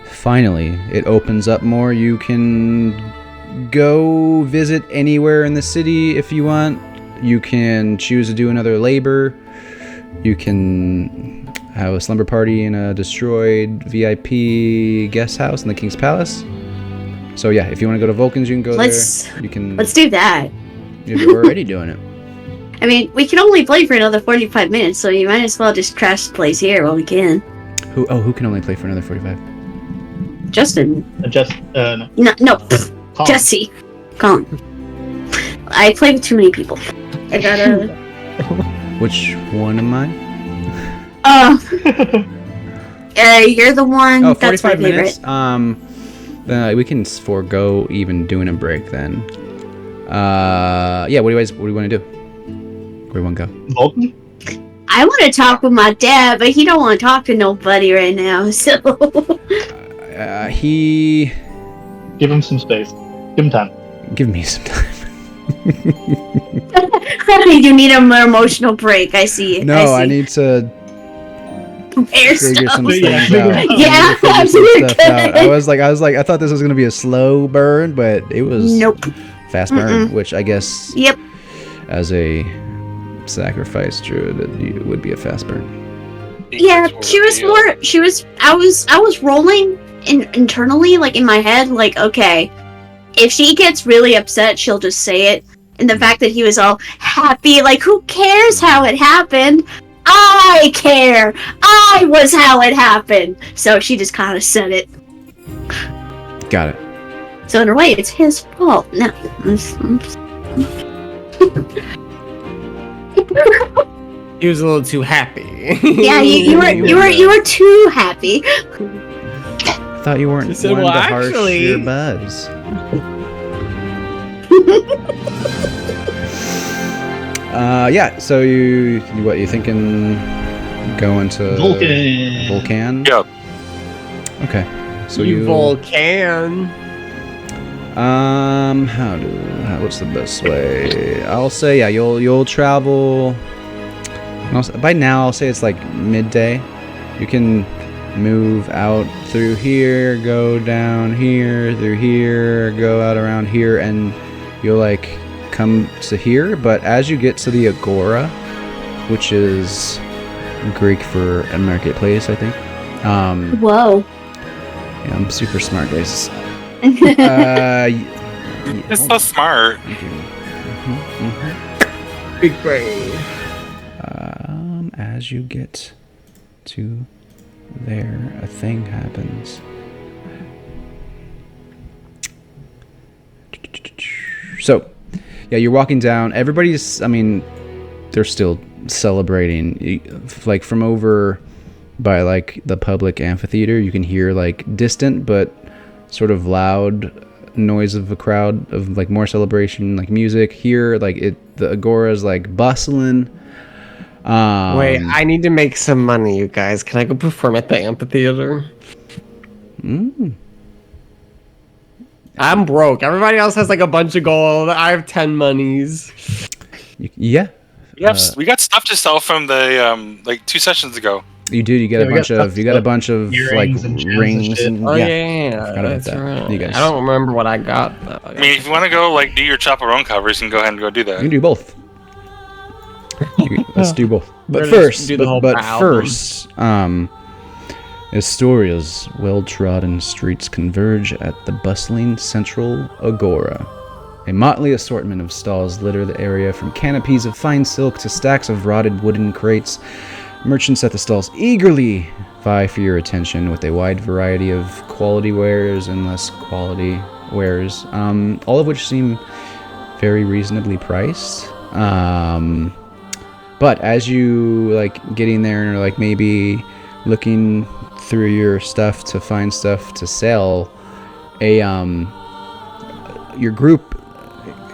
finally it opens up more. You can go visit anywhere in the city if you want. You can choose to do another labor. You can have a slumber party in a destroyed VIP guest house in the King's Palace. So yeah, if you want to go to Vulcan's, you can go there. You can. Let's do that. You're already doing it. I mean, we can only play for another 45 minutes, so you might as well just crash the place here while we can. Who can only play for another 45? Justin. No. No. Colin. Jesse. Colin. I play with too many people. I gotta... Which one am I? You're the one. Oh, That's my 45 minutes. favorite. We can forego even doing a break then. Yeah. What do you want to do? Where do you want to go? Vulcan? I want to talk with my dad, but he don't want to talk to nobody right now. So He. Give him some space. Give him time. Give me some time. you need an emotional break. I see. No, I need to Compare figure stuff. some things Yeah, out. figure- I need to Yeah, figure some absolutely. stuff out. I was like, I thought this was gonna be a slow burn, but it was Nope. fast burn, which I guess Yep. as a sacrifice druid it would be a fast burn. Yeah, she was more. She was. I was rolling internally, like in my head, like okay, if she gets really upset, she'll just say it. And the fact that he was all happy, like who cares how it happened? I care. I was how it happened. So she just kind of said it. Got it. So in a way, it's his fault. No. he was a little too happy. Yeah, you were too happy. I thought you weren't She said, one "Well, to harsh actually-" your buzz. Yeah. So you thinking? Going to Vulcan. Vulcan? Yep. Okay. So you Vulcan. What's the best way? I'll say yeah. You'll travel. By now, I'll say it's like midday. You can move out through here, go down here, through here, go out around here, and you'll like come to here. But as you get to the Agora, which is Greek for a marketplace, I think. Whoa. Yeah, I'm super smart, guys. It's so smart. Thank you. Big brain. As you get to there, a thing happens. So, yeah, you're walking down. Everybody's, I mean, they're still celebrating. Like from over by like the public amphitheater, you can hear like distant but sort of loud noise of a crowd of like more celebration, like music. Here, like the agora is like bustling. Wait, I need to make some money, you guys. Can I go perform at the amphitheater? I'm broke. Everybody else has like a bunch of gold. I have 10 monies. Yeah. We got stuff to sell from the like 2 sessions ago. You do. You get a bunch of. You got a bunch of like earrings and gems and rings shit. and Oh yeah. yeah, Forgot about that's that. right. You guys. I don't remember what I got. I mean, if you want to go like do your chaperone covers, you can go ahead and go do You that. can do both. Let's do both. But We're gonna first, do the whole but album. first, Estoria's well-trodden streets converge at the bustling central agora. A motley assortment of stalls litter the area, from canopies of fine silk to stacks of rotted wooden crates. Merchants at the stalls eagerly vie for your attention with a wide variety of quality wares and less quality wares, all of which seem very reasonably priced. But as you like getting there and like maybe looking through your stuff to find stuff to sell, your group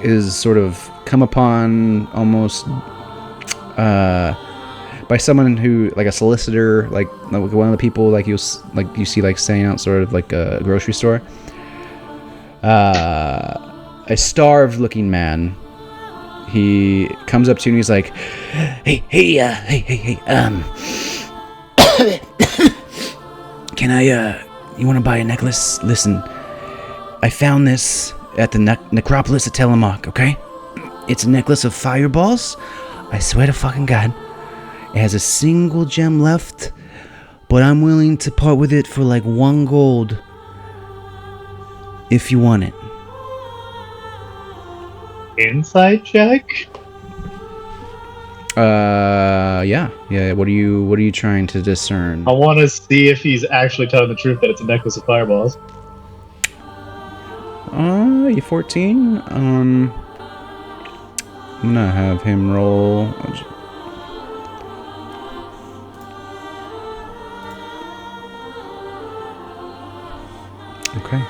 is sort of come upon almost by someone who, like a solicitor, like one of the people like you see like staying out sort of like a grocery store. A starved looking man. He comes up to you and he's like, hey, can I, you want to buy a necklace? Listen, I found this at the necropolis of Tillamook, okay? It's a necklace of fireballs. I swear to fucking God. It has a single gem left, but I'm willing to part with it for like 1 gold if you want it. Inside check? Yeah. What are you trying to discern? I want to see if he's actually telling the truth that it's a necklace of fireballs. You 14? I'm gonna have him roll. Okay.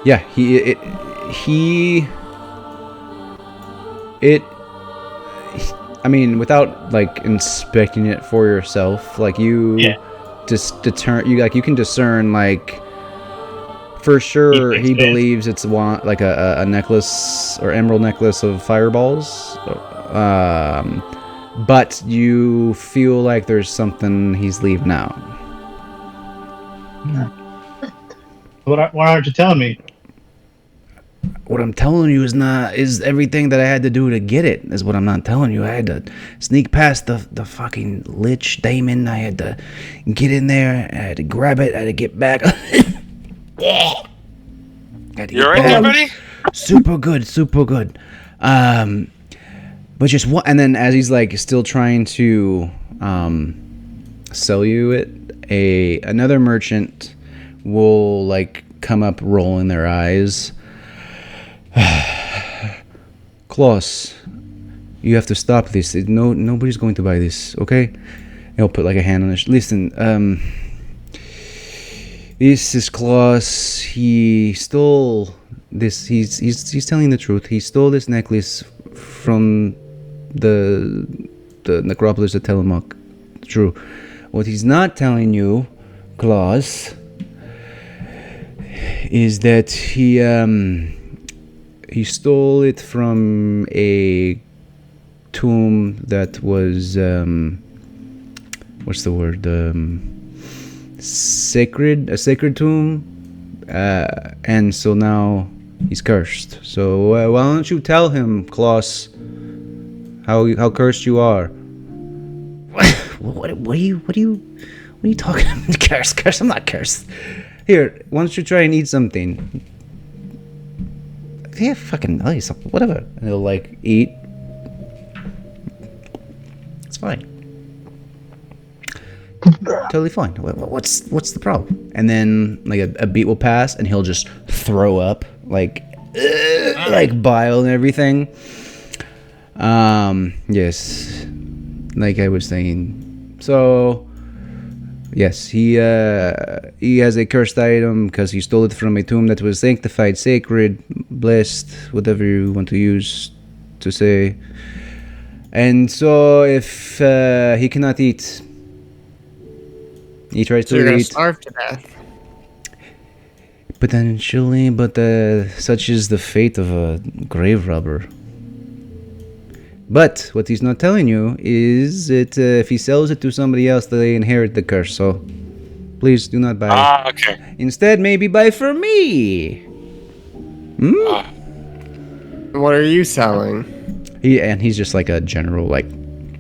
Yeah, I mean, without like inspecting it for yourself, like you just you can discern like for sure he believes it's like a necklace or emerald necklace of fireballs, but you feel like there's something he's leaving out. Why aren't you telling me? What I'm telling you is everything that I had to do to get it is what I'm not telling you. I had to sneak past the fucking lich daemon. I had to get in there. I had to grab it. I had to get back. You alright there, buddy? Super good. But just one, and then as he's like still trying to sell you it, another merchant will like come up rolling their eyes. Klaus, you have to stop this. Nobody's going to buy this, okay? And he'll put like a hand on his. Listen, this is Klaus. He stole this. He's telling the truth. He stole this necklace from the necropolis of Tillamook. True. What he's not telling you, Klaus, is that he stole it from a tomb that was what's the word? A sacred tomb, and so now he's cursed. So why don't you tell him, Klaus, how cursed you are? What are you talking about? Curse? I'm not cursed. Here, why don't you try and eat something? Yeah, fucking nice, whatever. And he'll like eat. It's fine. Totally fine. What's the problem? And then like a beat will pass, and he'll just throw up like bile and everything. Yes, like I was saying. So Yes, he has a cursed item because he stole it from a tomb that was sanctified, sacred, blessed, whatever you want to use to say. And so, if he cannot eat, he tries So you're to gonna eat. starve to death. Potentially, but such is the fate of a grave robber. But what he's not telling you is that if he sells it to somebody else, they inherit the curse. So please do not buy it. Okay. Instead, maybe buy for me. What are you selling? He's just like a general like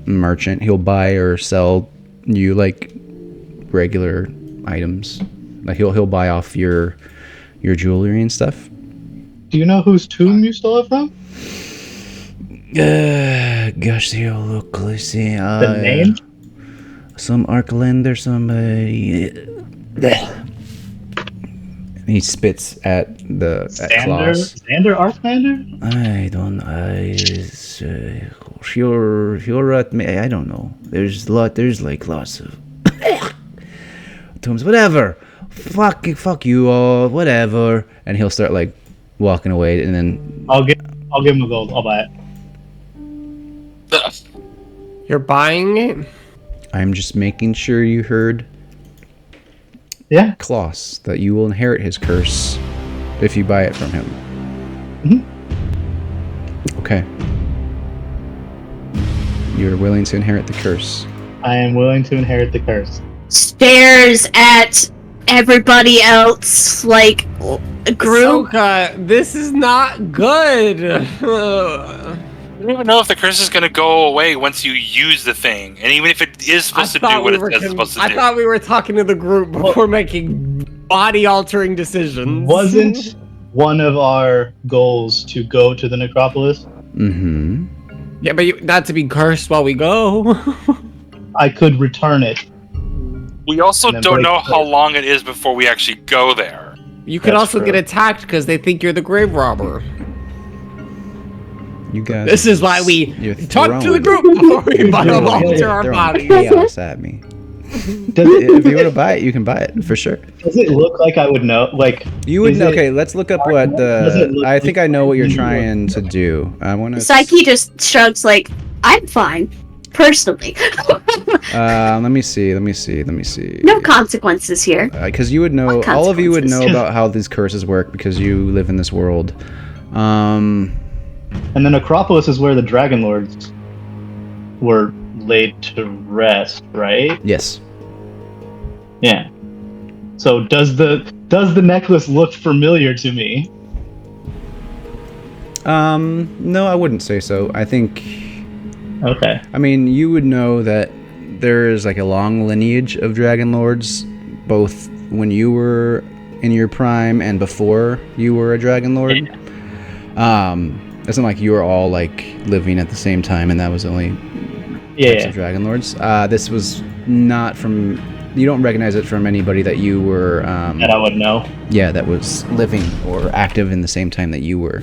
merchant. He'll buy or sell you like regular items. Like he'll buy off your jewelry and stuff. Do you know whose tomb you stole it from? Gosh, look, let's see. The name? Some Arclander, somebody. He spits at the claws. Xander Arclander? I don't know. I don't know. There's like lots of tombs. Whatever. Fuck you all. Whatever. And he'll start like walking away, and then I'll give him a gold. I'll buy it. You're buying it? I'm just making sure you heard Yeah. Klaus that you will inherit his curse if you buy it from him. Okay. You're willing to inherit the curse. I am willing to inherit the curse. Stares at everybody else like a group. Ahsoka, this is not good. I don't even know if the curse is going to go away once you use the thing. And even if it is supposed to do what it says it's supposed to do. I thought we were talking to the group before making body-altering decisions. Wasn't one of our goals to go to the necropolis? Mm-hmm. Yeah, but not to be cursed while we go. I could return it. We also And then don't break know the how curse. long it is before we actually go there. You could That's also true. get attacked because they think you're the grave robber. You guys. This is why we you're talk to the throwing group before we alter our throwing bodies. chaos at me. Does it, If you want to buy it, you can buy it for sure. does it look like I would know? Like, You would is know. it- Okay, let's look up what Does it look I think like I know what you're you trying to do. I want to. Psyche just shrugs like, I'm fine, personally. Let me see. No consequences here. Because you would know. What All of you would know consequences? about how these curses work because you live in this world. and the necropolis is where the Dragonlords were laid to rest, right? Yes. Yeah. So does the necklace look familiar to me? No, I wouldn't say so. I think. Okay. I mean, you would know that there is like a long lineage of Dragonlords, both when you were in your prime and before you were a Dragonlord. It's not like you were all like living at the same time and that was the only types Yeah. of Dragonlords. This was not from. You don't recognize it from anybody that you were. That I would know. Yeah, that was living or active in the same time that you were.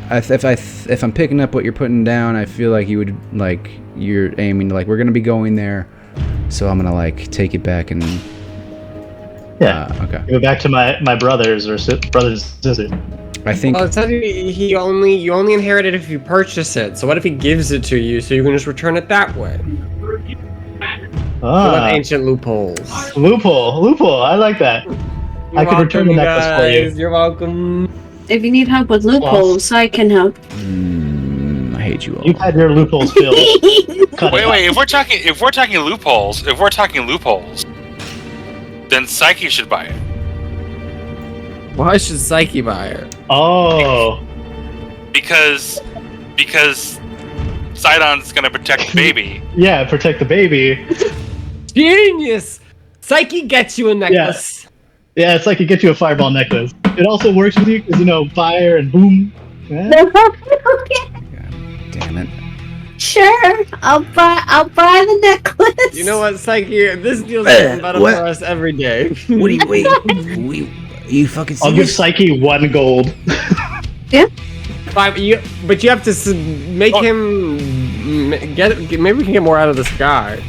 If I'm picking up what you're putting down, I feel like you would like you're aiming to like we're gonna be going there, so I'm gonna like take it back and. Yeah. Okay. Give it back to my brothers or brothers and sisters. I think. Well, it said you only inherit it if you purchase it. So what if he gives it to you so you can just return it that way? What about ancient loopholes? Loophole. I like that. I could return the necklace for you. You're welcome. If you need help with loopholes, I can help. I hate you all. You've had your loopholes filled. Cut it Wait. If we're talking loopholes, then Psyche should buy it. Why should Psyche buy it? out. Oh. Because Sidon's gonna protect the baby. Yeah, protect the baby. Genius! Psyche gets you a necklace. Yeah, it's like it gets you a fireball necklace. It also works with you because fire and boom. Yeah. Damn it. Sure, I'll buy the necklace. You know what, Psyche? This deal's getting better what? for us every day. What do you wait? You fucking. I'll give Psyche 1 gold. But you have to make him get. Maybe we can get more out of this guy.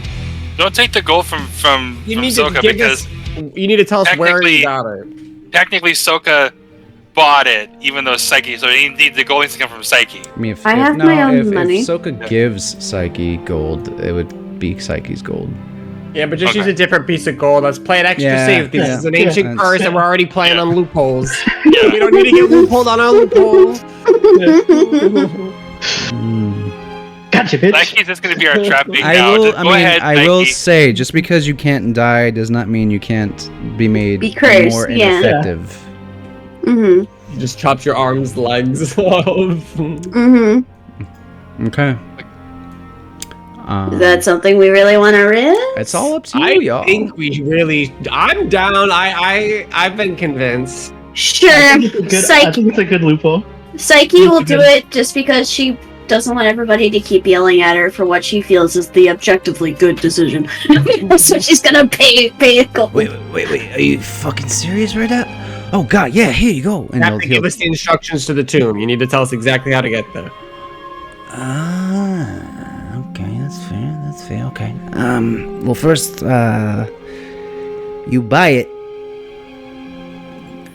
Don't take the gold from Soka because you need to tell us where you got it. technically Soka bought it, even though Psyche. So the gold needs to come from Psyche. I mean, if money. Soka gives Psyche gold, it would be Psyche's gold. Yeah, but just use a different piece of gold. Let's play it extra safe. This is an ancient curse, and we're already playing on loopholes. We don't need to get loopholed on our loophole. Gotcha, bitch. Psyche's just going to be our trap bait I now. will. Just go ahead, I will Psyche. say, just because you can't die does not mean you can't be made cursed, more ineffective. Mm-hmm. You just chopped your arms, legs off. Mm-hmm. Okay. Is that something we really want to risk? It's all up to you, y'all. I think we really. I'm down. I've been convinced. Sure. I think Psyche it's a good loophole. will do it just because she doesn't want everybody to keep yelling at her for what she feels is the objectively good decision. So she's gonna pay it gold. Wait. Are you fucking serious right now? Oh God, yeah. Here you go. You have to give us the instructions to the tomb. You need to tell us exactly how to get there. Okay, that's fair, okay. Well, first, you buy it.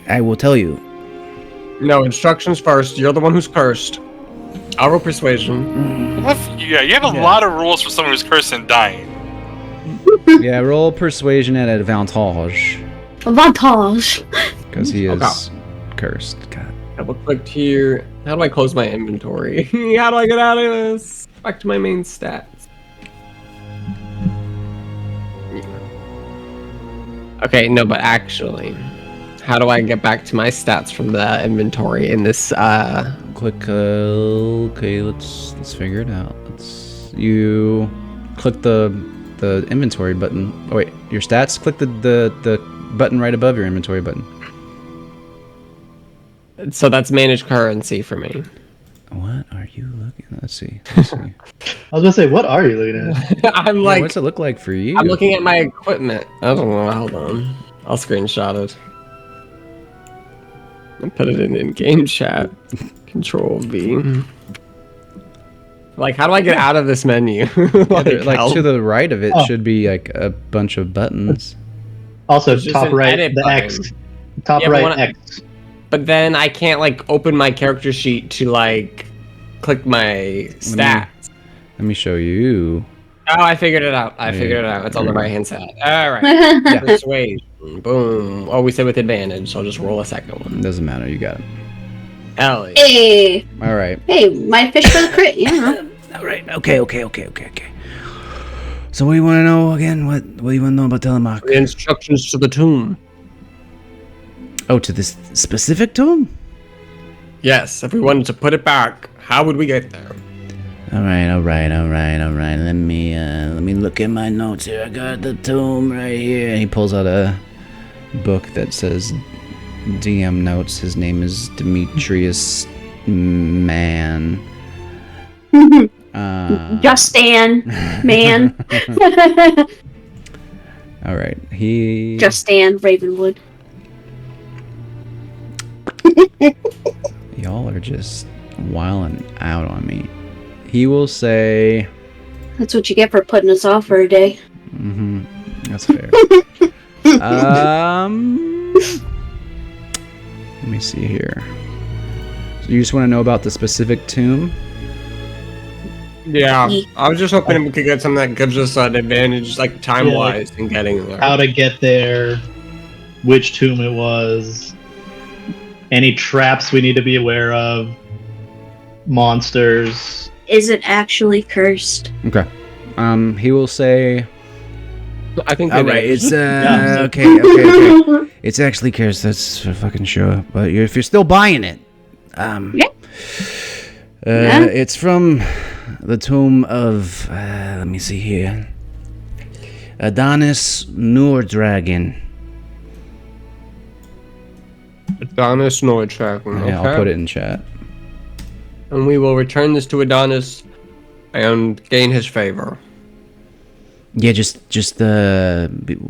I will tell you. No, instructions first. You're the one who's cursed. I'll roll persuasion. Yeah, you have a lot of rules for someone who's cursed and dying. Yeah, roll persuasion at advantage. Avantage. Because he is cursed. God. Double-clicked here. How do I close my inventory? How do I get out of this? Back to my main stats. Okay, no, but actually, how do I get back to my stats from the inventory in this? Click. Okay, let's figure it out. You click the inventory button. Oh wait, your stats. Click the button right above your inventory button. So that's managed currency for me. What are you looking? Let's see. I was gonna say, what are you looking at? I'm Yeah, like, what's it look like for you? I'm looking at my equipment. I don't know. Hold on. I'll screenshot it. And put it in in-game chat. Control V. Like, how do I get out of this menu? like help? to the right of it should be like a bunch of buttons. Also, It's just top an right, edit the button. X. Top Yeah, but right, when I- X. But then I can't like open my character sheet to like click my stats. Let me show you. Oh, I figured it out. It's on the right hand side. All right. Persuasion. Boom. Oh, we said with advantage, so I'll just roll a second one. Doesn't matter. You got it. Ellie. Hey, All right. my fish for the crit, yeah. All right. Okay. So what do you want to know again? What do you want to know about Telemark? Instructions to the tomb. Oh, to this specific tomb? Yes, if we wanted to put it back, how would we get there? All right. Let me look at my notes here. I got the tomb right here. And he pulls out a book that says DM notes. His name is Demetrius Mann. Justin, man. All right. Justin Ravenwood. Y'all are just wilding out on me. He will say... That's what you get for putting us off for a day. Mm-hmm. That's fair. Let me see here. So you just want to know about the specific tomb? Yeah, I was just hoping we could get something that gives us an advantage, like time-wise, in getting there. How to get there, which tomb it was, any traps we need to be aware of, monsters. Is it actually cursed? Okay. He will say... I think. All right, it's Yeah. okay. It's actually cursed. That's for fucking sure. But if you're still buying it, it's from the tomb of. Let me see here. Adonis Nurdragon. Adonis Nordtrack. Okay. Yeah, I'll put it in chat. And we will return this to Adonis and gain his favor. Yeah, just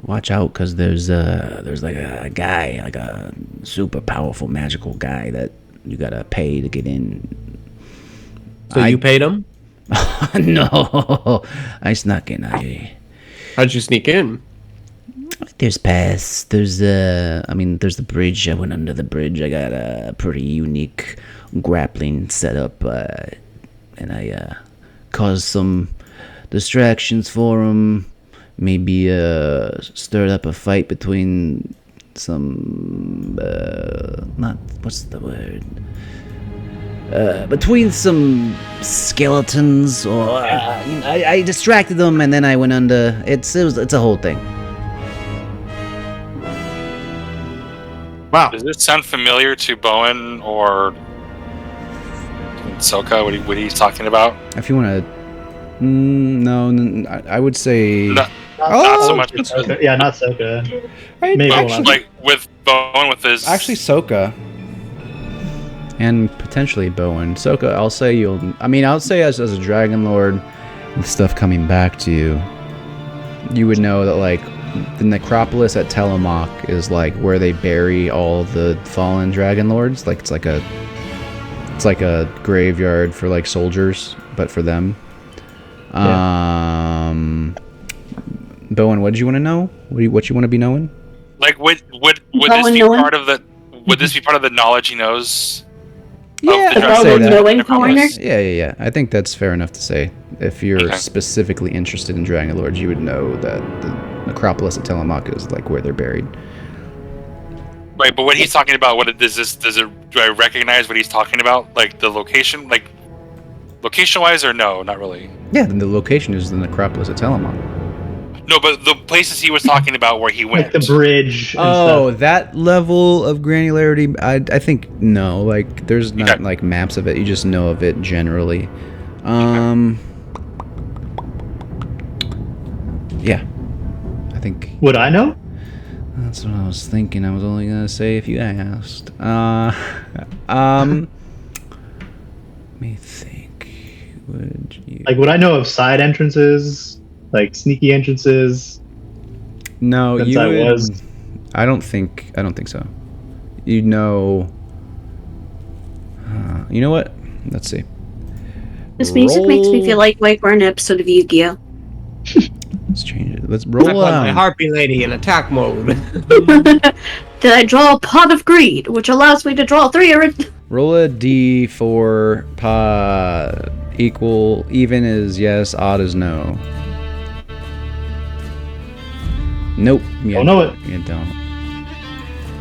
watch out, because there's like a guy, like a super powerful magical guy that you gotta pay to get in. So you paid him? No, I snuck in. How'd you sneak in? There's paths. There's there's the bridge. I went under the bridge. I got a pretty unique grappling setup, and I caused some distractions for him. Maybe stirred up a fight between some between some skeletons, or I distracted them, and then I went under. It's a whole thing. Wow. Does this sound familiar to Bowen or Soka? What he's talking about? If you want to, no, I would say Not Oh! so much. Soka. Yeah, not Soka. Right, Maybe. actually- Like with Bowen with his. actually Soka, and potentially Bowen. Soka, I'll say I'll say as a Dragon Lord, with stuff coming back to you, you would know that like the necropolis at Tillamook is like where they bury all the fallen Dragon Lords. Like it's like a graveyard for like soldiers, but for them. Yeah. Bowen, what did you want to know? What you want to be knowing? Like would this Bowen be knowing? part of the? Would this be part of the knowledge he knows? Yeah, the I'd say Bowen that. knowing corner? Yeah. I think that's fair enough to say. If you're Okay. specifically interested in Dragon Lords, you would know that the necropolis at Tillamook is like where they're buried. Right, but what he's talking about, do I recognize what he's talking about? Like the location, like location-wise, or no, not really. Yeah, then the location is the necropolis at Tillamook. No, but the places he was talking about where he went. Like the bridge. And Oh, stuff. that level of granularity, I think no. Like, there's not Okay. like maps of it. You just know of it generally. Yeah, I think Would I know? that's what I was thinking. I was only gonna say if you asked. Let me think. Would you? Like, would I know of side entrances? Like sneaky entrances? No, Since you I would. was- I don't think so. You know. You know what? Let's see. This music makes me feel like we're in an episode of Yu-Gi-Oh! Let's change it. Let's I roll put my on. harpy lady in attack mode. Did I draw a pot of greed, which allows me to draw 3 or Roll a d4 equal. Even is yes, odd is no. Nope. You Don't know it. You don't.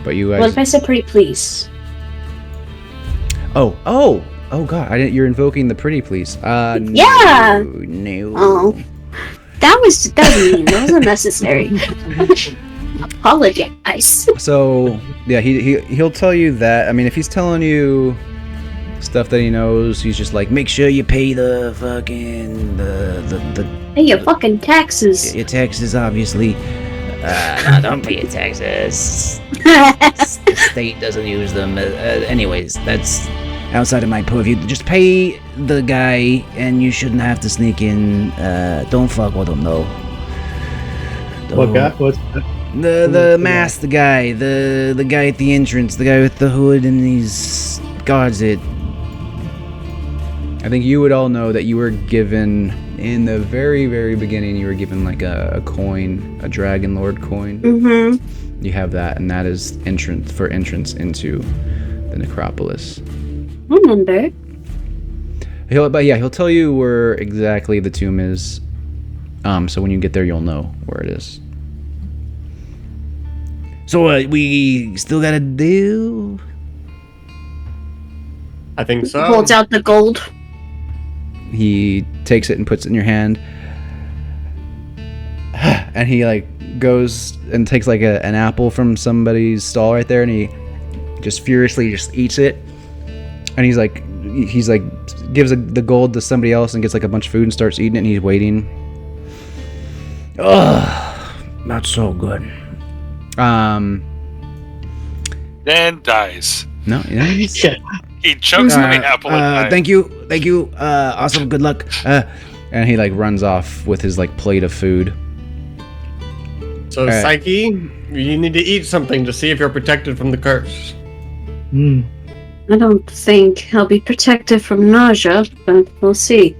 But you guys. What if I said pretty please? Oh God! I didn't. You're invoking the pretty please. Yeah! No. Oh. That was mean. That was unnecessary. Apologize. So yeah, he'll tell you that. I mean, if he's telling you stuff that he knows, he's just like, make sure you pay the fucking the Hey, your fucking taxes. your taxes, obviously. No, don't pay your taxes. The state doesn't use them. Anyways, that's outside of my purview. Just pay the guy, and you shouldn't have to sneak in. Don't fuck with him, though. What guy? What's The masked guy, the guy at the entrance, the guy with the hood, and he's guards it. I think you would all know that you were given, in the very, very beginning, you were given like a coin, a Dragon Lord coin. Mm-hmm. You have that, and that is entrance into the necropolis. Remember? He'll tell you where exactly the tomb is. So when you get there, you'll know where it is. So we still got a deal? I think so. Holds out the gold. He takes it and puts it in your hand. And he like goes and takes like an apple from somebody's stall right there, and he just furiously just eats it. And he's like gives the gold to somebody else and gets like a bunch of food and starts eating it, and he's waiting. Ugh, not so good. Then dies. No, yeah. yeah. He chokes on the apple and dies. Thank you. Awesome. Good luck. And he like runs off with his like plate of food. So, Alright. Psyche, you need to eat something to see if you're protected from the curse. Hmm. I don't think I'll be protected from nausea, but we'll see.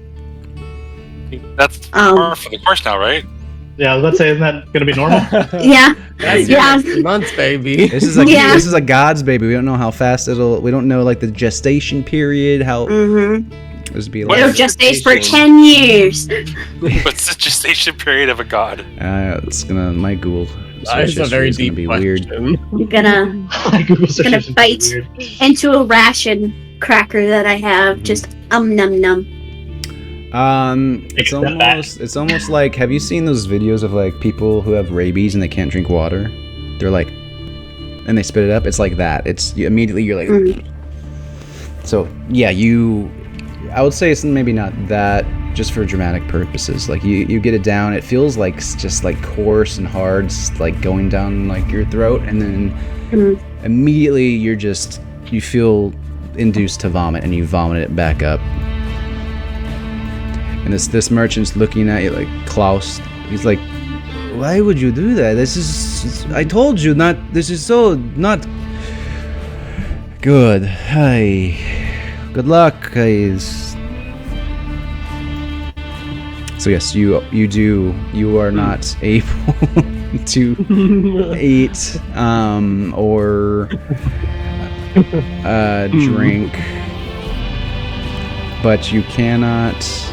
That's Um, par for the course now, right? Yeah, I was about to say, isn't that gonna be normal? Yeah. That's Yeah. 3 months, baby. This is a Yeah. this is a god's baby. We don't know how fast it'll. We don't know like the gestation period. How Mm-hmm. this would be What It'll like. is- just for 10 years. What's the gestation period of a god? It's gonna my Google. That is a very is gonna deep be question. weird. I'm gonna Google search Gonna is bite. weird. into a ration cracker that I have. Just num num. It's Take a step back. almost like, have you seen those videos of like people who have rabies and they can't drink water? They're like, and they spit it up. It's like that. It's you, immediately you're like, Mm. so yeah, I would say it's maybe not that, just for dramatic purposes. Like you get it down, it feels like just like coarse and hard, like going down like your throat, and then Mm. immediately you feel induced to vomit, and you vomit it back up. And this merchant's looking at you like, Klaus. He's like, why would you do that? I told you not. This is so not good. Hi. Good luck, guys. So yes, you are not able to eat or drink, but you cannot.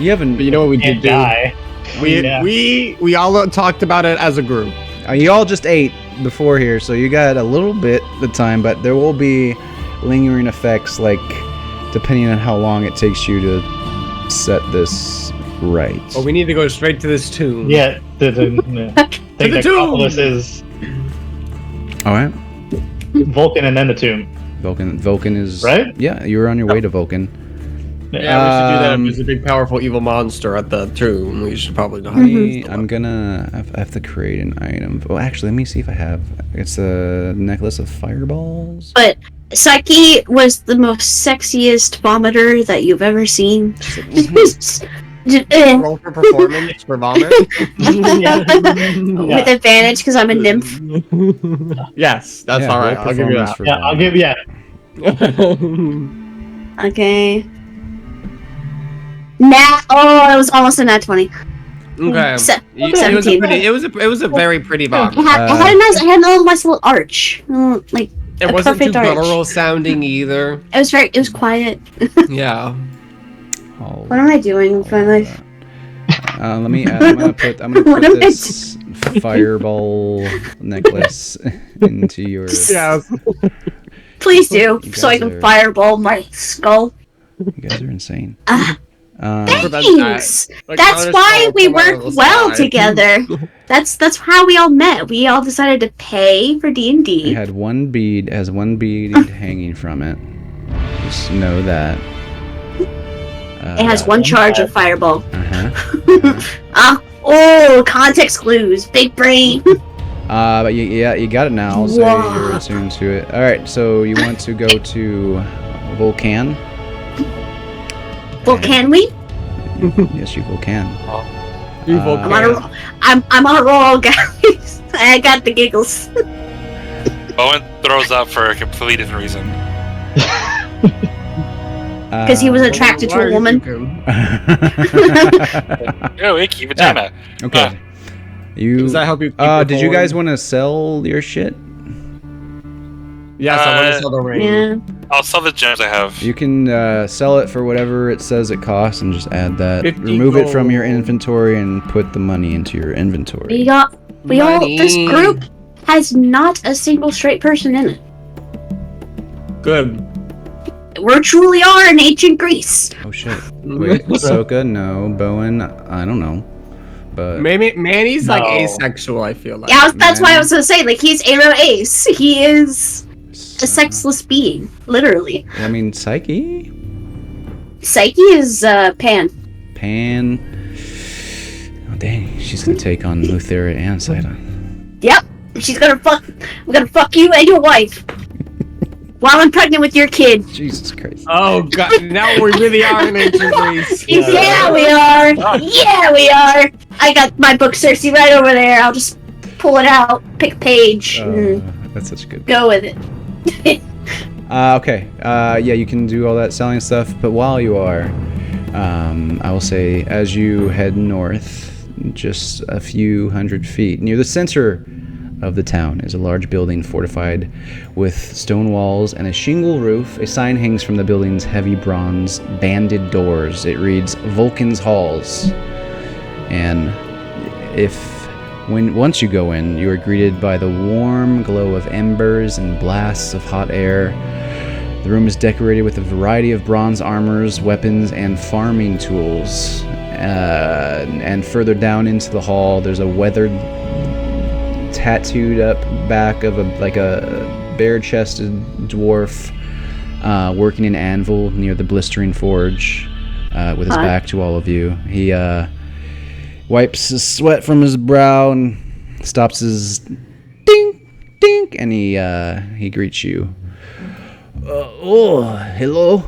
You haven't. But you know what we did Can't do? die. Yeah. We all talked about it as a group. You all just ate before here, so you got a little bit the time, but there will be lingering effects, like depending on how long it takes you to set this right. Well, we need to go straight to this tomb. Yeah, the thing that tomb! Acropolis is All right. Vulcan and then the tomb. Vulcan is Right? Yeah, you were on your way to Vulcan. Yeah, we should do that. Um, If there's a big, powerful, evil monster at the tomb, we should probably not. I'm gonna. I have to create an item. Well, actually, let me see if I have. It's a necklace of fireballs. But Psyche was the most sexiest vomiter that you've ever seen. Roll for performance for vomit. With advantage because I'm a nymph. Yes, that's Yeah, all right. roll I'll give you performance that. for Yeah, I'll vomit. give Okay. Oh, it was almost a nat 20. Okay. It was a 17. pretty. It was a very pretty It vomit. had a nice little arch. Like It a wasn't too perfect arch. guttural sounding either. it was quiet. Yeah. What am I doing with my life? Let me. I'm gonna put What am I this fireball necklace into your. Yes. Please do, You so I guys can are- fireball my skull. You guys are insane. Thanks. Like, That's counter why skull we from out of work the well sky. together. That's how we all met. We all decided to pay for It D&D. had one bead, has one bead hanging from it. Just know that. It has one charge of fireball. Uh-huh. Oh, context clues. Big brain. But you got it now, so Wow. you're attuned to it. All right, so you want to go to Vulcan? Well, can we? Yes, you can. Evil I'm on a roll. I'm on a roll, guys. I got the giggles. Bowen throws up for a completely different reason. Because he was attracted to a woman. Oh, icky vagina. Okay. You. Does that help you? Keep Did you going? guys want to sell your shit? Yes, I want to sell the ring. Yeah. I'll sell the gems I have. You can sell it for whatever it says it costs, and just add that. 50 Remove it from your gold. inventory and put the money into your inventory. We all. Money. This group has not a single straight person in it. Good. We truly are in ancient Greece. Oh shit! Wait, Ahsoka? No. Bowen? I don't know. But Maybe Manny's like No. asexual. I feel like. Yeah, that's why I man. was gonna say, like, he's Aero Ace. He is a sexless being, literally. I mean, Psyche, Psyche is Pan. Pan. Oh dang, she's gonna take on Lutheria and Saida. Yep, she's gonna fuck. I'm gonna fuck you and your wife while I'm pregnant with your kid. Jesus Christ! Oh god! Now we really are in ancient Greece. Yeah, we are. Yeah, we are. I got my book Cersei right over there. I'll just pull it out, pick a page, and That's such a good. go with it. Okay. Yeah, you can do all that selling stuff, but while you are, I will say, as you head north, just a few hundred feet, near the center of the town is a large building fortified with stone walls and a shingle roof. A sign hangs from the building's heavy bronze banded doors. It reads Vulcan's Halls. And once you go in, you are greeted by the warm glow of embers and blasts of hot air. The room is decorated with a variety of bronze armors, weapons, and farming tools. And further down into the hall, there's a weathered, tattooed up back of a bare-chested dwarf working an anvil near the blistering forge with his back to all of you. He wipes his sweat from his brow and stops his ding, ding, and he greets you. Hello.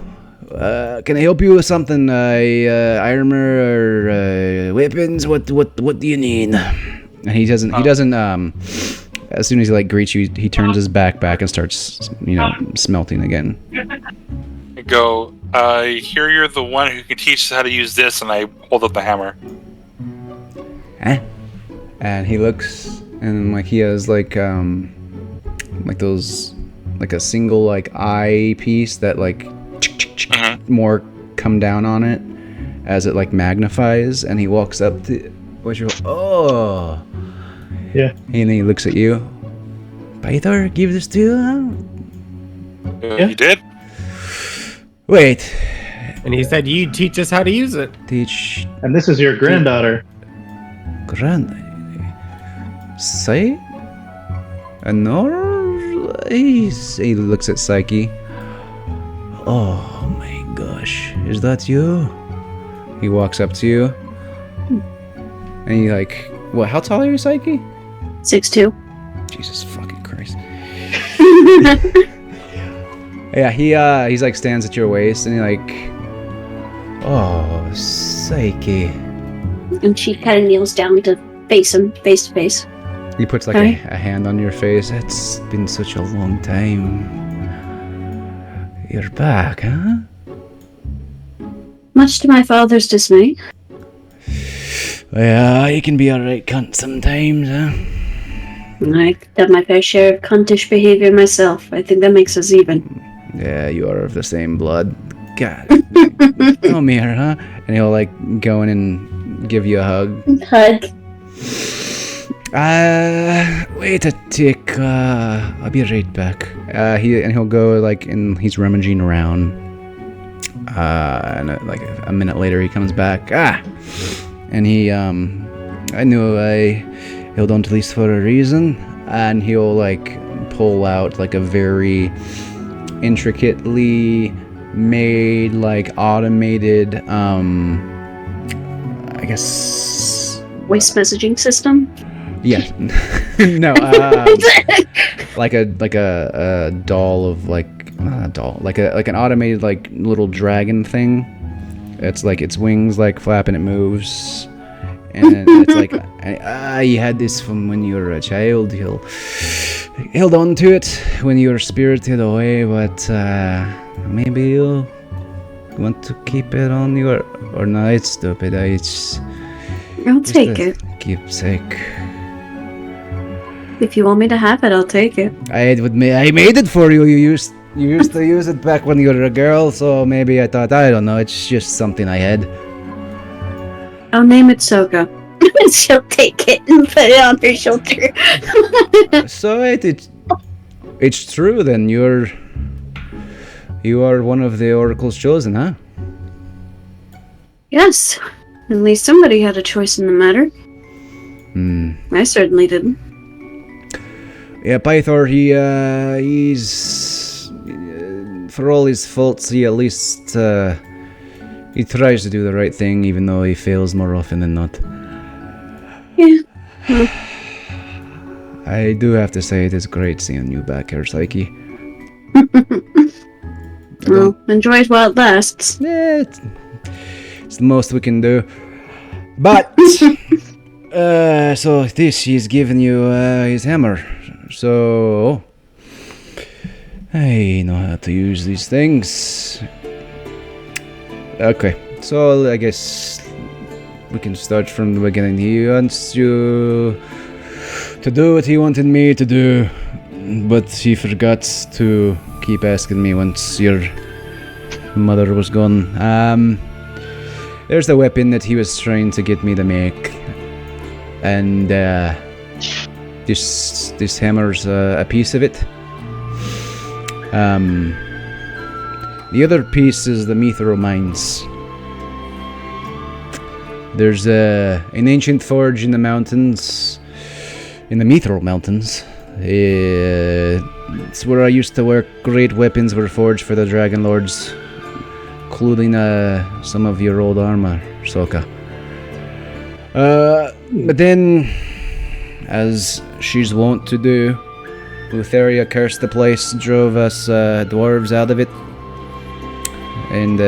Can I help you with something? Armor or weapons? What do you need? And he doesn't. As soon as he greets you, he turns his back and starts, smelting again. I go. I hear you're the one who can teach us how to use this, and I hold up the hammer. Huh? And he looks, and he has those, a single eye piece that more come down on it as it magnifies, and he walks up to yeah, and then he looks at you. Pythor, give this to you, huh? Yeah. You did? Wait. And he said, you teach us how to use it. Teach and this is your granddaughter. Say? He looks at Psyche. Oh my gosh, is that you? He walks up to you. And he what, how tall are you, Psyche? 6'2". Jesus fucking Christ. Yeah, he's stands at your waist and he oh, Psyche. And she kind of kneels down to face him, face to face. He puts a hand on your face. It's been such a long time. You're back, huh? Much to my father's dismay. Yeah, you can be a right cunt sometimes, huh? I've done my fair share of cuntish behavior myself. I think that makes us even. Yeah, you are of the same blood. God. Come here, huh? And he'll go in and give you a hug. Hug. Wait a tick. I'll be right back. He'll go and he's rummaging around. And a minute later he comes back. And he I knew I held on to this for a reason. And he'll pull out a very intricately made automated I guess Voice messaging system. Yeah. No, like a doll of not a doll, an automated little dragon thing. It's its wings flap and it moves, and it's you had this from when you were a child. He'll held on to it when you were spirited away, but maybe you'll want to keep it on your or no, it's stupid. I'll take it. Keepsake. If you want me to have it, I'll take it. I made it for you. You used to use it back when you were a girl, so maybe I thought, I don't know, it's just something I had. I'll name it Soka. She'll take it and put it on her shoulder. So it's true then. You are one of the oracles chosen, huh? Yes. At least somebody had a choice in the matter. I certainly didn't. Yeah, Pythor, he's for all his faults, he at least he tries to do the right thing, even though he fails more often than not. Yeah. I do have to say it is great seeing you back here, Psyche. Well, enjoy it while it lasts. Yeah, it's the most we can do. But so he's giving you his hammer. So I know how to use these things. Okay, So I guess we can start from the beginning. He wants you to do what he wanted me to do, but he forgot to keep asking me once your mother was gone. There's the weapon that he was trying to get me to make, and this hammer's a piece of it. The other piece is the mithril mines. There's an ancient forge in the mountains, in the mithril mountains. It's where I used to work. Great weapons were forged for the Dragonlords, including some of your old armor, Soka. But then, as she's wont to do, Estoria cursed the place, drove us dwarves out of it, and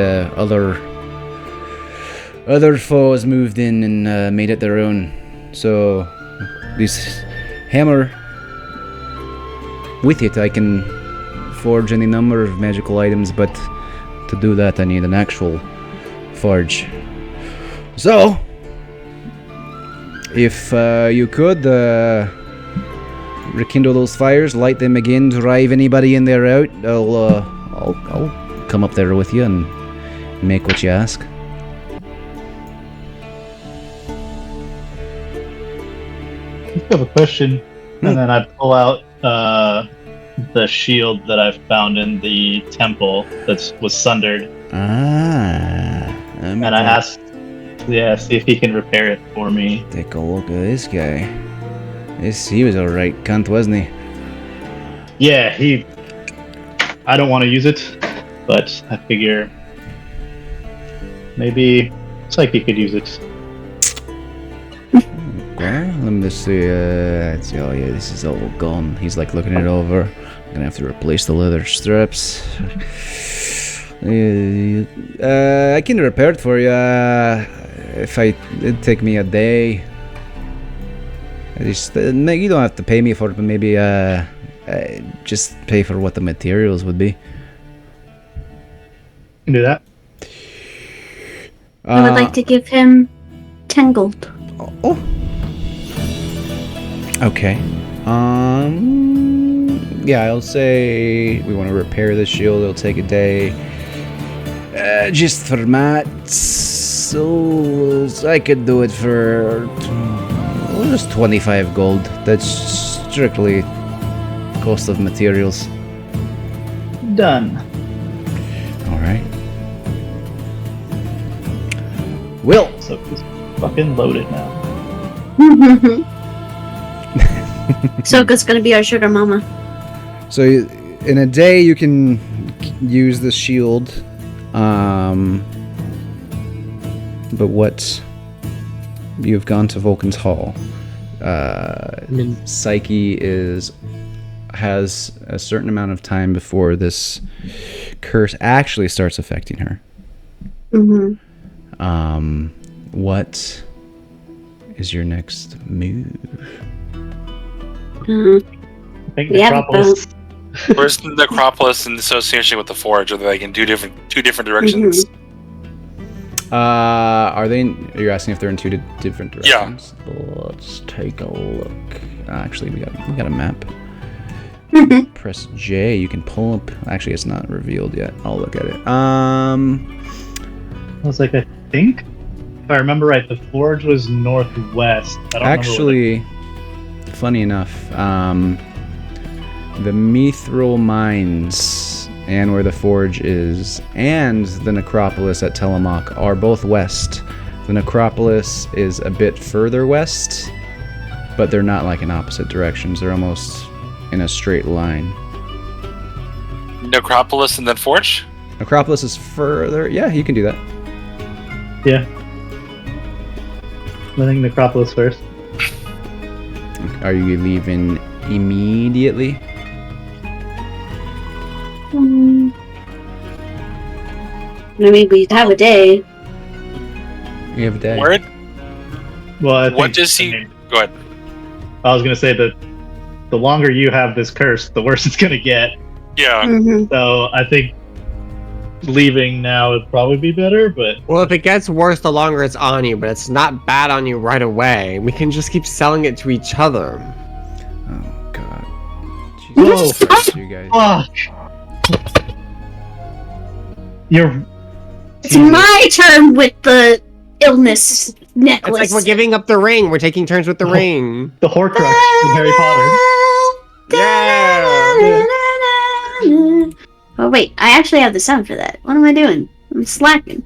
other foes moved in and made it their own. So this hammer, with it I can forge any number of magical items, but to do that I need an actual forge. So if you could rekindle those fires, light them again, drive anybody in there out, I'll come up there with you and make what you ask. I have a question, and then I pull out the shield that I found in the temple that was sundered. And I asked, see if he can repair it for me. Take a look at this guy. He was a right cunt, wasn't he? Yeah, I don't want to use it, but I figure maybe Psyche could use it. Okay, let me just see. Let's see. Oh yeah, this is all gone. He's like looking it over. I'm gonna have to replace the leather straps. I can repair it for you. It'd take me a day. You don't have to pay me for it, but maybe just pay for what the materials would be. Can do that. I would like to give him 10 gold. Oh. Okay. Yeah, I'll say we want to repair the shield. It'll take a day. Just for mats. So I could do it for just 25 gold. That's strictly cost of materials. Done. All right. Will. So it's fucking loaded now. Soka's gonna be our sugar mama. So in a day you can use the shield, but what you've gone to Vulcan's Hall. Psyche has a certain amount of time before this curse actually starts affecting her. Mm-hmm. What is your next move? I think Necropolis. Where's the Necropolis in association with the Forge? Are they like in two different directions? Are they? You're asking if they're in two different directions? Yeah. Let's take a look. Actually, we got a map. Press J. You can pull up. Actually, it's not revealed yet. I'll look at it. I was like, I think, if I remember right, the Forge was northwest. I don't actually, funny enough, the Mithril Mines and where the Forge is, and the Necropolis at Tillamook are both west. The Necropolis is a bit further west, but they're not like in opposite directions. They're almost in a straight line. Necropolis and then Forge? Necropolis is further. Yeah, you can do that. Yeah. I think Necropolis first. Are you leaving immediately? I mean, we have a day. You have a day. Word? Well, I think, What does he... Go ahead. I was gonna say that the longer you have this curse, the worse it's gonna get. Yeah. Mm-hmm. So I think leaving now would probably be better, but Well, if it gets worse, the longer it's on you, but it's not bad on you right away. We can just keep selling it to each other. Oh God. Whoa. Jesus Christ, you guys. fuck. You're. It's my turn with the illness It's necklace. like we're giving up the ring. We're taking turns with the ring. The Horcrux from Harry Potter. Yeah. Oh wait, I actually have the sound for that. What am I doing? I'm slacking.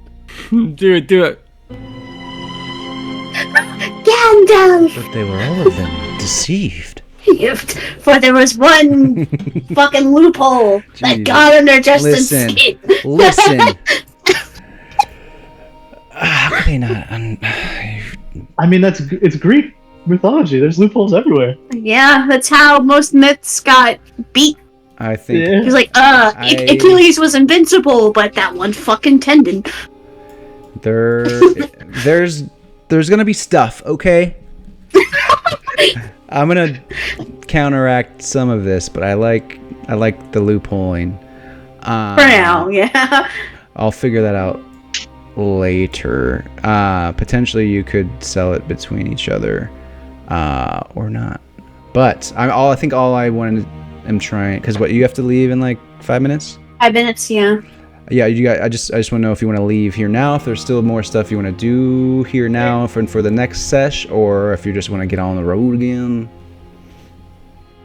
Do it. Gandalf! But they were all of them deceived. For there was one fucking loophole that Jesus. got under Justin's Listen. skin. Listen. How could they not? I mean, it's Greek mythology. There's loopholes everywhere. Yeah, that's how most myths got beat. I think Yeah. He's like, Achilles was invincible, but that one fucking tendon. there's gonna be stuff, okay? I'm gonna counteract some of this, but I like the loopholing. For now, yeah. I'll figure that out later. Potentially you could sell it between each other, or not. But I think all I am trying, because what, you have to leave in like 5 minutes? 5 minutes, yeah. Yeah, you guys, I just want to know if you want to leave here now, if there's still more stuff you want to do here now for the next sesh, or if you just want to get on the road again.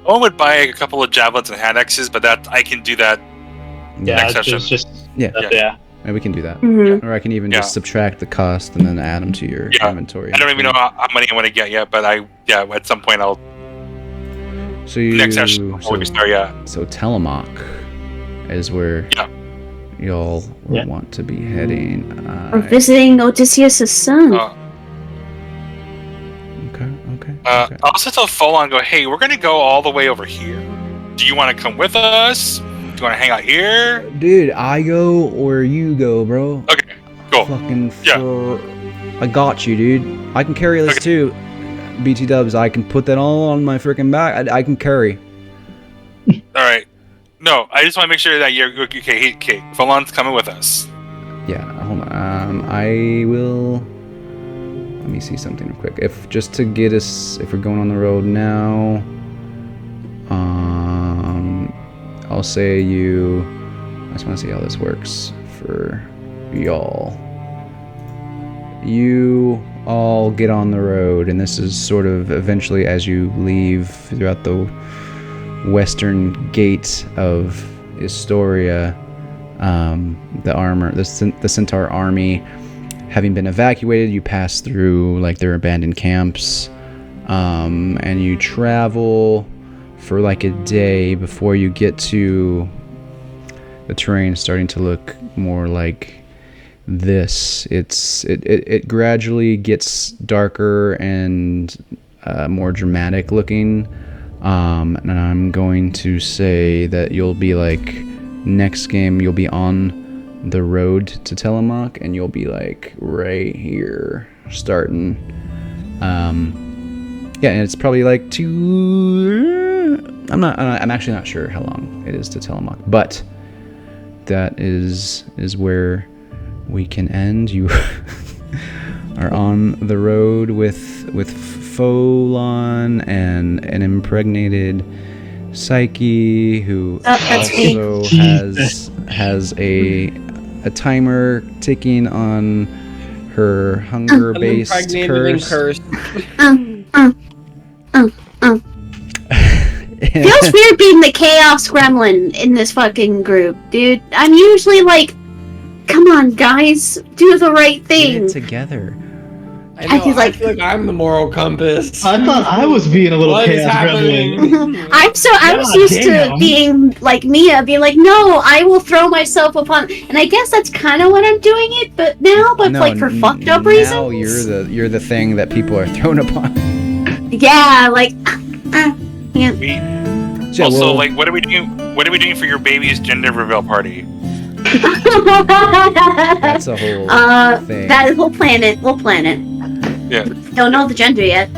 I would buy a couple of javelins and hand axes, but that I can do that. Yeah, Next it's session. just Yeah. yeah. Maybe we can do that. Mm-hmm. Or I can even just subtract the cost and then add them to your Yeah. inventory. I don't even know how many I want to get yet, but at some point I'll So you next session before we start. Yeah, So Telemach is where y'all will Yeah. want to be heading. Or visiting Odysseus' son. Okay. I'll also tell Folon, go, hey, we're gonna go all the way over here. Do you want to come with us? Do you want to hang out here? Dude, I go or you go, bro. Okay, cool. Fucking Yeah. I got you, dude. I can carry this Okay. too. BT dubs, I can put that all on my freaking back. I can carry. All right. No, I just want to make sure that you're okay. Okay, Folon's coming with us. Yeah, hold on. I will. Let me see something real quick. If just to get us, if we're going on the road now, I'll say you. I just want to see how this works for y'all. You all get on the road, and this is sort of eventually as you leave throughout the western gate of Estoria. The Centaur army having been evacuated, you pass through like their abandoned camps, and you travel for like a day before you get to the terrain starting to look more like this. It gradually gets darker and more dramatic looking, and I'm going to say that you'll be like, next game you'll be on the road to Telemach, and you'll be like right here starting. Yeah, and it's probably like I'm actually not sure how long it is to Telemach, but that is where we can end. You are on the road with Folon and an impregnated Psyche, who That's me. also has a timer ticking on her hunger-based curse. Feels weird being the chaos gremlin in this fucking group, dude. I'm usually like, come on, guys, do the right Get thing. it together. I know, feel I like- feel like I'm the moral compass. I thought I was being a little What is chaos happening? gremlin. I was God used to damn. being like Mia, being like, no, I will throw myself upon, and I guess that's kind of what I'm doing it, but now, but like for fucked up reasons. Now you're the thing that people are thrown upon. Yeah, like, yeah. So, Also, well, like, what are we doing? What are we doing for your baby's gender reveal party? that's a whole thing. We'll plan it. We'll plan it. Yeah. Don't know the gender yet.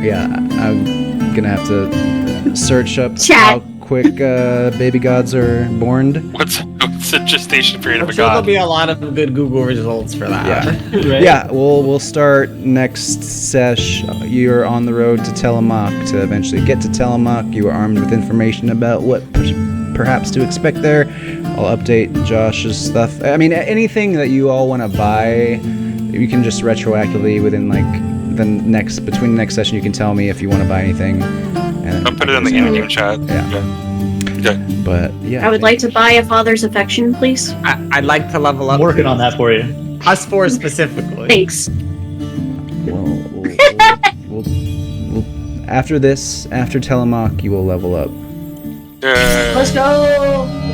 Yeah, I'm gonna have to search up Chat. how quick baby gods are born. What's it's a gestation period I'm of a sure there'll god. be a lot of good Google results for that. Yeah. Right? Yeah, we'll start next sesh. You're on the road to Telemark to eventually get to Telemark. You are armed with information about what perhaps to expect there. I'll update Josh's stuff. I mean, anything that you all want to buy, you can just retroactively within like between the next session. You can tell me if you want to buy anything. And I'll put it in the in-game chat. Yeah. Okay. But yeah, I would like to buy a father's affection, please. I'd like to level up. I'm working on that for you. Us four specifically. Thanks. After this, after Telemark, you will level up. Yeah. Let's go.